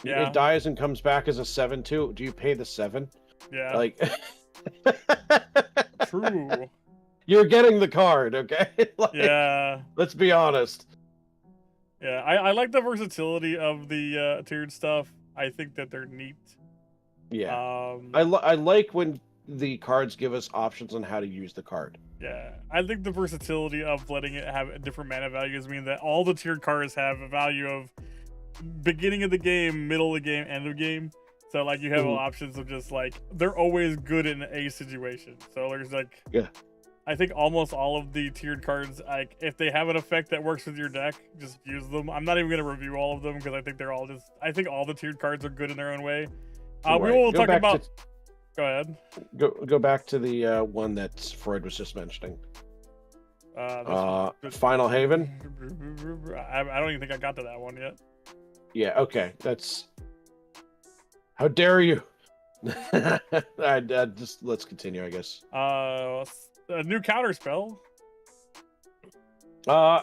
Yeah. It dies and comes back as a 7/2. Do you pay the 7? Yeah. Like True. You're getting the card, okay? Yeah. Let's be honest. Yeah, I like the versatility of the tiered stuff. I think that they're neat. Yeah. I like when the cards give us options on how to use the card. Yeah. I think the versatility of letting it have different mana values mean that all the tiered cards have a value of beginning of the game, middle of the game, end of the game. So like you have options of just like they're always good in a situation. So there's like I think almost all of the tiered cards, like if they have an effect that works with your deck, just use them. I'm not even going to review all of them because I think they're all just. I think all the tiered cards are good in their own way. We will talk about. Go ahead. Go back to the one that Freud was just mentioning. Final Haven. I don't even think I got to that one yet. Yeah. Okay. That's. How dare you? Just let's continue, I guess. A new counter spell.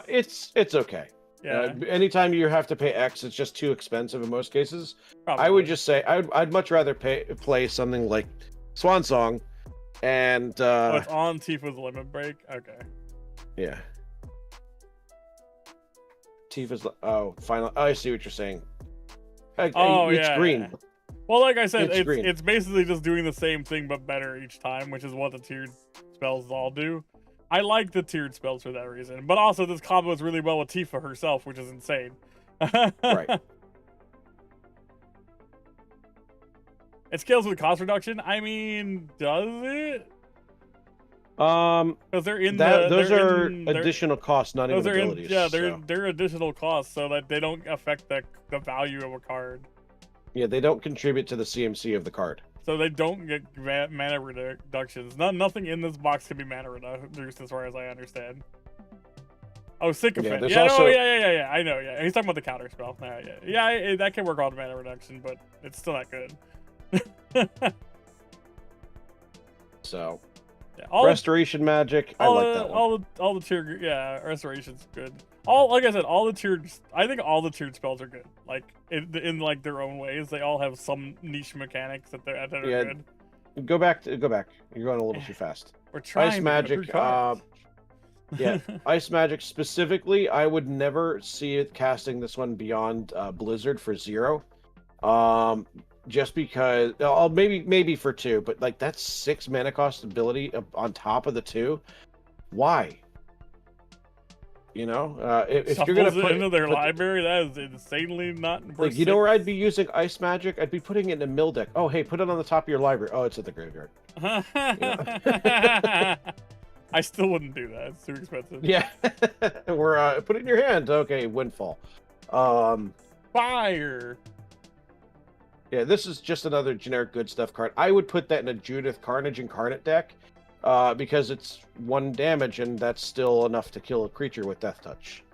It's okay. Yeah. Anytime you have to pay X, it's just too expensive in most cases. Probably. I would just say I'd much rather play something like Swan Song, and it's on Tifa's Limit Break. Okay. Yeah. Tifa's final. Oh, I see what you're saying. It's green. Yeah. Well, like I said, it's basically just doing the same thing but better each time, which is what the tiered spells all do. I like the tiered spells for that reason, but also this combos really well with Tifa herself, which is insane. Right. It scales with cost reduction. I mean, does it? Because they're in those are additional costs, not even abilities. They're additional costs, so that they don't affect the value of a card. Yeah, they don't contribute to the CMC of the card. So they don't get mana reductions. Nothing in this box can be mana reduced, as far as I understand. Oh, Sycophant. Yeah, also... yeah. I know. Yeah, he's talking about the counter spell. That can work on the mana reduction, but it's still not good. So, yeah, restoration magic. I like that one. All the tiered, restoration's good. Like I said, I think all the tiered spells are good. Like in like their own ways, they all have some niche mechanics that are good. Go back. You're going a little too fast. We're trying. Ice magic. Yeah, ice magic specifically. I would never see it casting this one beyond Blizzard for 0. Just because, maybe for 2, but like that's 6 mana cost ability on top of the 2. Why? You know, if you're gonna put it into their library, that is insanely not. Like, you know where I'd be using ice magic? I'd be putting it in a mill deck. Oh, hey, put it on the top of your library. Oh, it's at the graveyard. I still wouldn't do that. It's too expensive. Yeah, we're put it in your hand. Okay, Windfall. Fire. Yeah, this is just another generic good stuff card. I would put that in a Judith Carnage Incarnate deck, because it's 1 damage and that's still enough to kill a creature with Death Touch.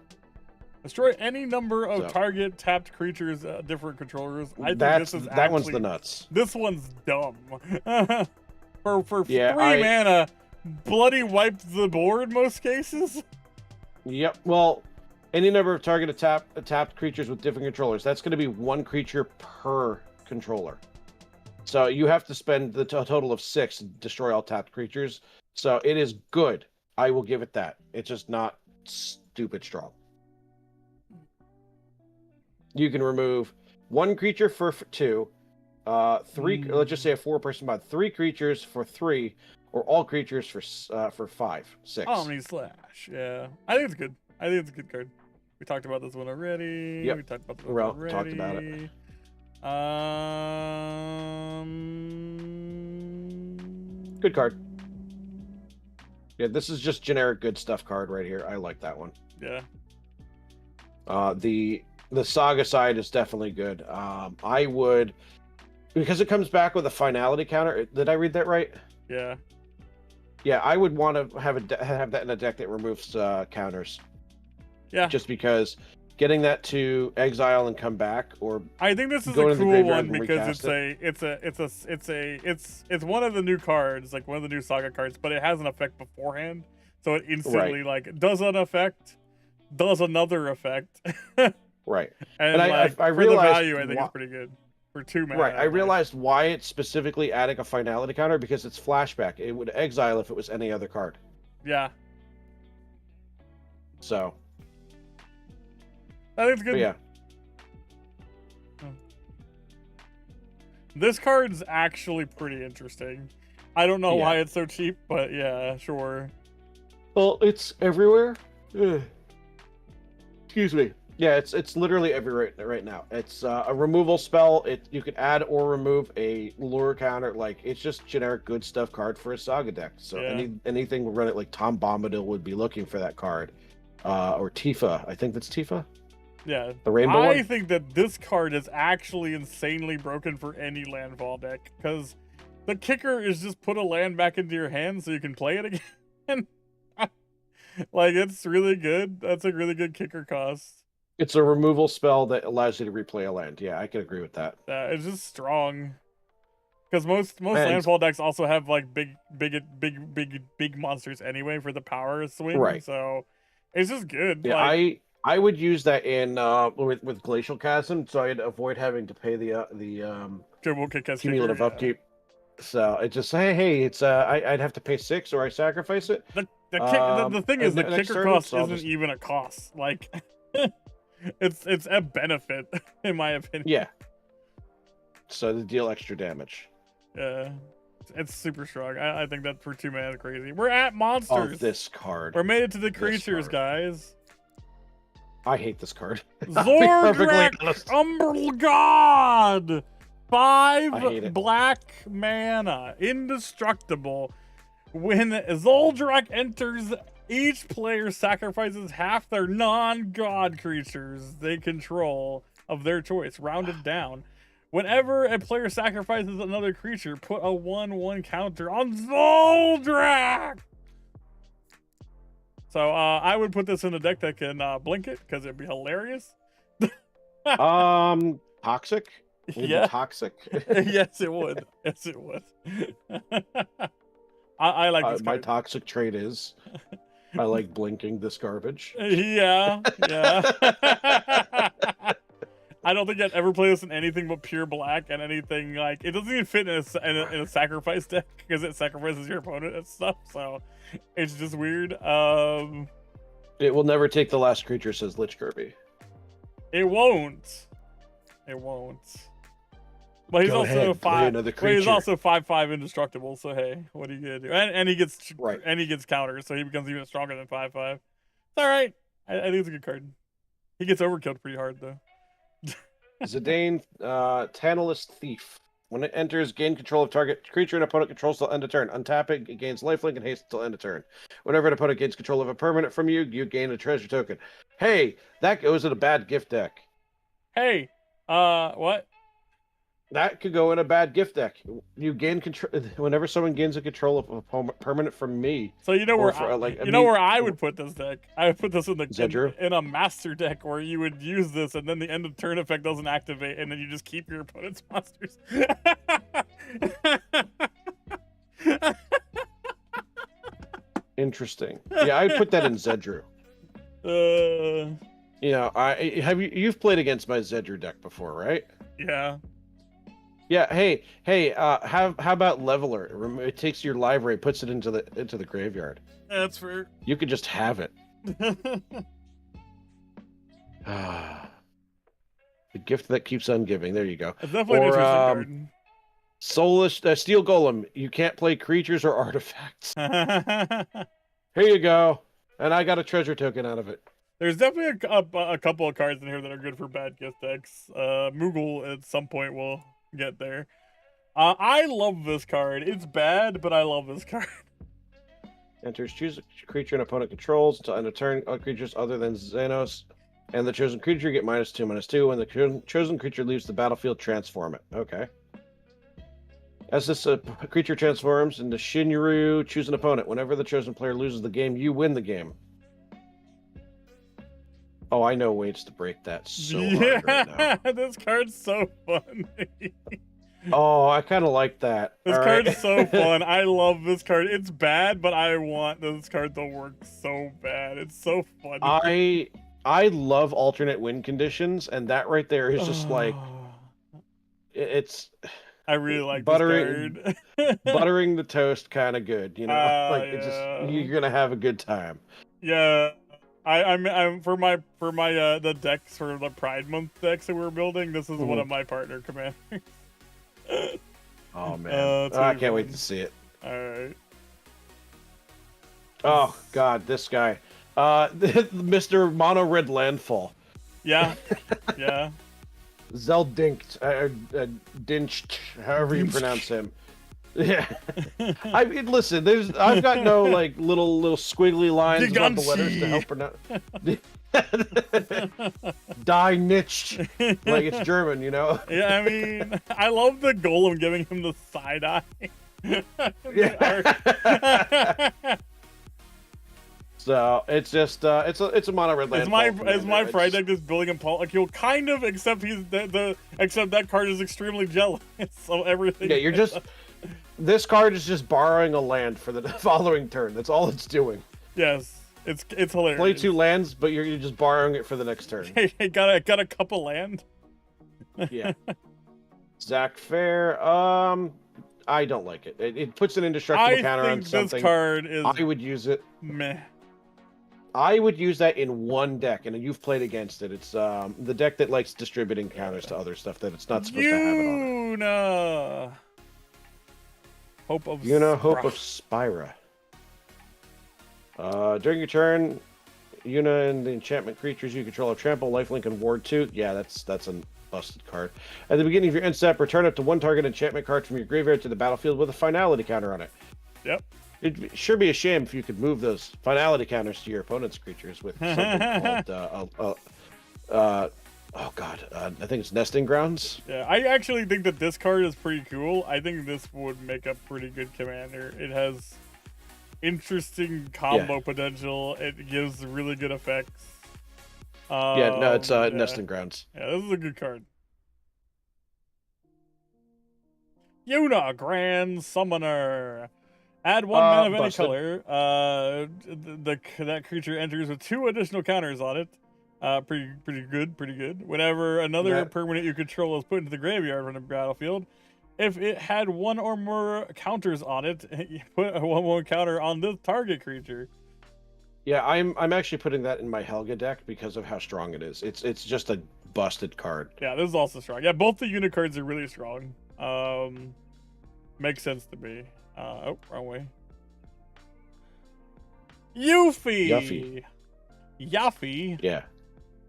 Destroy any number of target tapped creatures, different controllers. I think that one's the nuts. This one's dumb. for 3 mana, bloody wiped the board most cases. Yep. Well, any number of target tapped creatures with different controllers. That's going to be 1 creature per controller. So you have to spend the total of 6 to destroy all tapped creatures. So it is good. I will give it that. It's just not stupid strong. You can remove 1 creature for 2, 3. Let's just say a 4-person mod. 3 creatures for 3, or all creatures for 5, 6. Omni-Slash. Yeah, I think it's good. I think it's a good card. We talked about this one already. Yep. We talked about this one already. Talked about it. Good card. Yeah, this is just generic good stuff card right here. I like that one. Yeah. The Saga side is definitely good. I would, because it comes back with a finality counter. Did I read that right? Yeah. Yeah, I would want to have that in a deck that removes counters. Yeah. Just because getting that to exile and come back, or I think this is a cool one because it's one of the new cards, like one of the new Saga cards, but it has an effect beforehand, so it instantly like does an effect, does another effect. Right. And like, I realized the value, I think it's pretty good for 2 mana. Right. I realized why it's specifically adding a finality counter, because it's flashback. It would exile if it was any other card. Yeah. So I think it's good. But yeah. This card's actually pretty interesting. I don't know why it's so cheap, but yeah, sure. Well, it's everywhere. Excuse me. Yeah, it's literally everywhere right now. It's a removal spell. You can add or remove a lure counter. Like, it's just generic good stuff card for a Saga deck. So anything will run it. Like Tom Bombadil would be looking for that card, or Tifa. I think that's Tifa. Yeah, the rainbow one? I think that this card is actually insanely broken for any landfall deck, because the kicker is just put a land back into your hand so you can play it again. Like, it's really good. That's a really good kicker cost. It's a removal spell that allows you to replay a land. Yeah, I can agree with that. Yeah, it's just strong. Because most landfall decks also have like big monsters anyway for the power swing. Right. So it's just good. Yeah, like, I would use that in with Glacial Chasm, so I'd avoid having to pay the cumulative upkeep. So it just hey, it's I'd have to pay 6 or I sacrifice it. The thing is, the kicker cost isn't even a cost. Like, it's a benefit in my opinion. Yeah. So to deal extra damage. Yeah. It's super strong. I think that for 2 mana is crazy. We're at monsters. Oh, this card. We're made it to the creatures, guys. I hate this card. Zordrak, Umbral God! 5 black mana. Indestructible. When Zordrak enters, each player sacrifices half their non-god creatures they control of their choice, rounded down. Whenever a player sacrifices another creature, put a 1/1 counter on Zoldrak. So I would put this in a deck that can blink it because it'd be hilarious. Toxic? Yeah. Toxic? Yes, it would. Yes, it would. I like this card. My toxic trait is I like blinking this garbage. Yeah. I don't think I'd ever play this in anything but pure black and anything like it doesn't even fit in a sacrifice deck because it sacrifices your opponent and stuff. So it's just weird. It will never take the last creature, says Lich Kirby. It won't. It won't. But he's Go also ahead, play another creature. he's also 5/5 indestructible. So hey, what are you gonna do? And he gets Right. and he gets counters, so he becomes even stronger than 5/5. It's all right. I think it's a good card. He gets overkilled pretty hard though. Zidane, Tantalus Thief. When it enters, gain control of target creature and opponent controls till end of turn. Untap it, it gains lifelink and haste till end of turn. Whenever an opponent gains control of a permanent from you, you gain a treasure token. Hey, that goes in a bad gift deck. Hey, what? That could go in a bad gift deck. You gain control whenever someone gains a control of a permanent from me. So you know where where I would put this deck? I would put this in in a master deck where you would use this, and then the end of turn effect doesn't activate, and then you just keep your opponent's monsters. Interesting. Yeah, I'd put that in Zedru. You know, you've played against my Zedru deck before, right? Yeah. Yeah. Hey. How about Leveler? It takes your library, puts it into the graveyard. That's fair. You could just have it. The gift that keeps on giving. There you go. It's definitely an interesting card. Soulless Steel Golem. You can't play creatures or artifacts. Here you go. And I got a treasure token out of it. There's definitely a couple of cards in here that are good for bad gift decks. Moogle at some point will get there. I love this card. It's bad, but I love this card. Enters, choose a creature an opponent controls until end of turn. All creatures other than Xenos and the chosen creature get -2/-2. When the chosen creature leaves the battlefield, transform it. Okay. As this creature transforms into Shinryu, choose an opponent. Whenever the chosen player loses the game, you win the game. Oh, I know ways to break that so hard right now. This card's so funny. Oh, I kind of like that. This card's so fun. I love this card. It's bad, but I want this card to work so bad. It's so funny. I love alternate win conditions, and that right there is just like it's. I really like buttering, this card. buttering the toast, kind of good, you know. It's just you're gonna have a good time. Yeah. I'm for my the decks for the Pride Month decks that we're building. This is one of my partner commanders. Oh man, I can't wait to see it. All right. Oh god, this guy, Mr. Mono Red Landfall. Yeah, yeah. Zeldinkt, Dinched, however you pronounce him. Yeah, I mean, listen. I've got no like little squiggly lines above the letters to help pronounce. Die Nicht, like it's German, you know. Yeah, I mean, I love the golem giving him the side eye. Yeah. So it's just it's a mono red land. Is my Pride deck just building a Polycule? Kind of, except except that card is extremely jealous. So everything. Yeah, you're just. This card is just borrowing a land for the following turn. That's all it's doing. Yes, it's hilarious. Play 2 lands, but you're just borrowing it for the next turn. Hey, got a couple land. Yeah. Zach Fair. I don't like it. It puts an indestructible counter on something. This card is. I would use it. Meh. I would use that in one deck, and you've played against it. It's the deck that likes distributing counters to other stuff that it's not supposed to have it on. Hope of Spira. During your turn, Yuna and the enchantment creatures you control have trample, lifelink, and ward 2. Yeah, that's a busted card. At the beginning of your end step, return up to 1 target enchantment card from your graveyard to the battlefield with a finality counter on it. Yep. It'd sure be a shame if you could move those finality counters to your opponent's creatures with something called Oh god, I think it's Nesting Grounds. Yeah, I actually think that this card is pretty cool. I think this would make a pretty good commander. It has interesting combo potential. It gives really good effects. No, it's Nesting Grounds. Yeah, this is a good card. Yuna, Grand Summoner. Add 1 mana of any color. That creature enters with 2 additional counters on it. Pretty good. Whenever another permanent you control is put into the graveyard from the battlefield, if it had 1 or more counters on it, you put a 1/1 counter on this target creature. Yeah, I'm actually putting that in my Helga deck because of how strong it is. It's just a busted card. Yeah, this is also strong. Yeah, both the unit cards are really strong. Makes sense to me. Oh, wrong way. Yuffie. Yuffie. Yeah.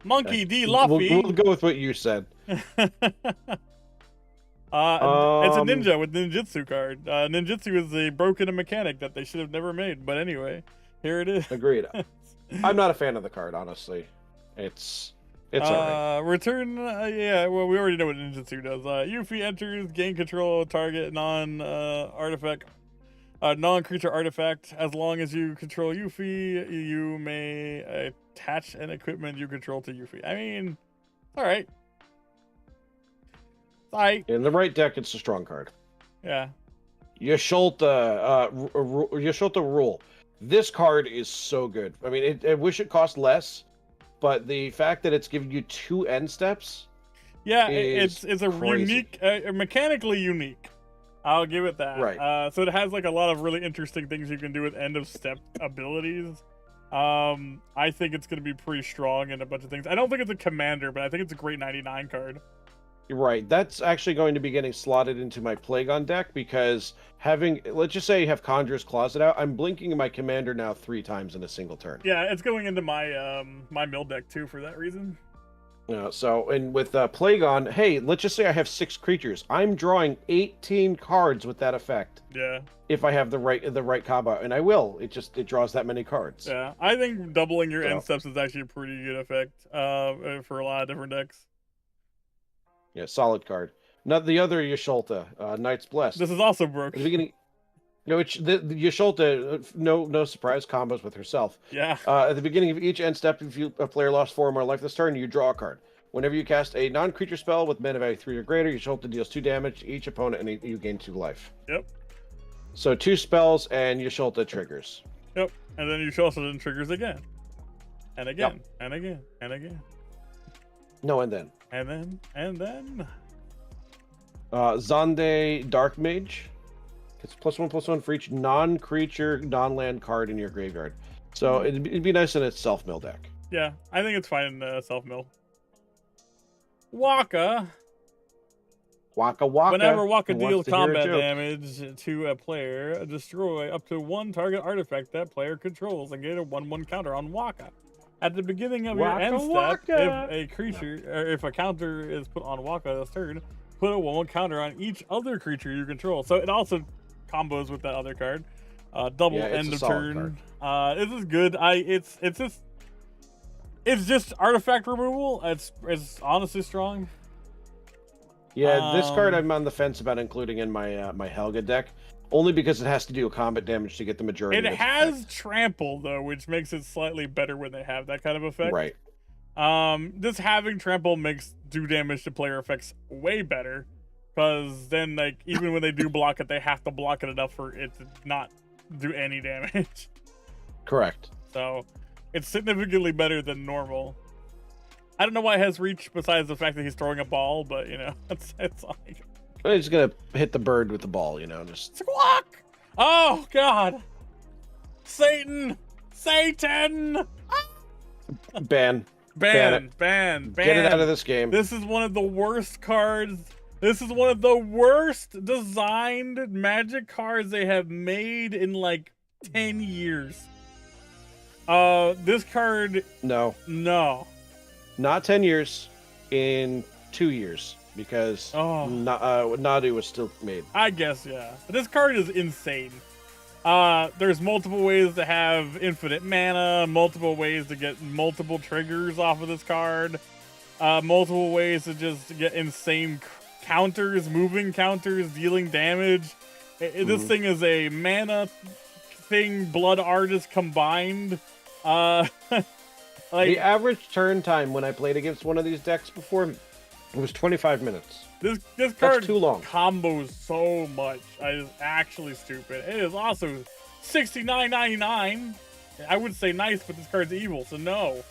Monkey D. Luffy. We'll go with what you said. It's a ninja with ninjutsu card. Ninjutsu is a broken mechanic that they should have never made. But anyway, here it is. Agreed. I'm not a fan of the card, honestly. It's alright. Return. Yeah. Well, we already know what ninjutsu does. Yuffie enters, gain control of target non-creature artifact. As long as you control Yuffie, you may attach an equipment you control to Yuffie. I mean, all right. In the right deck, it's a strong card. Yeah. Yasholta Rule. This card is so good. I mean, I wish it cost less, but the fact that it's giving you 2 end steps. Yeah, it's a crazy. unique, mechanically unique. I'll give it that. Right. So it has like a lot of really interesting things you can do with end of step abilities. I think it's going to be pretty strong in a bunch of things. I don't think it's a commander, but I think it's a great 99 card. Right. That's actually going to be getting slotted into my Plagon deck because let's just say you have Conjurer's Closet out. I'm blinking my commander now 3 times in a single turn. Yeah, it's going into my my mill deck too for that reason. And with Plagon, hey, let's just say I have 6 creatures. I'm drawing 18 cards with that effect. Yeah. If I have the right combo, and I will. It draws that many cards. Yeah, I think doubling your end steps is actually a pretty good effect for a lot of different decks. Yeah, solid card. Not the other Yasholta, Knight's Blessed. This is also broken. At the beginning, the Yasholta, no surprise, combos with herself. Yeah. At the beginning of each end step, if a player lost 4 or more life this turn, you draw a card. Whenever you cast a non-creature spell with mana value 3 or greater, Yasholta deals 2 damage to each opponent, and you gain 2 life. Yep. So 2 spells, and Yasholta triggers. Yep. And then Yasholta then triggers again. And again. Yep. And again. And again. No, and then. And then. Zonde Dark Mage. It's +1/+1 for each non-creature, non-land card in your graveyard. So it'd be nice in its self-mill deck. Yeah, I think it's fine in self-mill. Waka. Whenever Waka deals combat damage to a player, destroy up to 1 target artifact that player controls and get a 1/1 counter on Waka. At the beginning of your end step, if a counter is put on Waka this turn, put a 1/1 counter on each other creature you control. So it also combos with that other card. Double end of turn. This is good. It's just artifact removal. It's honestly strong. Yeah, this card I'm on the fence about including in my my Helga deck. Only because it has to do combat damage to get the majority of its has effect. trample, though, which makes it slightly better when they have that kind of effect. Right. This having trample makes do damage to player effects way better. Because then, like, even when they do block it, they have to block it enough for it to not do any damage. Correct. So, it's significantly better than normal. I don't know why it has reach besides the fact that he's throwing a ball, but, you know, it's like... He's gonna hit the bird with the ball, you know, just... Squawk! Oh, God! Satan! Ban. Ban. Get it out of this game. This is one of the worst cards. This is one of the worst designed Magic cards they have made in like 10 years. This card... No. Not 10 years. In 2 years. Because Nadu was still made. I guess, yeah. But this card is insane. There's multiple ways to have infinite mana, multiple ways to get multiple triggers off of this card. multiple ways to just get insane counters, moving counters, dealing damage. This thing is a mana thing, blood artist combined. Like, the average turn time when I played against one of these decks before, it was 25 minutes. This card That's too long. Combos so much. It is actually stupid. It is also $69.99. I would say nice, but this card's evil, so no.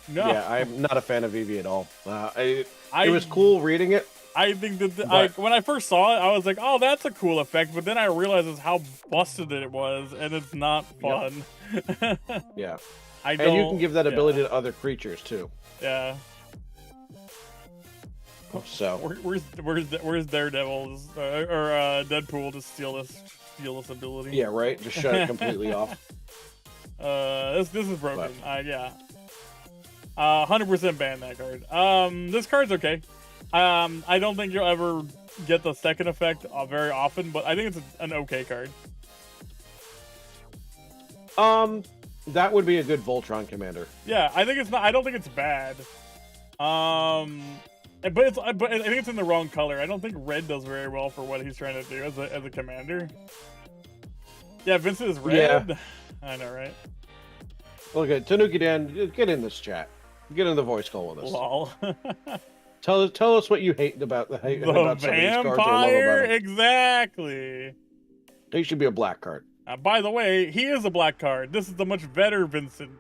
No. Yeah, I'm not a fan of Eevee at all. It was cool reading it. I think that when I first saw it, I was like, "Oh, that's a cool effect," but then I realized how busted it was, and it's not fun. Yep. Yeah, and you can give that ability to other creatures too. Yeah. So where's Daredevil or Deadpool to steal this ability? Yeah, right. Just shut it completely off. This is broken. Yeah. 100% ban that card. This card's okay. I don't think you'll ever get the second effect very often, but I think it's an okay card. That would be a good Voltron commander. Yeah, I think it's not. I don't think it's bad. But I think it's in the wrong color. I don't think red does very well for what he's trying to do as a commander. Yeah, Vincent is red. Yeah. I know, right? Look at Tanuki Dan. Get in this chat. Get in the voice call with us. Lol. Tell us what you hate about about some of these cards or love about them. Exactly. He should be a black card. By the way, he is a black card. This is the much better Vincent.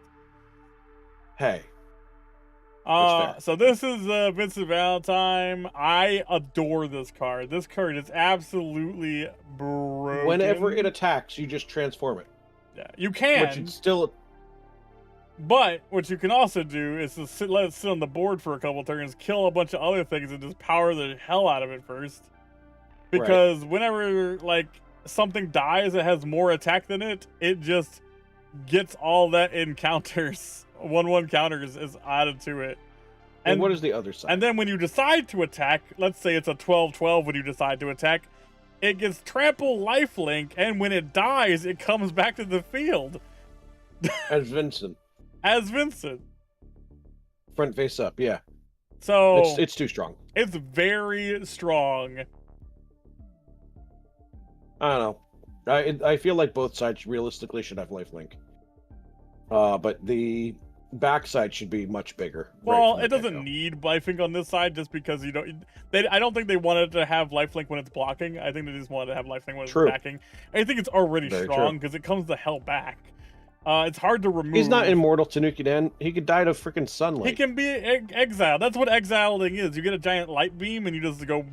Hey. So this is Vincent Valentine. I adore this card. This card is absolutely broken. Whenever it attacks, you just transform it. Yeah, you can. Which is still. But what you can also do is to let it sit on the board for a couple turns, kill a bunch of other things, and just power the hell out of it first. Because whenever like something dies that has more attack than it, it just gets all that in counters. 1/1 counters is added to it. And what is the other side? And then when you decide to attack, let's say it's a 12/12 when you decide to attack, it gets trample lifelink, and when it dies, it comes back to the field. As Vincent. As Vincent. Front face up, yeah. So it's too strong. It's very strong. I don't know. I feel like both sides realistically should have lifelink. But the backside should be much bigger. Well, it doesn't need lifelink on this side just because you don't. I don't think they wanted to have lifelink when it's blocking. I think they just wanted to have lifelink when it's attacking. I think it's already strong because it comes the hell back. It's hard to remove. He's not immortal, Tanuki Dan. He could die to freaking sunlight. He can be exiled. That's what exiling is. You get a giant light beam and you just go.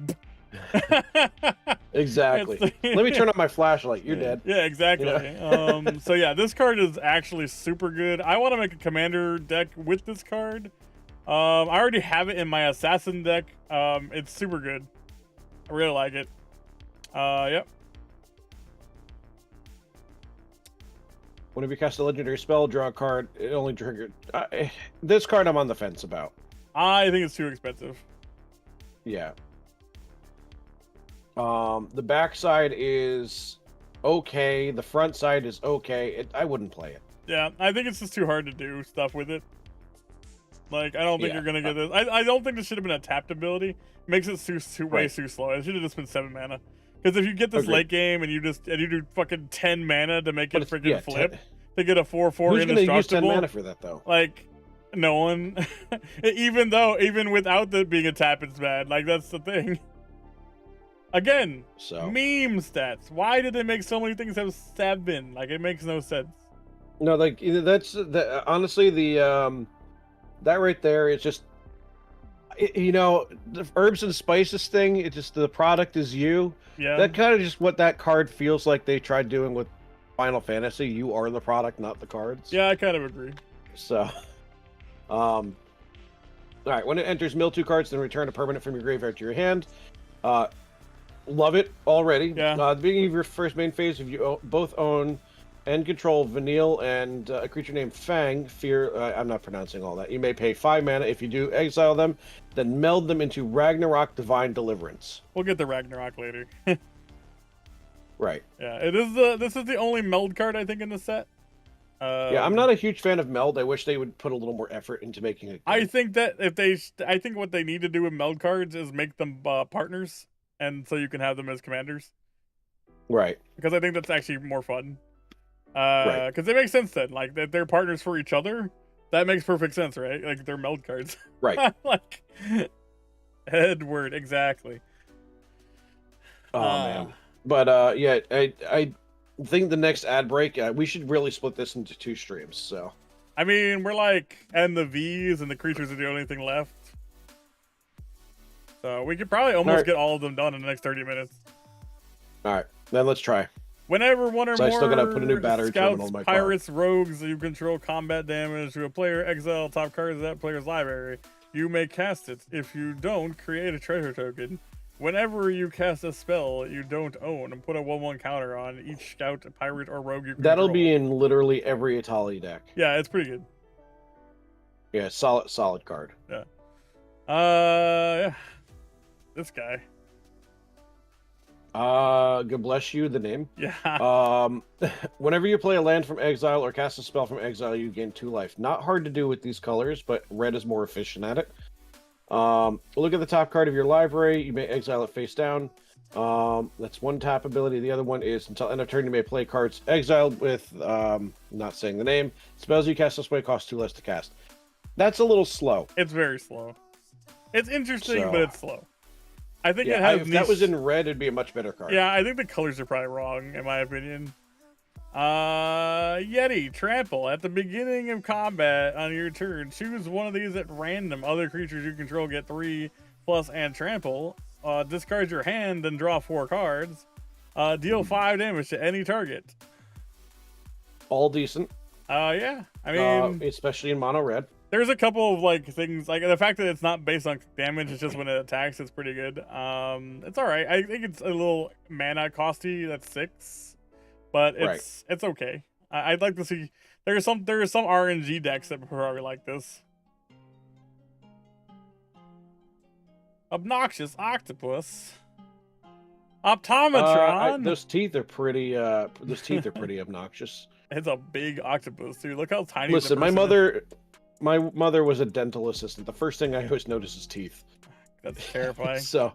Exactly. Let me turn on my flashlight. You're dead. Yeah, exactly. You know? So yeah, this card is actually super good. I want to make a commander deck with this card. I already have it in my assassin deck. It's super good. I really like it. Yep. Whenever you cast a legendary spell, draw a card. It only triggered. This card I'm on the fence about. I think it's too expensive. Yeah. The back side is okay. The front side is okay. I wouldn't play it. Yeah, I think it's just too hard to do stuff with it. Like, I don't think you're gonna get this. I don't think this should have been a tapped ability. It makes it way too slow. It should have just been 7 mana. Because if you get this late game and you do fucking 10 mana to make it freaking flip to get a 4/4 Who's indestructible. Gonna use 10 mana for that though? Like, no one. even without it being a tap, it's bad. Like, that's the thing. Again, meme stats. Why did they make so many things have 7? Like, it makes no sense. No, like that's honestly the that right there is just the herbs and spices thing. It's just the product is you. Yeah. That kind of just what that card feels like they tried doing with Final Fantasy. You are the product, not the cards. Yeah, I kind of agree. So, all right. When it enters, mill 2 cards, then return a permanent from your graveyard to your hand. Love it already. Yeah. At the beginning of your first main phase, if you both own and control Vanille and a creature named Fang, I'm not pronouncing all that. You may pay 5 mana. If you do, exile them, then meld them into Ragnarok Divine Deliverance. We'll get the Ragnarok later. Right. Yeah, this is the only meld card I think in the set. Yeah, I'm not a huge fan of meld. I wish they would put a little more effort into making it. I think that I think what they need to do with meld cards is make them partners, and so you can have them as commanders. Right. Because I think that's actually more fun. Right. Because it makes sense then, like that they're partners for each other. That makes perfect sense, right? Like they're meld cards. Right. Like Edward, exactly. Oh man. But yeah, I think the next ad break, we should really split this into 2 streams. So. I mean, we're like, and the V's and the creatures are the only thing left. So we could probably almost get all of them done in the next 30 minutes. All right, then let's try. Whenever one or more I still gotta put a new battery terminal in my car. pirates, rogues, you control combat damage to a player, exile top cards of that player's library. You may cast it. If you don't, create a treasure token. Whenever you cast a spell you don't own, and put a 1/1 counter on each scout, pirate, or rogue you control. That'll be in literally every Itali deck. Yeah, it's pretty good. Yeah, solid card. Yeah. Yeah. This guy. God bless you, the name. Yeah. Whenever you play a land from exile or cast a spell from exile, you gain 2 life. Not hard to do with these colors, but red is more efficient at it. Look at the top card of your library. You may exile it face down. That's 1 tap ability. The other one is until end of turn, you may play cards exiled with, not saying the name. Spells you cast this way cost 2 less to cast. That's a little slow. It's very slow. It's interesting, but it's slow. I think yeah, it has. If that was in red, it'd be a much better card. Yeah, I think the colors are probably wrong, in my opinion. Yeti, trample. At the beginning of combat on your turn, choose one of these at random. Other creatures you control get 3+ and trample. Discard your hand, then draw 4 cards. Deal 5 damage to any target. All decent. Yeah. I mean, especially in mono red. There's a couple of like things, like the fact that it's not based on damage, it's just when it attacks, it's pretty good. It's all right. I think it's a little mana costy. That's 6, but it's okay. I'd like to see. There are some RNG decks that probably like this. Obnoxious octopus. Optometron. Those teeth are pretty. Those teeth are pretty obnoxious. It's a big octopus, dude. Look how tiny. Listen, my mother was a dental assistant. The first thing I always notice is teeth. That's terrifying. So,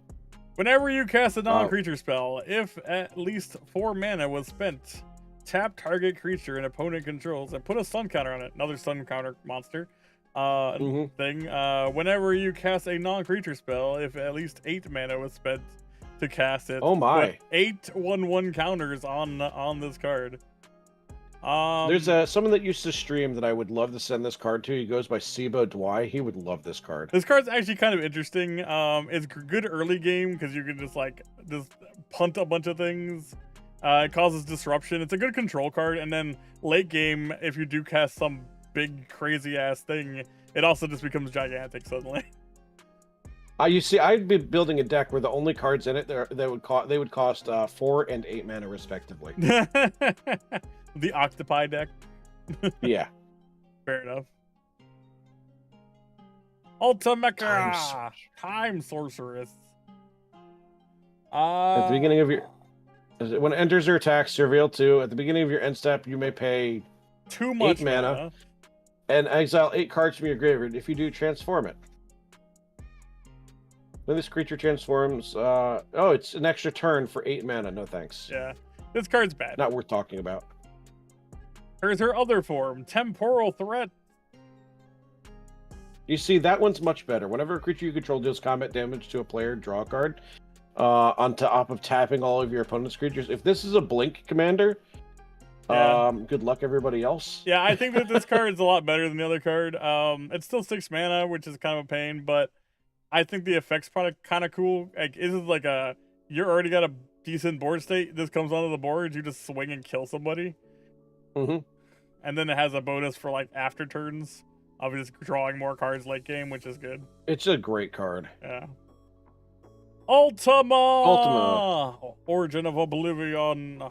whenever you cast a non-creature spell, if at least 4 mana was spent, tap target creature an opponent controls and put a stun counter on it. Another stun counter monster thing. Whenever you cast a non-creature spell, if at least 8 mana was spent to cast it, oh my! put 8 1/1 counters on this card. There's someone that used to stream that I would love to send this card to. He goes by Sibo Dwy. He would love this card. This card's actually kind of interesting. It's good early game because you can just punt a bunch of things. It causes disruption. It's a good control card. And then late game, if you do cast some big crazy ass thing, it also just becomes gigantic suddenly. You see, I'd be building a deck where the only cards in it they would cost 4 and 8 mana respectively. The octopi deck. Yeah. Fair enough. Ultimecha! Time sorceress. At the beginning of your... When it enters your attack, reveal 2. At the beginning of your end step, you may pay too much 8 mana and exile 8 cards from your graveyard. If you do, transform it. When this creature transforms... it's an extra turn for 8 mana. No thanks. Yeah. This card's bad. Not worth talking about. Here's her other form, Temporal Threat. You see, that one's much better. Whenever a creature you control deals combat damage to a player, draw a card. On top of tapping all of your opponent's creatures. If this is a Blink commander, good luck everybody else. Yeah, I think that this card is a lot better than the other card. It's still 6 mana, which is kind of a pain, but I think the effect's probably kind of cool. Like, this is like you're already got a decent board state. This comes onto the board, you just swing and kill somebody. Mm-hmm. And then it has a bonus for like after turns of just drawing more cards late game, which is good. It's a great card. Yeah. Ultima! Origin of Oblivion.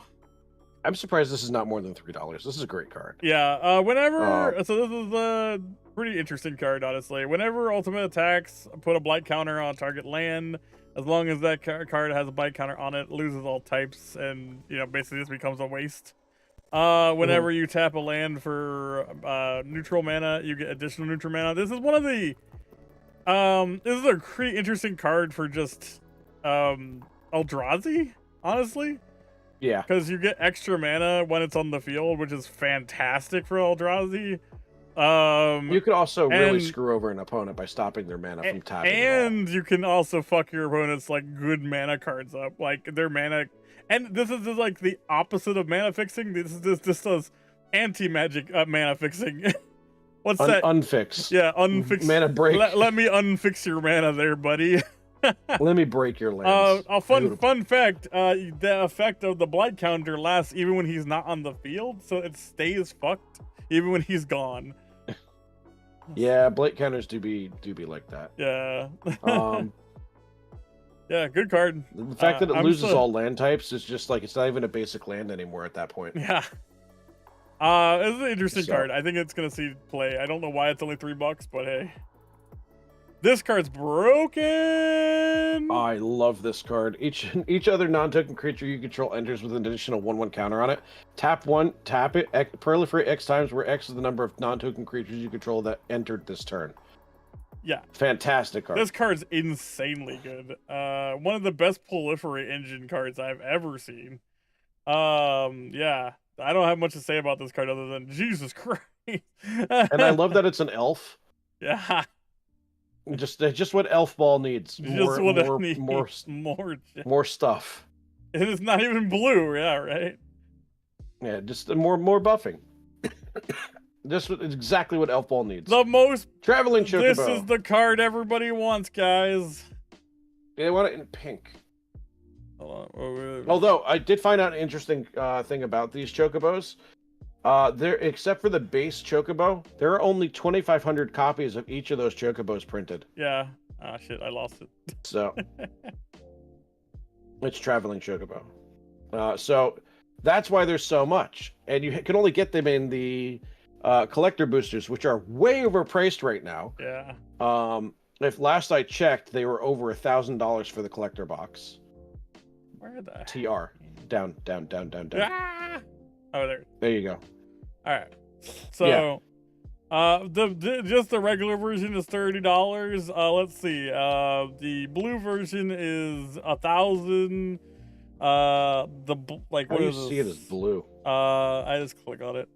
I'm surprised this is not more than $3. This is a great card. Yeah, so this is a pretty interesting card, honestly. Whenever Ultimate attacks, put a blight counter on target land. As long as that card has a blight counter on it, loses all types, and, basically this becomes a waste. Whenever you tap a land for neutral mana, you get additional neutral mana. This is one of the this is a pretty interesting card for just Eldrazi, honestly. Yeah. Because you get extra mana when it's on the field, which is fantastic for Eldrazi. You could also really screw over an opponent by stopping their mana from tapping. And you can also fuck your opponent's like good mana cards up, like their mana. And this is just like the opposite of mana fixing. This does anti-magic mana fixing. What's that? Unfix. Yeah, unfix. Mana break. Let me unfix your mana there, buddy. Let me break your lands. Fun fact, the effect of the blight counter lasts even when he's not on the field, so it stays fucked even when he's gone. Yeah, blight counters do be like that. Yeah. Yeah, good card. The fact that it loses all land types is just like, it's not even a basic land anymore at that point. Yeah. It's an interesting card. I think it's gonna see play. I don't know why it's only $3, but hey. This card's broken. I love this card. Each other non-token creature you control enters with an additional 1/1 counter on it. Tap one, tap it, proliferate X times, where X is the number of non-token creatures you control that entered this turn. Yeah. Fantastic card. This card's insanely good. One of the best proliferate engine cards I've ever seen. Yeah. I don't have much to say about this card other than Jesus Christ. And I love that it's an elf. Yeah. Just what Elf Ball needs. More stuff. And it's not even blue, yeah, right? Yeah, just more buffing. Just exactly what Elf Ball needs. The most traveling chocobo. This is the card everybody wants, guys. They want it in pink. Hold on. Although I did find out an interesting thing about these chocobos. There, except for the base chocobo, there are only 2,500 copies of each of those chocobos printed. Yeah. Ah, shit, I lost it. So it's traveling chocobo. So that's why there's so much, and you can only get them in the collector boosters, which are way overpriced right now. Yeah. If last I checked, they were over $1,000 for the collector box. Where the TR down. Ah! Oh, there you go. All right. So, just the regular version is $30. Let's see. The blue version is $1,000. What is this? See it as blue. I just click on it.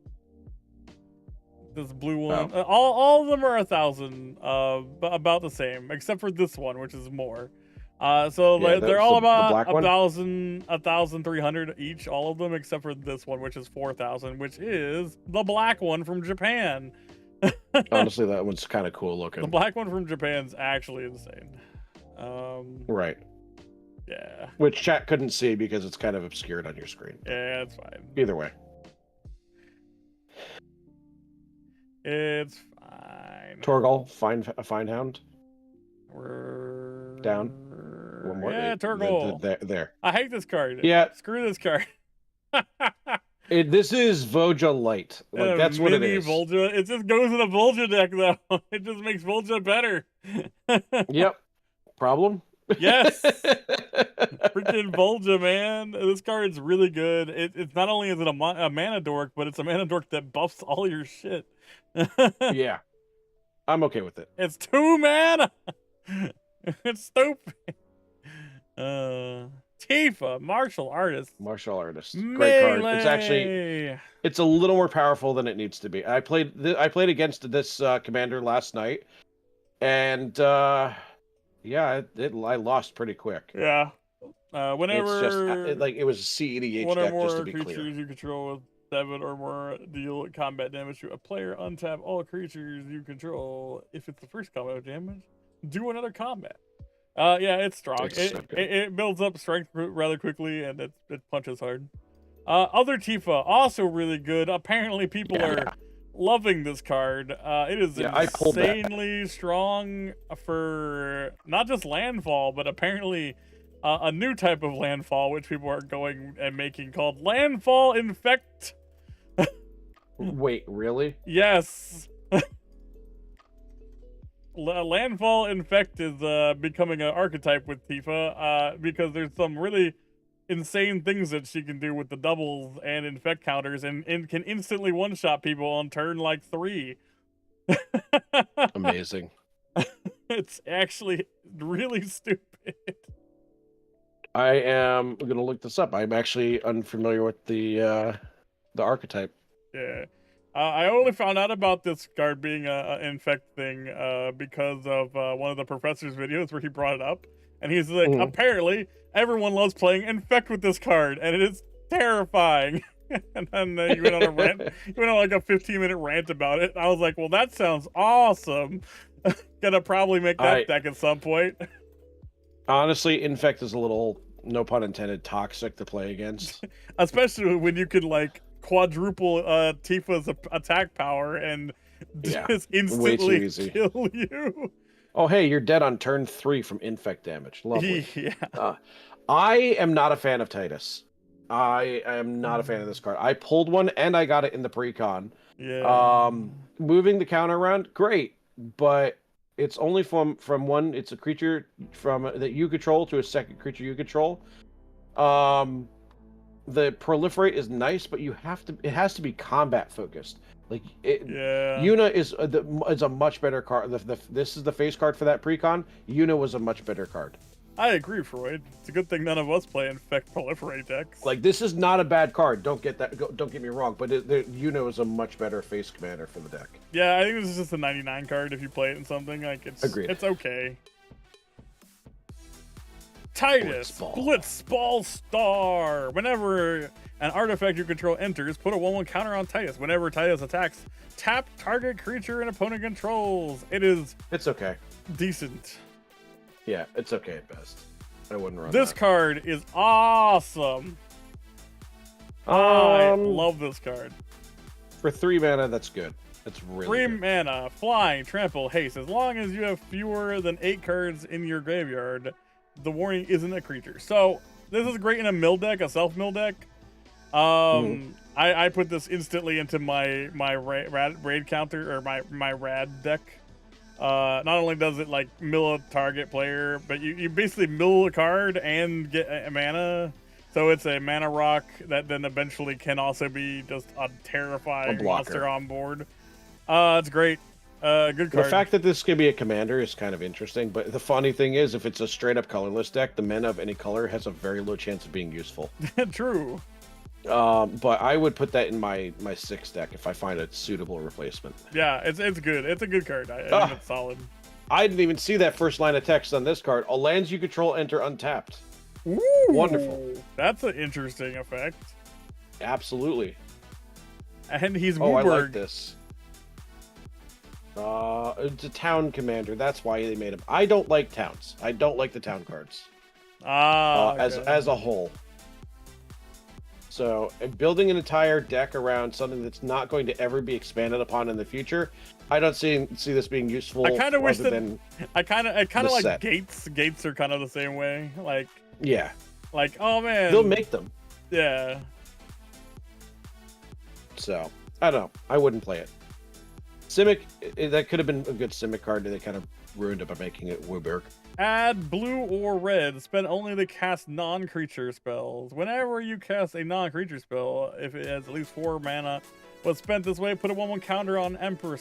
This blue one. Oh. All of them are $1,000. About the same, except for this one, which is more. They're all about $1,300 each, all of them, except for this one, which is $4,000, which is the black one from Japan. Honestly, that one's kind of cool looking. The black one from Japan's actually insane. Right. Yeah. Which chat couldn't see because it's kind of obscured on your screen. Yeah, it's fine. Either way. It's fine. Torgal, fine hound. We're down. One more. Yeah, Torgal. There. I hate this card. Yeah. Screw this card. This is Volja Light. Like, that's what it is. Volja. It just goes in a Volja deck, though. It just makes Volja better. Yep. Problem? Yes. Freaking Volja, man. This card's really good. It's not only is it a mana dork, but it's a mana dork that buffs all your shit. Yeah. I'm okay with it. It's 2 mana. It's stupid. Tifa, martial artist. Martial artist. Great card. It's a little more powerful than it needs to be. I played against this commander last night, and I lost pretty quick. Yeah. Whenever it's just it was a CEDH deck, just to be clear. Creatures you control with 7 or more deal combat damage to a player, untap all creatures you control. If it's the first combat damage, do another combat. Yeah, it's strong. It builds up strength rather quickly, and it punches hard. Other Tifa, also really good. Apparently, people are loving this card. It is insanely strong for not just landfall, but apparently a new type of landfall, which people are going and making called Landfall Infect. Wait, really? Yes. Landfall Infect is becoming an archetype with Tifa because there's some really insane things that she can do with the doubles and infect counters, and can instantly one-shot people on turn like 3. Amazing. It's actually really stupid. I am gonna look this up. I'm actually unfamiliar with the archetype. Yeah. I only found out about this card being a infect thing because of one of the professor's videos where he brought it up, and he's like, apparently everyone loves playing infect with this card, and it is terrifying. And then he went on a rant. He went on like a 15-minute rant about it. I was like, well, that sounds awesome. Gonna probably make that deck at some point. Honestly, infect is a little, no pun intended, toxic to play against. Especially when you could like quadruple Tifa's attack power and just instantly kill you. Oh, hey, you're dead on turn 3 from infect damage. Lovely. Yeah. I am not a fan of Titus. I am not a fan of this card. I pulled one and I got it in the pre-con. Yeah. Moving the counter around, great, but it's only from one. It's a creature that you control to a second creature you control. The proliferate is nice, but it has to be combat focused. Like Yuna is a much better card. This is the face card for that precon. Yuna was a much better card. I agree, Freud. It's a good thing none of us play infect proliferate decks. Like, this is not a bad card. Don't get me wrong, but Yuna is a much better face commander for the deck. Yeah, I think this is just a 99 card if you play it in something. Like, it's okay. Titus, Blitzball Star. Whenever an artifact you control enters, put a 1/1 counter on Titus. Whenever Titus attacks, tap target creature an opponent controls. It's okay. Decent. Yeah, it's okay at best. I wouldn't run this card is awesome. I love this card. For 3 mana, that's good. It's really 3 mana, flying, trample, haste. As long as you have fewer than 8 cards in your graveyard, the warning isn't a creature. So this is great in a mill deck, a self mill deck. I put this instantly into my raid counter, or my rad deck. Not only does it like mill a target player, but you basically mill a card and get a mana. So it's a mana rock that then eventually can also be just a terrifying monster on board. It's great. Good card. The fact that this can be a commander is kind of interesting, but the funny thing is, if it's a straight up colorless deck, the mana of any color has a very low chance of being useful. True. But I would put that in my 6 deck if I find a suitable replacement. Yeah, it's good. It's a good card. I think it's solid. I didn't even see that first line of text on this card. All lands you control enter untapped. Ooh, wonderful. That's an interesting effect. Absolutely. And he's I like this. It's a town commander. That's why they made him. I don't like towns. I don't like the town cards. Okay. As a whole. So, building an entire deck around something that's not going to ever be expanded upon in the future, I don't see this being useful. I kind of wish that I kind of like set. gates. Gates are kind of the same way. Like like oh man, they'll make them. Yeah. So I don't know. I wouldn't play it. Simic, that could have been a good Simic card. They kind of ruined it by making it Wooberg. Add blue or red. Spend only to cast non-creature spells. Whenever you cast a non-creature spell, if it has at least 4 mana, was spent this way, put a 1/1 counter on Emperor.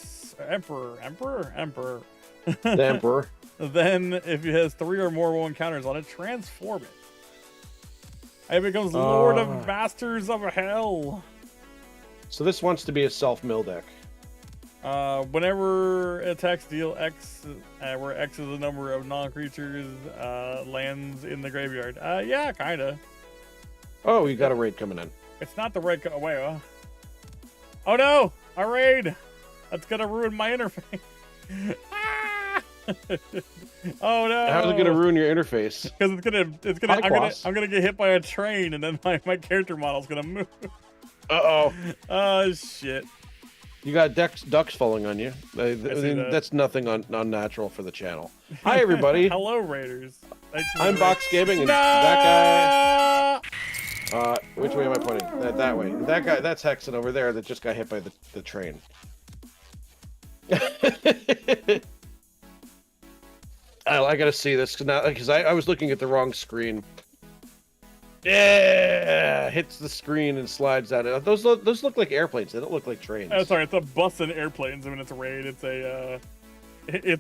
The Emperor. Then, if it has 3 or more 1/1 counters on it, transform it. It becomes Lord of Masters of Hell. So this wants to be a self-mill deck. Whenever attacks deal X, where X is the number of non-creatures lands in the graveyard. Yeah, kinda. Oh, you got a raid coming in. It's not the raid. Oh no, a raid! That's gonna ruin my interface. Oh no! How's it gonna ruin your interface? Because I'm gonna get hit by a train, and then my character model's gonna move. Uh-oh. Oh shit. You got ducks falling on you. That's nothing unnatural for the channel. Hi, everybody. Hello, Raiders. I'm Box Gaming, and that guy... which way am I pointing? That way. That guy, that's Hexen over there that just got hit by the train. I gotta see this, because I was looking at the wrong screen. Yeah, hits the screen and slides out. Those look like airplanes. They don't look like trains. Sorry, it's a bus and airplanes when it's a raid. It's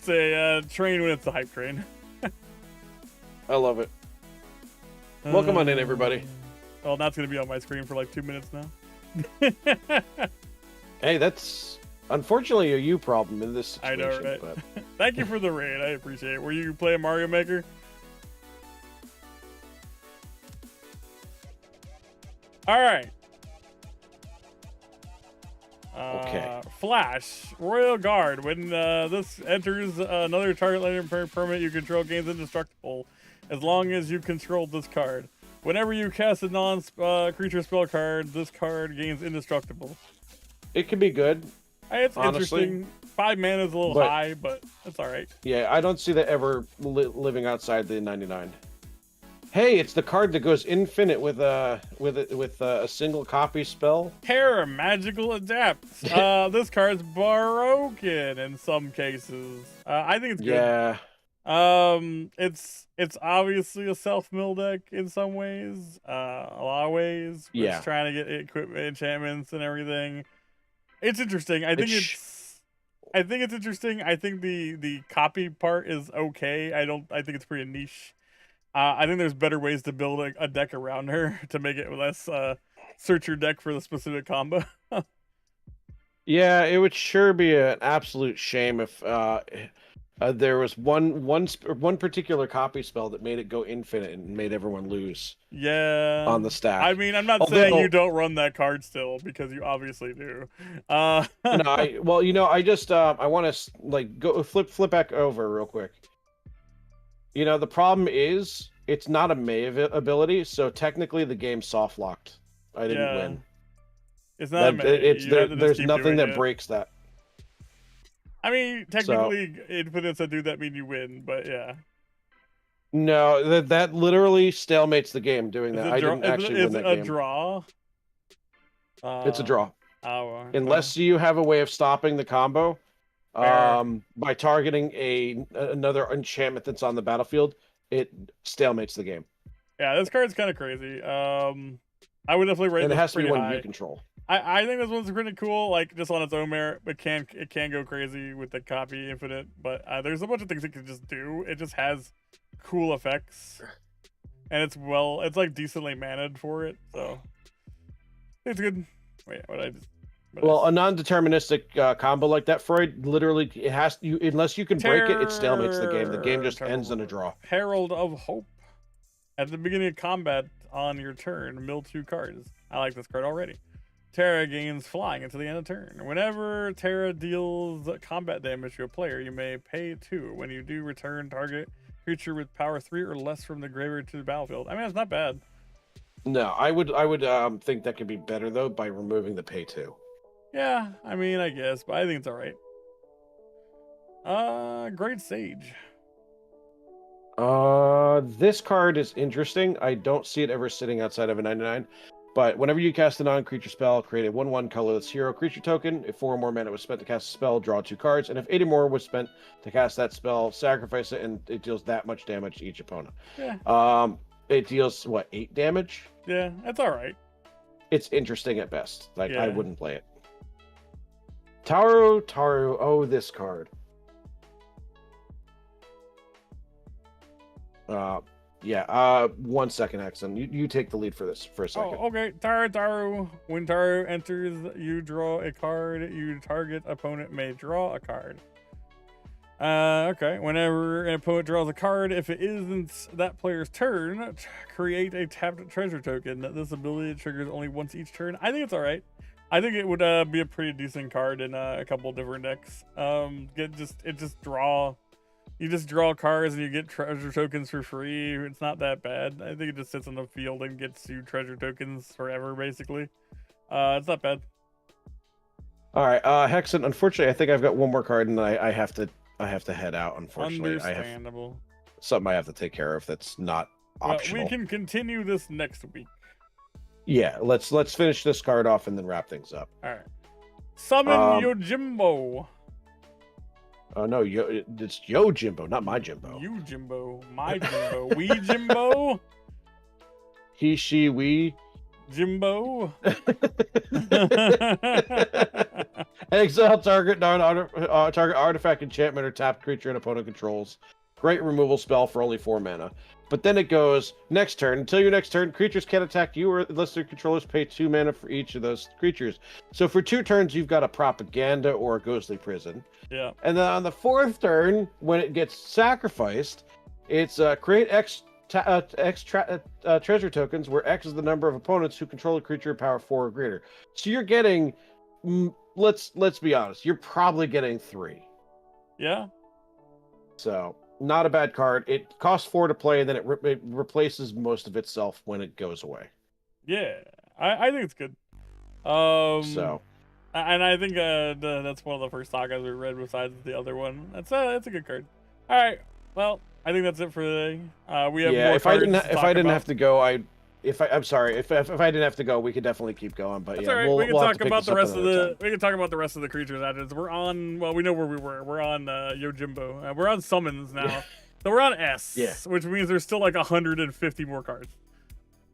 a train when it's a hype train. I love it. Welcome on in, everybody. Well, that's gonna be on my screen for like 2 minutes now. Hey, that's unfortunately a you problem in this situation. I know, right? But... Thank you for the raid. I appreciate it. Were you playing Mario Maker? All right. Okay. Flash, Royal Guard. When this enters another target later permanent you control gains indestructible as long as you control this card. Whenever you cast a non-creature spell card, this card gains indestructible. It can be good. It's honestly, interesting. 5 mana is a little high, but it's all right. Yeah, I don't see that ever living outside the 99. Hey, it's the card that goes infinite with a single copy spell. Terra Magical Adapt. This card's broken in some cases. I think it's good. Yeah. It's obviously a self-mill deck in some ways. A lot of ways. Yeah. It's trying to get equipment, enchantments, and everything. It's interesting. I think it's interesting. I think the copy part is okay. I think it's pretty niche. I think there's better ways to build a deck around her to make it less search your deck for the specific combo. Yeah, it would sure be an absolute shame if there was one particular copy spell that made it go infinite and made everyone lose. Yeah. On the stack. I mean, I'm not saying you don't run that card still, because you obviously do. No, I just I want to like go flip back over real quick. The problem is it's not a May ability, so technically the game's soft locked. I didn't win. It's not a May. There's nothing that breaks that. I mean, technically, infinites that do that mean you win, but yeah. No, that literally stalemates the game doing that. I didn't actually win that game. Is it a draw? It's a draw. Unless okay. you have a way of stopping the combo by targeting another enchantment that's on the battlefield, it stalemates the game. Yeah, this card's kind of crazy. I would definitely rate it this has to be pretty one high. you control. I think this one's pretty cool, like just on its own merit, but it can go crazy with the copy infinite. But there's a bunch of things it can just do. It just has cool effects, and it's like decently managed for it, so it's good. Wait, Well, a non-deterministic combo like that, Freud, literally it has you unless you can break it, it stalemates the game. The game just ends in a draw. Herald of Hope. At the beginning of combat on your turn, mill 2 cards. I like this card already. Terra gains flying until the end of turn. Whenever Terra deals combat damage to a player, you may pay 2. When you do, return target creature with power 3 or less from the graveyard to the battlefield. I mean, it's not bad. No, I would think that could be better though by removing the pay 2. Yeah, I mean, I guess, but I think it's all right. Great Sage. This card is interesting. I don't see it ever sitting outside of a 99. But whenever you cast a non-creature spell, create a 1/1 colorless hero creature token. If 4 or more mana was spent to cast a spell, draw 2 cards. And if 8 or more was spent to cast that spell, sacrifice it, and it deals that much damage to each opponent. Yeah. It deals, 8 damage? Yeah, that's all right. It's interesting at best. Like, I wouldn't play it. Taru. Oh, this card. Yeah, 1 second, Axon. You take the lead for this for a second. Oh, okay. Taru. When Taru enters, you draw a card. You target opponent may draw a card. Okay. Whenever an opponent draws a card, if it isn't that player's turn, create a tapped treasure token. This ability triggers only once each turn. I think it's all right. I think it would be a pretty decent card in a couple different decks. You just draw cards and you get treasure tokens for free. It's not that bad. I think it just sits on the field and gets you treasure tokens forever, basically. It's not bad. All right, Hexen. Unfortunately, I think I've got one more card, and I have to head out. Unfortunately, understandable. I have something I have to take care of. That's not optional. We can continue this next week. Yeah, let's finish this card off and then wrap things up. All right. Summon Yojimbo. No, it's Yo Jimbo, not my Jimbo. You Jimbo, my Jimbo, we Jimbo. he, she, we. Jimbo. Exile target target artifact, enchantment, or tapped creature an opponent controls. Great removal spell for only 4 mana. But then it goes, next turn. Until your next turn, creatures can't attack you unless their controllers pay 2 mana for each of those creatures. So for 2 turns, you've got a Propaganda or a Ghostly Prison. Yeah. And then on the 4th turn, when it gets sacrificed, it's create X treasure tokens, where X is the number of opponents who control a creature of power 4 or greater. So you're getting, let's be honest, you're probably getting 3. Yeah. So not a bad card. It costs 4 to play, and then it replaces most of itself when it goes away. Yeah, I think it's good. So, and I think that's one of the first sagas we read besides the other one. That's a good card. All right, well, I think that's it for today. We have more if I didn't about. have to go, I'm sorry. If I didn't have to go, we could definitely keep going. But that's yeah, all right. We can talk about the rest of the. We can talk about the rest of the creatures after this. We're on. Well, we know where we were. We're on Yojimbo. We're on summons now. Yeah. So we're on S. Yeah. Which means there's still like 150 more cards.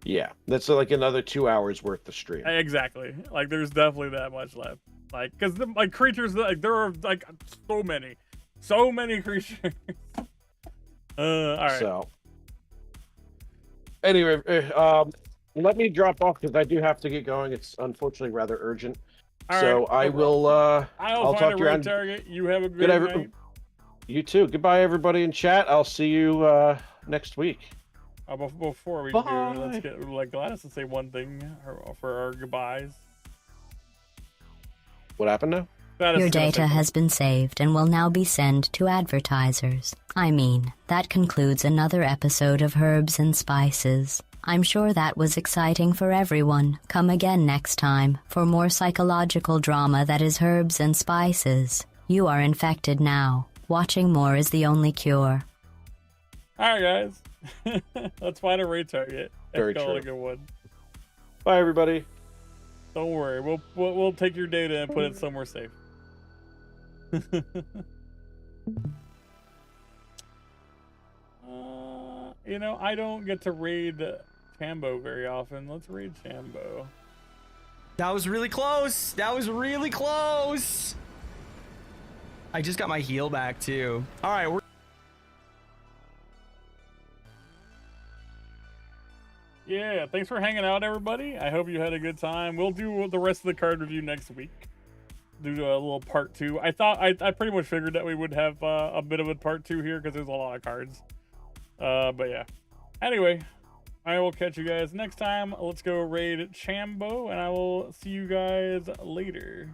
Yeah, that's like another 2 hours worth of stream. Exactly. Like there's definitely that much left. Like because like creatures, like there are like so many creatures. All right. So. Anyway, let me drop off because I do have to get going. It's unfortunately rather urgent. All so right, I will. I'll talk find to a you raid around. target. You have a good night. You too. Goodbye, everybody in chat. I'll see you next week. Before we Bye. do, let's get like Gladys to say one thing for our goodbyes. What happened now? Your data has been saved and will now be sent to advertisers. I mean, that concludes another episode of Herbs and Spices. I'm sure that was exciting for everyone. Come again next time for more psychological drama that is Herbs and Spices. You are infected now. Watching more is the only cure. All right, guys. Let's find a raid target. Very Call true. it a good one. Bye, everybody. Don't worry. We'll take your data and put it somewhere safe. You know, I don't get to raid Chambo very often. Let's raid Chambo. That was really close. That was really close. I just got my heal back too. All right, Yeah, thanks for hanging out, everybody. I hope you had a good time. We'll do the rest of the card review next week. Do a little part 2. I thought I pretty much figured that we would have a bit of a part 2 here because there's a lot of cards. But yeah. Anyway, I will catch you guys next time. Let's go raid Chambo, and I will see you guys later.